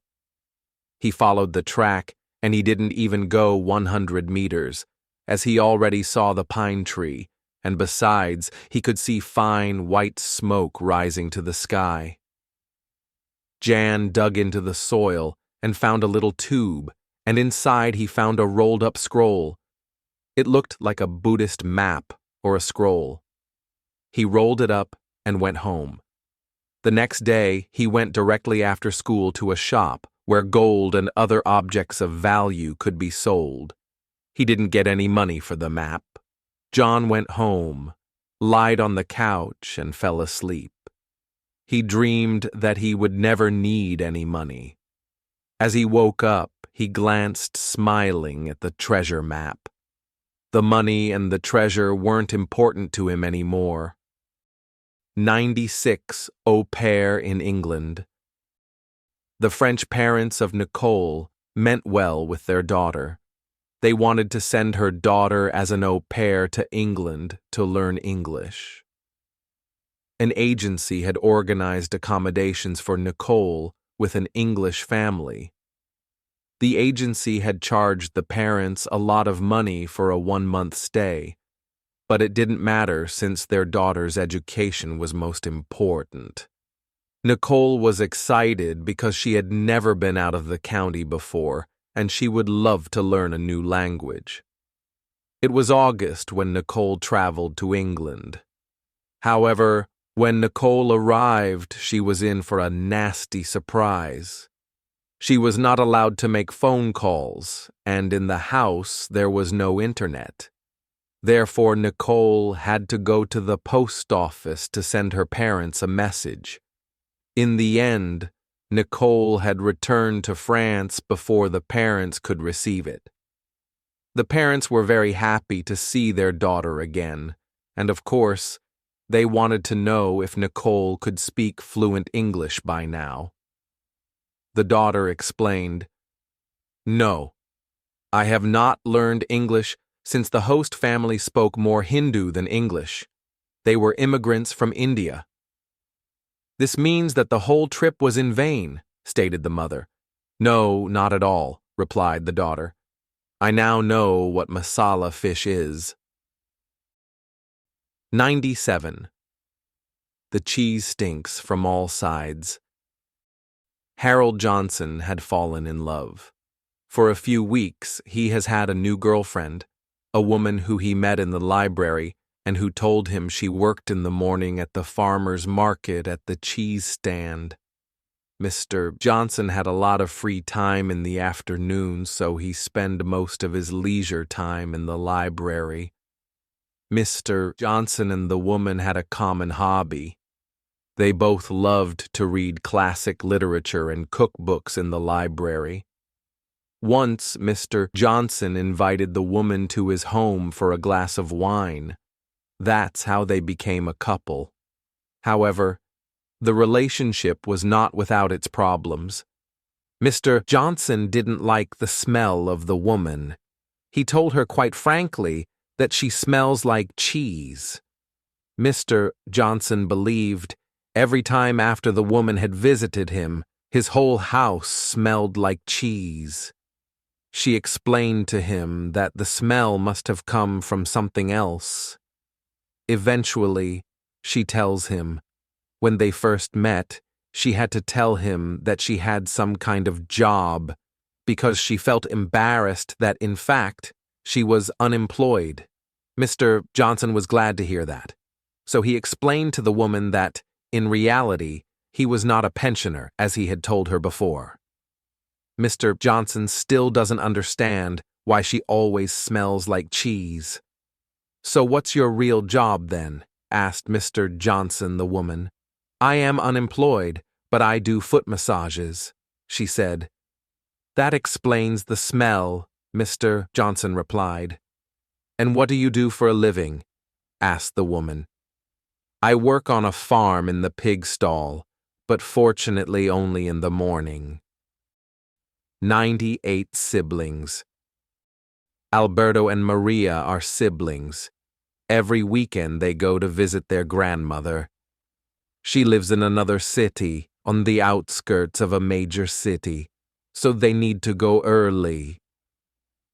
He followed the track, and he didn't even go 100 meters, as he already saw the pine tree, and besides, he could see fine white smoke rising to the sky. Jan dug into the soil and found a little tube, and inside he found a rolled-up scroll. It looked like a Buddhist map or a scroll. He rolled it up and went home. The next day, he went directly after school to a shop where gold and other objects of value could be sold. He didn't get any money for the map. John went home, lied on the couch, and fell asleep. He dreamed that he would never need any money. As he woke up, he glanced smiling at the treasure map. The money and the treasure weren't important to him anymore. 96. Au pair in England. The French parents of Nicole meant well with their daughter. They wanted to send her daughter as an au pair to England to learn English. An agency had organized accommodations for Nicole with an English family. The agency had charged the parents a lot of money for a 1-month stay, but it didn't matter since their daughter's education was most important. Nicole was excited because she had never been out of the county before, and she would love to learn a new language. It was August when Nicole traveled to England. However, when Nicole arrived, she was in for a nasty surprise. She was not allowed to make phone calls, and in the house there was no internet. Therefore, Nicole had to go to the post office to send her parents a message. In the end, Nicole had returned to France before the parents could receive it. The parents were very happy to see their daughter again, and of course, they wanted to know if Nicole could speak fluent English by now. The daughter explained, "No, I have not learned English since the host family spoke more Hindu than English. They were immigrants from India." "This means that the whole trip was in vain," stated the mother. "No, not at all," replied the daughter. "I now know what masala fish is." 97. The cheese stinks from all sides. Harold Johnson had fallen in love. For a few weeks, he has had a new girlfriend, a woman who he met in the library and who told him she worked in the morning at the farmer's market at the cheese stand. Mr. Johnson had a lot of free time in the afternoon, so he spent most of his leisure time in the library. Mr. Johnson and the woman had a common hobby. They both loved to read classic literature and cookbooks in the library. Once, Mr. Johnson invited the woman to his home for a glass of wine. That's how they became a couple. However, the relationship was not without its problems. Mr. Johnson didn't like the smell of the woman. He told her quite frankly that she smells like cheese. Mr. Johnson believed every time after the woman had visited him, his whole house smelled like cheese. She explained to him that the smell must have come from something else. Eventually, she tells him, when they first met, she had to tell him that she had some kind of job because she felt embarrassed that, in fact, she was unemployed. Mr. Johnson was glad to hear that. So he explained to the woman that, in reality, he was not a pensioner, as he had told her before. Mr. Johnson still doesn't understand why she always smells like cheese. "So what's your real job, then?" asked Mr. Johnson the woman. "I am unemployed, but I do foot massages," she said. "That explains the smell," Mr. Johnson replied. "And what do you do for a living?" asked the woman. "I work on a farm in the pig stall, but fortunately only in the morning." 98 siblings. Alberto and Maria are siblings. Every weekend they go to visit their grandmother. She lives in another city, on the outskirts of a major city, so they need to go early.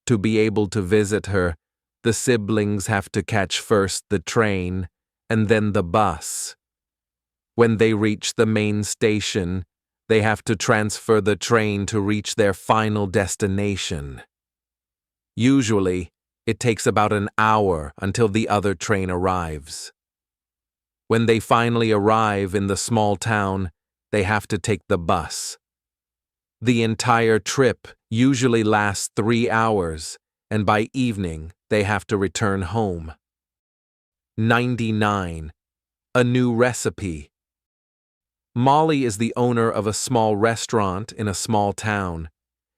To be able to visit her, the siblings have to catch first the train and then the bus. When they reach the main station, they have to transfer the train to reach their final destination. Usually, it takes about an hour until the other train arrives. When they finally arrive in the small town, they have to take the bus. The entire trip usually lasts 3 hours, and by evening, they have to return home. 99. A new recipe. Molly is the owner of a small restaurant in a small town.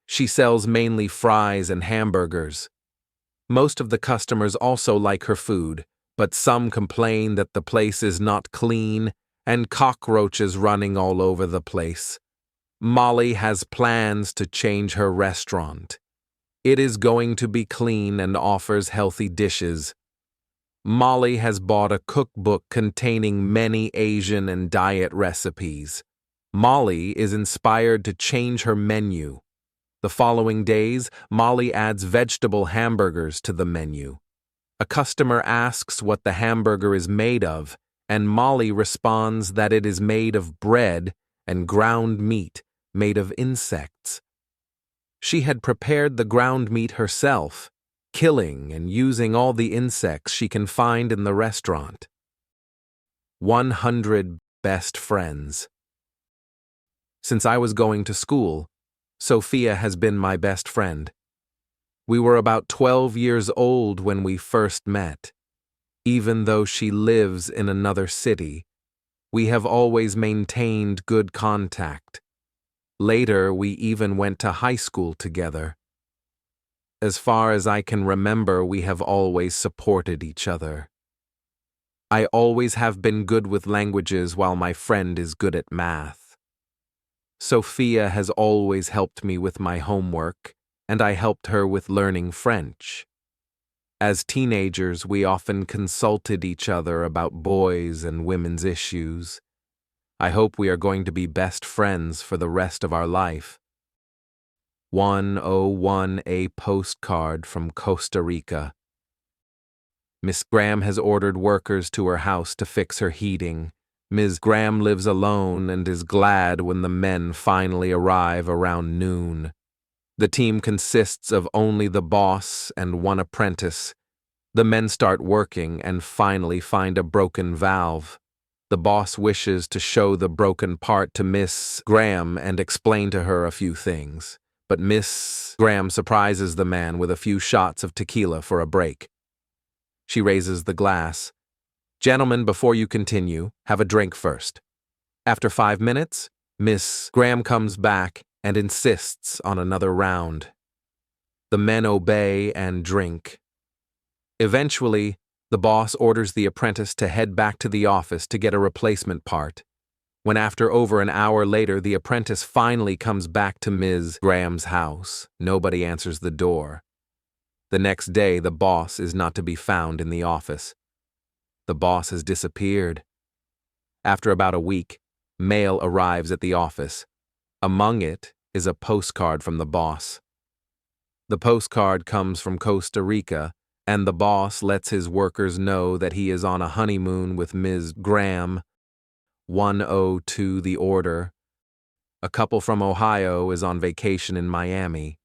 She sells mainly fries and hamburgers. Most of the customers also like her food, but some complain that the place is not clean and cockroaches running all over the place. Molly has plans to change her restaurant. It is going to be clean and offers healthy dishes. Molly has bought a cookbook containing many Asian and diet recipes. Molly is inspired to change her menu. The following days, Molly adds vegetable hamburgers to the menu. A customer asks what the hamburger is made of, and Molly responds that it is made of bread and ground meat made of insects. She had prepared the ground meat herself, killing and using all the insects she can find in the restaurant. 100 best friends. Since I was going to school, Sophia has been my best friend. We were about 12 years old when we first met. Even though she lives in another city, we have always maintained good contact. Later, we even went to high school together. As far as I can remember, we have always supported each other. I always have been good with languages while my friend is good at math. Sophia has always helped me with my homework, and I helped her with learning French. As teenagers, we often consulted each other about boys and women's issues. I hope we are going to be best friends for the rest of our life. 101 A postcard from Costa Rica. Miss Graham has ordered workers to her house to fix her heating. Ms. Graham lives alone and is glad when the men finally arrive around noon. The team consists of only the boss and one apprentice. The men start working and finally find a broken valve. The boss wishes to show the broken part to Miss Graham and explain to her a few things, but Miss Graham surprises the man with a few shots of tequila for a break. She raises the glass. "Gentlemen, before you continue, have a drink first." After 5 minutes, Miss Graham comes back and insists on another round. The men obey and drink. Eventually, the boss orders the apprentice to head back to the office to get a replacement part. When after over an hour later the apprentice finally comes back to Ms. Graham's house, nobody answers the door. The next day, the boss is not to be found in the office. The boss has disappeared. After about a week, mail arrives at the office. Among it is a postcard from the boss. The postcard comes from Costa Rica, and the boss lets his workers know that he is on a honeymoon with Ms. Graham. 102 the order. A couple from Ohio is on vacation in Miami.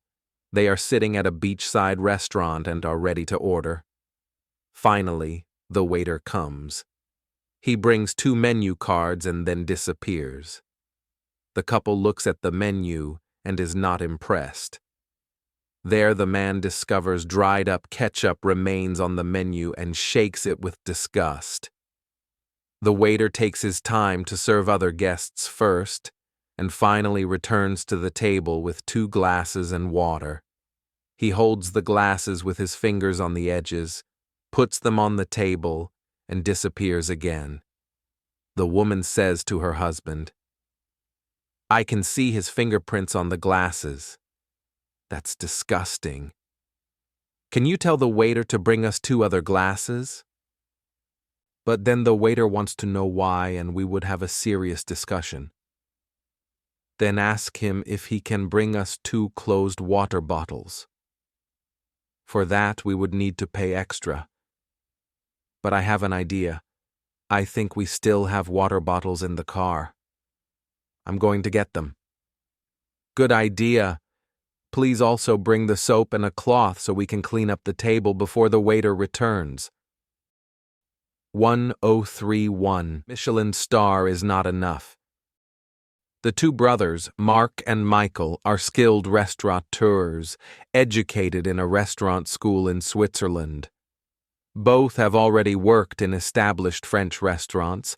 They are sitting at a beachside restaurant and are ready to order. Finally, the waiter comes. He brings 2 menu cards and then disappears. The couple looks at the menu and is not impressed. There the man discovers dried-up ketchup remains on the menu and shakes it with disgust. The waiter takes his time to serve other guests first, and finally returns to the table with 2 glasses and water. He holds the glasses with his fingers on the edges, puts them on the table, and disappears again. The woman says to her husband, "I can see his fingerprints on the glasses. That's disgusting. Can you tell the waiter to bring us 2 other glasses?" But then the waiter wants to know why, and we would have a serious discussion. Then ask him if he can bring us 2 closed water bottles. For that, we would need to pay extra. But I have an idea. I think we still have water bottles in the car. I'm going to get them. Good idea. Please also bring the soap and a cloth so we can clean up the table before the waiter returns. 1031. Michelin star is not enough. The 2 brothers, Mark and Michael, are skilled restaurateurs, educated in a restaurant school in Switzerland. Both have already worked in established French restaurants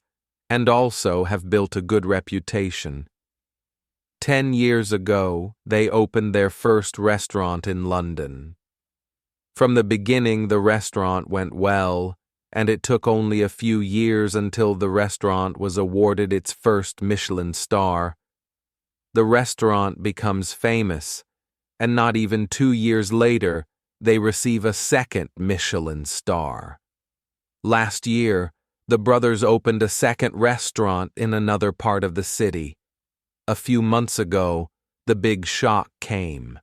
and also have built a good reputation. 10 years ago, they opened their first restaurant in London. From the beginning, the restaurant went well, and it took only a few years until the restaurant was awarded its first Michelin star. The restaurant becomes famous, and not even 2 years later, they receive a second Michelin star. Last year, the brothers opened a second restaurant in another part of the city. A few months ago, the big shock came.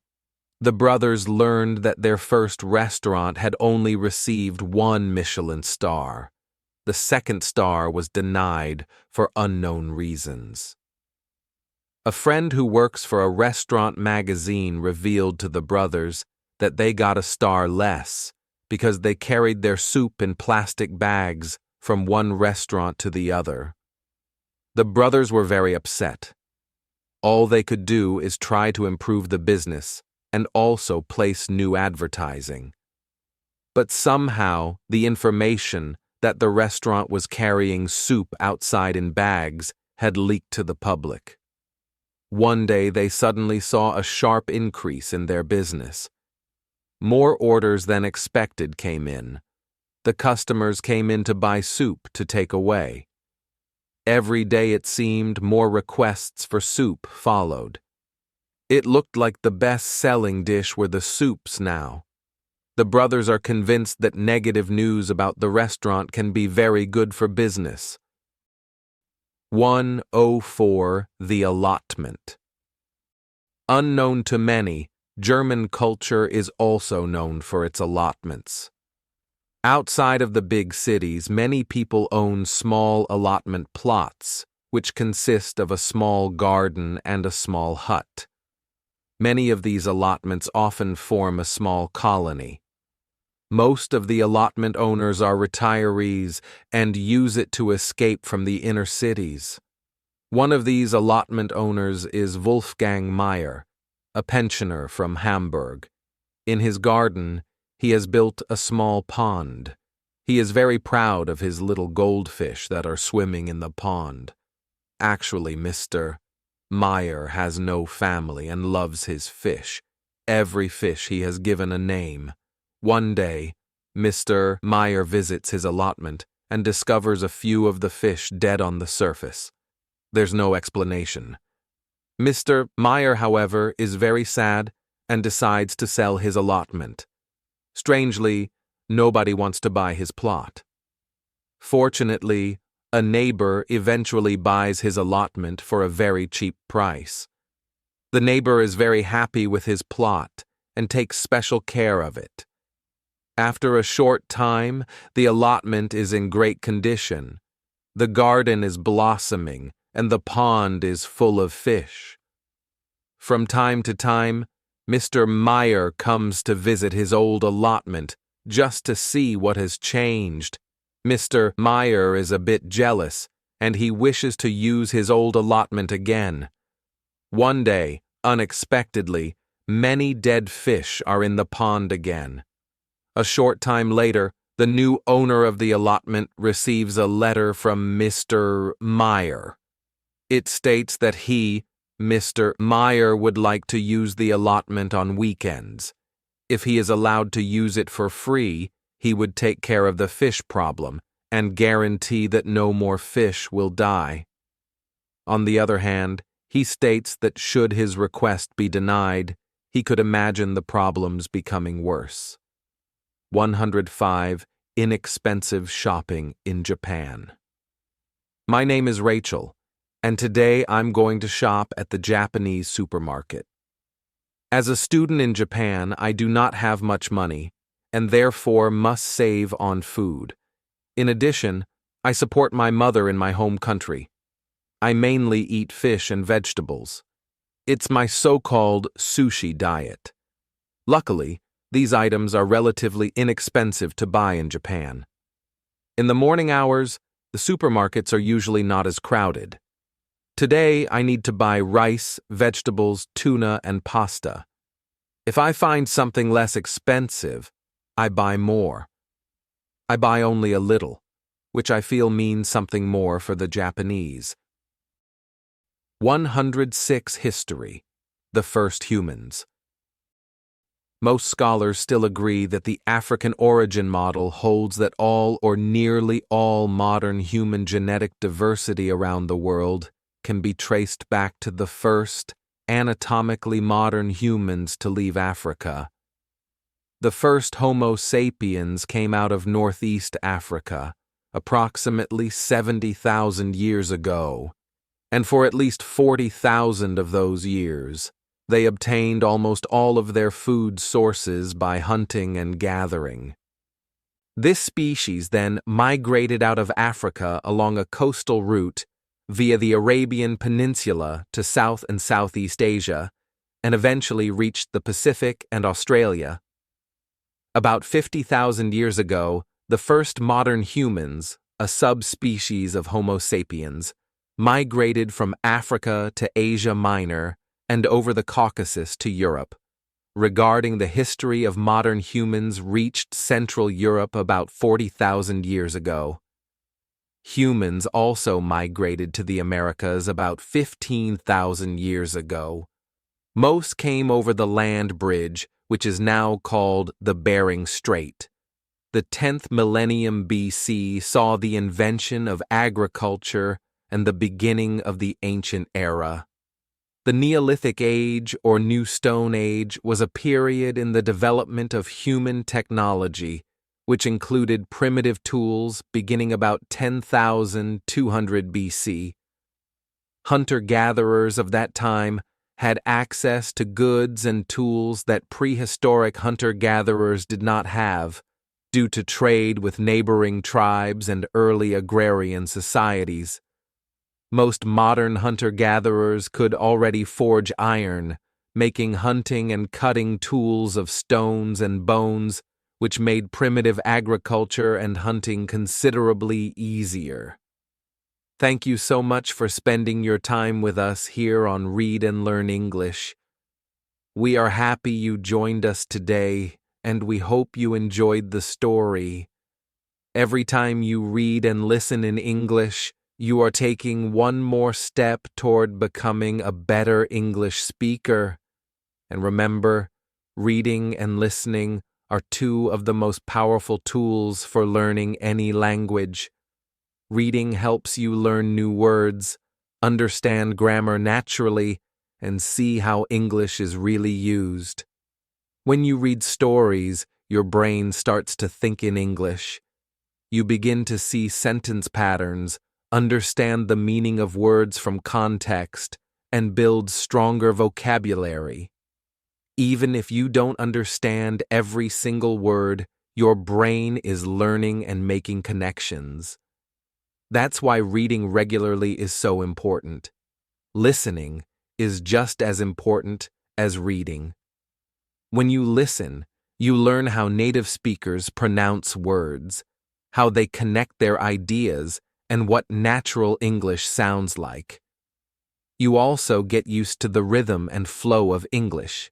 The brothers learned that their first restaurant had only received 1 Michelin star. The second star was denied for unknown reasons. A friend who works for a restaurant magazine revealed to the brothers that they got a star less because they carried their soup in plastic bags from one restaurant to the other. The brothers were very upset. All they could do is try to improve the business and also place new advertising. But somehow, the information that the restaurant was carrying soup outside in bags had leaked to the public. One day, they suddenly saw a sharp increase in their business. More orders than expected came in. The customers came in to buy soup to take away. Every day, it seemed, more requests for soup followed. It looked like the best-selling dish were the soups now. The brothers are convinced that negative news about the restaurant can be very good for business. 104. The allotment. Unknown to many, German culture is also known for its allotments. Outside of the big cities, many people own small allotment plots, which consist of a small garden and a small hut. Many of these allotments often form a small colony. Most of the allotment owners are retirees and use it to escape from the inner cities. One of these allotment owners is Wolfgang Meyer, a pensioner from Hamburg. In his garden, he has built a small pond. He is very proud of his little goldfish that are swimming in the pond. Actually, Mr. Meyer has no family and loves his fish. every fish he has given a name. One day, Mr. Meyer visits his allotment and discovers a few of the fish dead on the surface. There's no explanation. Mr. Meyer, however, is very sad and decides to sell his allotment. Strangely, nobody wants to buy his plot. Fortunately, a neighbor eventually buys his allotment for a very cheap price. The neighbor is very happy with his plot and takes special care of it. After a short time, the allotment is in great condition. The garden is blossoming and the pond is full of fish. From time to time, Mr. Meyer comes to visit his old allotment just to see what has changed. Mr. Meyer is a bit jealous, and he wishes to use his old allotment again. One day, unexpectedly, many dead fish are in the pond again. A short time later, the new owner of the allotment receives a letter from Mr. Meyer. It states that he, Mr. Meyer, would like to use the allotment on weekends. If he is allowed to use it for free, he would take care of the fish problem and guarantee that no more fish will die. On the other hand, he states that should his request be denied, he could imagine the problems becoming worse. 105. Inexpensive shopping in Japan. My name is Rachel, and today I'm going to shop at the Japanese supermarket. As a student in Japan, I do not have much money, and therefore must save on food. In addition, I support my mother in my home country. I mainly eat fish and vegetables. It's my so-called sushi diet. Luckily, these items are relatively inexpensive to buy in Japan. In the morning hours, the supermarkets are usually not as crowded. Today, I need to buy rice, vegetables, tuna, and pasta. If I find something less expensive, I buy more. I buy only a little, which I feel means something more for the Japanese. 106. History. The first humans. Most scholars still agree that the African origin model holds that all or nearly all modern human genetic diversity around the world can be traced back to the first, anatomically modern humans to leave Africa. The first Homo sapiens came out of Northeast Africa, approximately 70,000 years ago, and for at least 40,000 of those years, they obtained almost all of their food sources by hunting and gathering. This species then migrated out of Africa along a coastal route via the Arabian Peninsula to South and Southeast Asia, and eventually reached the Pacific and Australia. About 50,000 years ago, the first modern humans, a subspecies of Homo sapiens, migrated from Africa to Asia Minor and over the Caucasus to Europe. Regarding the history of modern humans reached Central Europe about 40,000 years ago. Humans also migrated to the Americas about 15,000 years ago. Most came over the land bridge, which is now called the Bering Strait. The 10th millennium BC saw the invention of agriculture and the beginning of the ancient era. The Neolithic Age or New Stone Age was a period in the development of human technology, which included primitive tools beginning about 10,200 BC. Hunter-gatherers of that time had access to goods and tools that prehistoric hunter-gatherers did not have, due to trade with neighboring tribes and early agrarian societies. Most modern hunter-gatherers could already forge iron, making hunting and cutting tools of stones and bones, which made primitive agriculture and hunting considerably easier. Thank you so much for spending your time with us here on Read and Learn English. We are happy you joined us today, and we hope you enjoyed the story. Every time you read and listen in English, you are taking one more step toward becoming a better English speaker. And remember, Reading and listening are two of the most powerful tools for learning any language. Reading helps you learn new words, understand grammar naturally, and see how English is really used. When you read stories, your brain starts to think in English. You begin to see sentence patterns, understand the meaning of words from context, and build stronger vocabulary. Even if you don't understand every single word, your brain is learning and making connections. That's why reading regularly is so important. Listening is just as important as reading. When you listen, you learn how native speakers pronounce words, how they connect their ideas, and what natural English sounds like. You also get used to the rhythm and flow of English,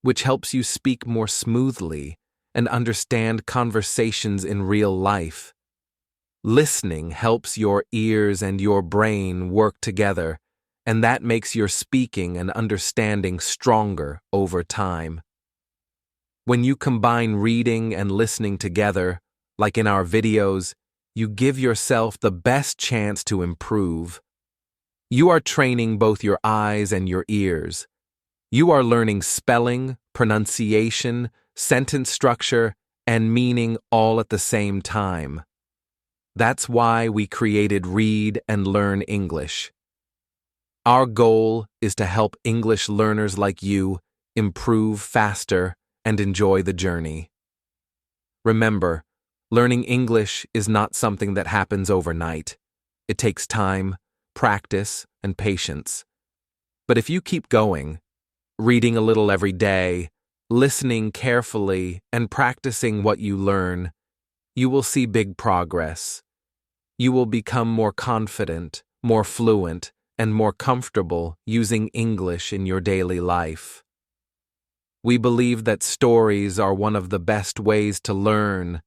which helps you speak more smoothly and understand conversations in real life. Listening helps your ears and your brain work together, and that makes your speaking and understanding stronger over time. When you combine reading and listening together, like in our videos, you give yourself the best chance to improve. You are training both your eyes and your ears. You are learning spelling, pronunciation, sentence structure, and meaning all at the same time. That's why we created Read and Learn English. Our goal is to help English learners like you improve faster and enjoy the journey. Remember, learning English is not something that happens overnight. It takes time, practice, and patience. But if you keep going, reading a little every day, listening carefully, and practicing what you learn, you will see big progress. You will become more confident, more fluent, and more comfortable using English in your daily life. We believe that stories are one of the best ways to learn.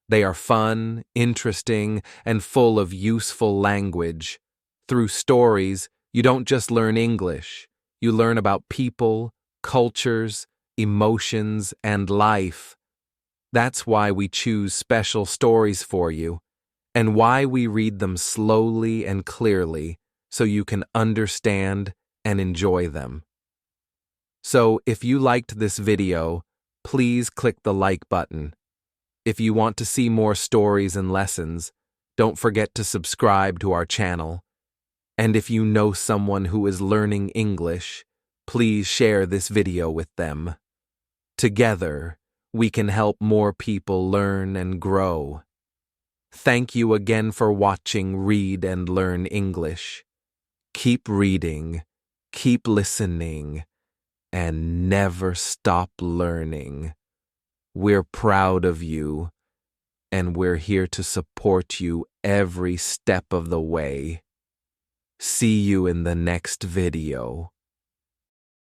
They are fun, interesting, and full of useful language. Through stories, you don't just learn English. You learn about people, cultures, emotions, and life. That's why we choose special stories for you, and why we read them slowly and clearly so you can understand and enjoy them. So, if you liked this video, please click the like button. If you want to see more stories and lessons, don't forget to subscribe to our channel. And if you know someone who is learning English, please share this video with them. Together, we can help more people learn and grow. Thank you again for watching Read and Learn English. Keep reading, keep listening, and never stop learning. We're proud of you, and we're here to support you every step of the way. See you in the next video.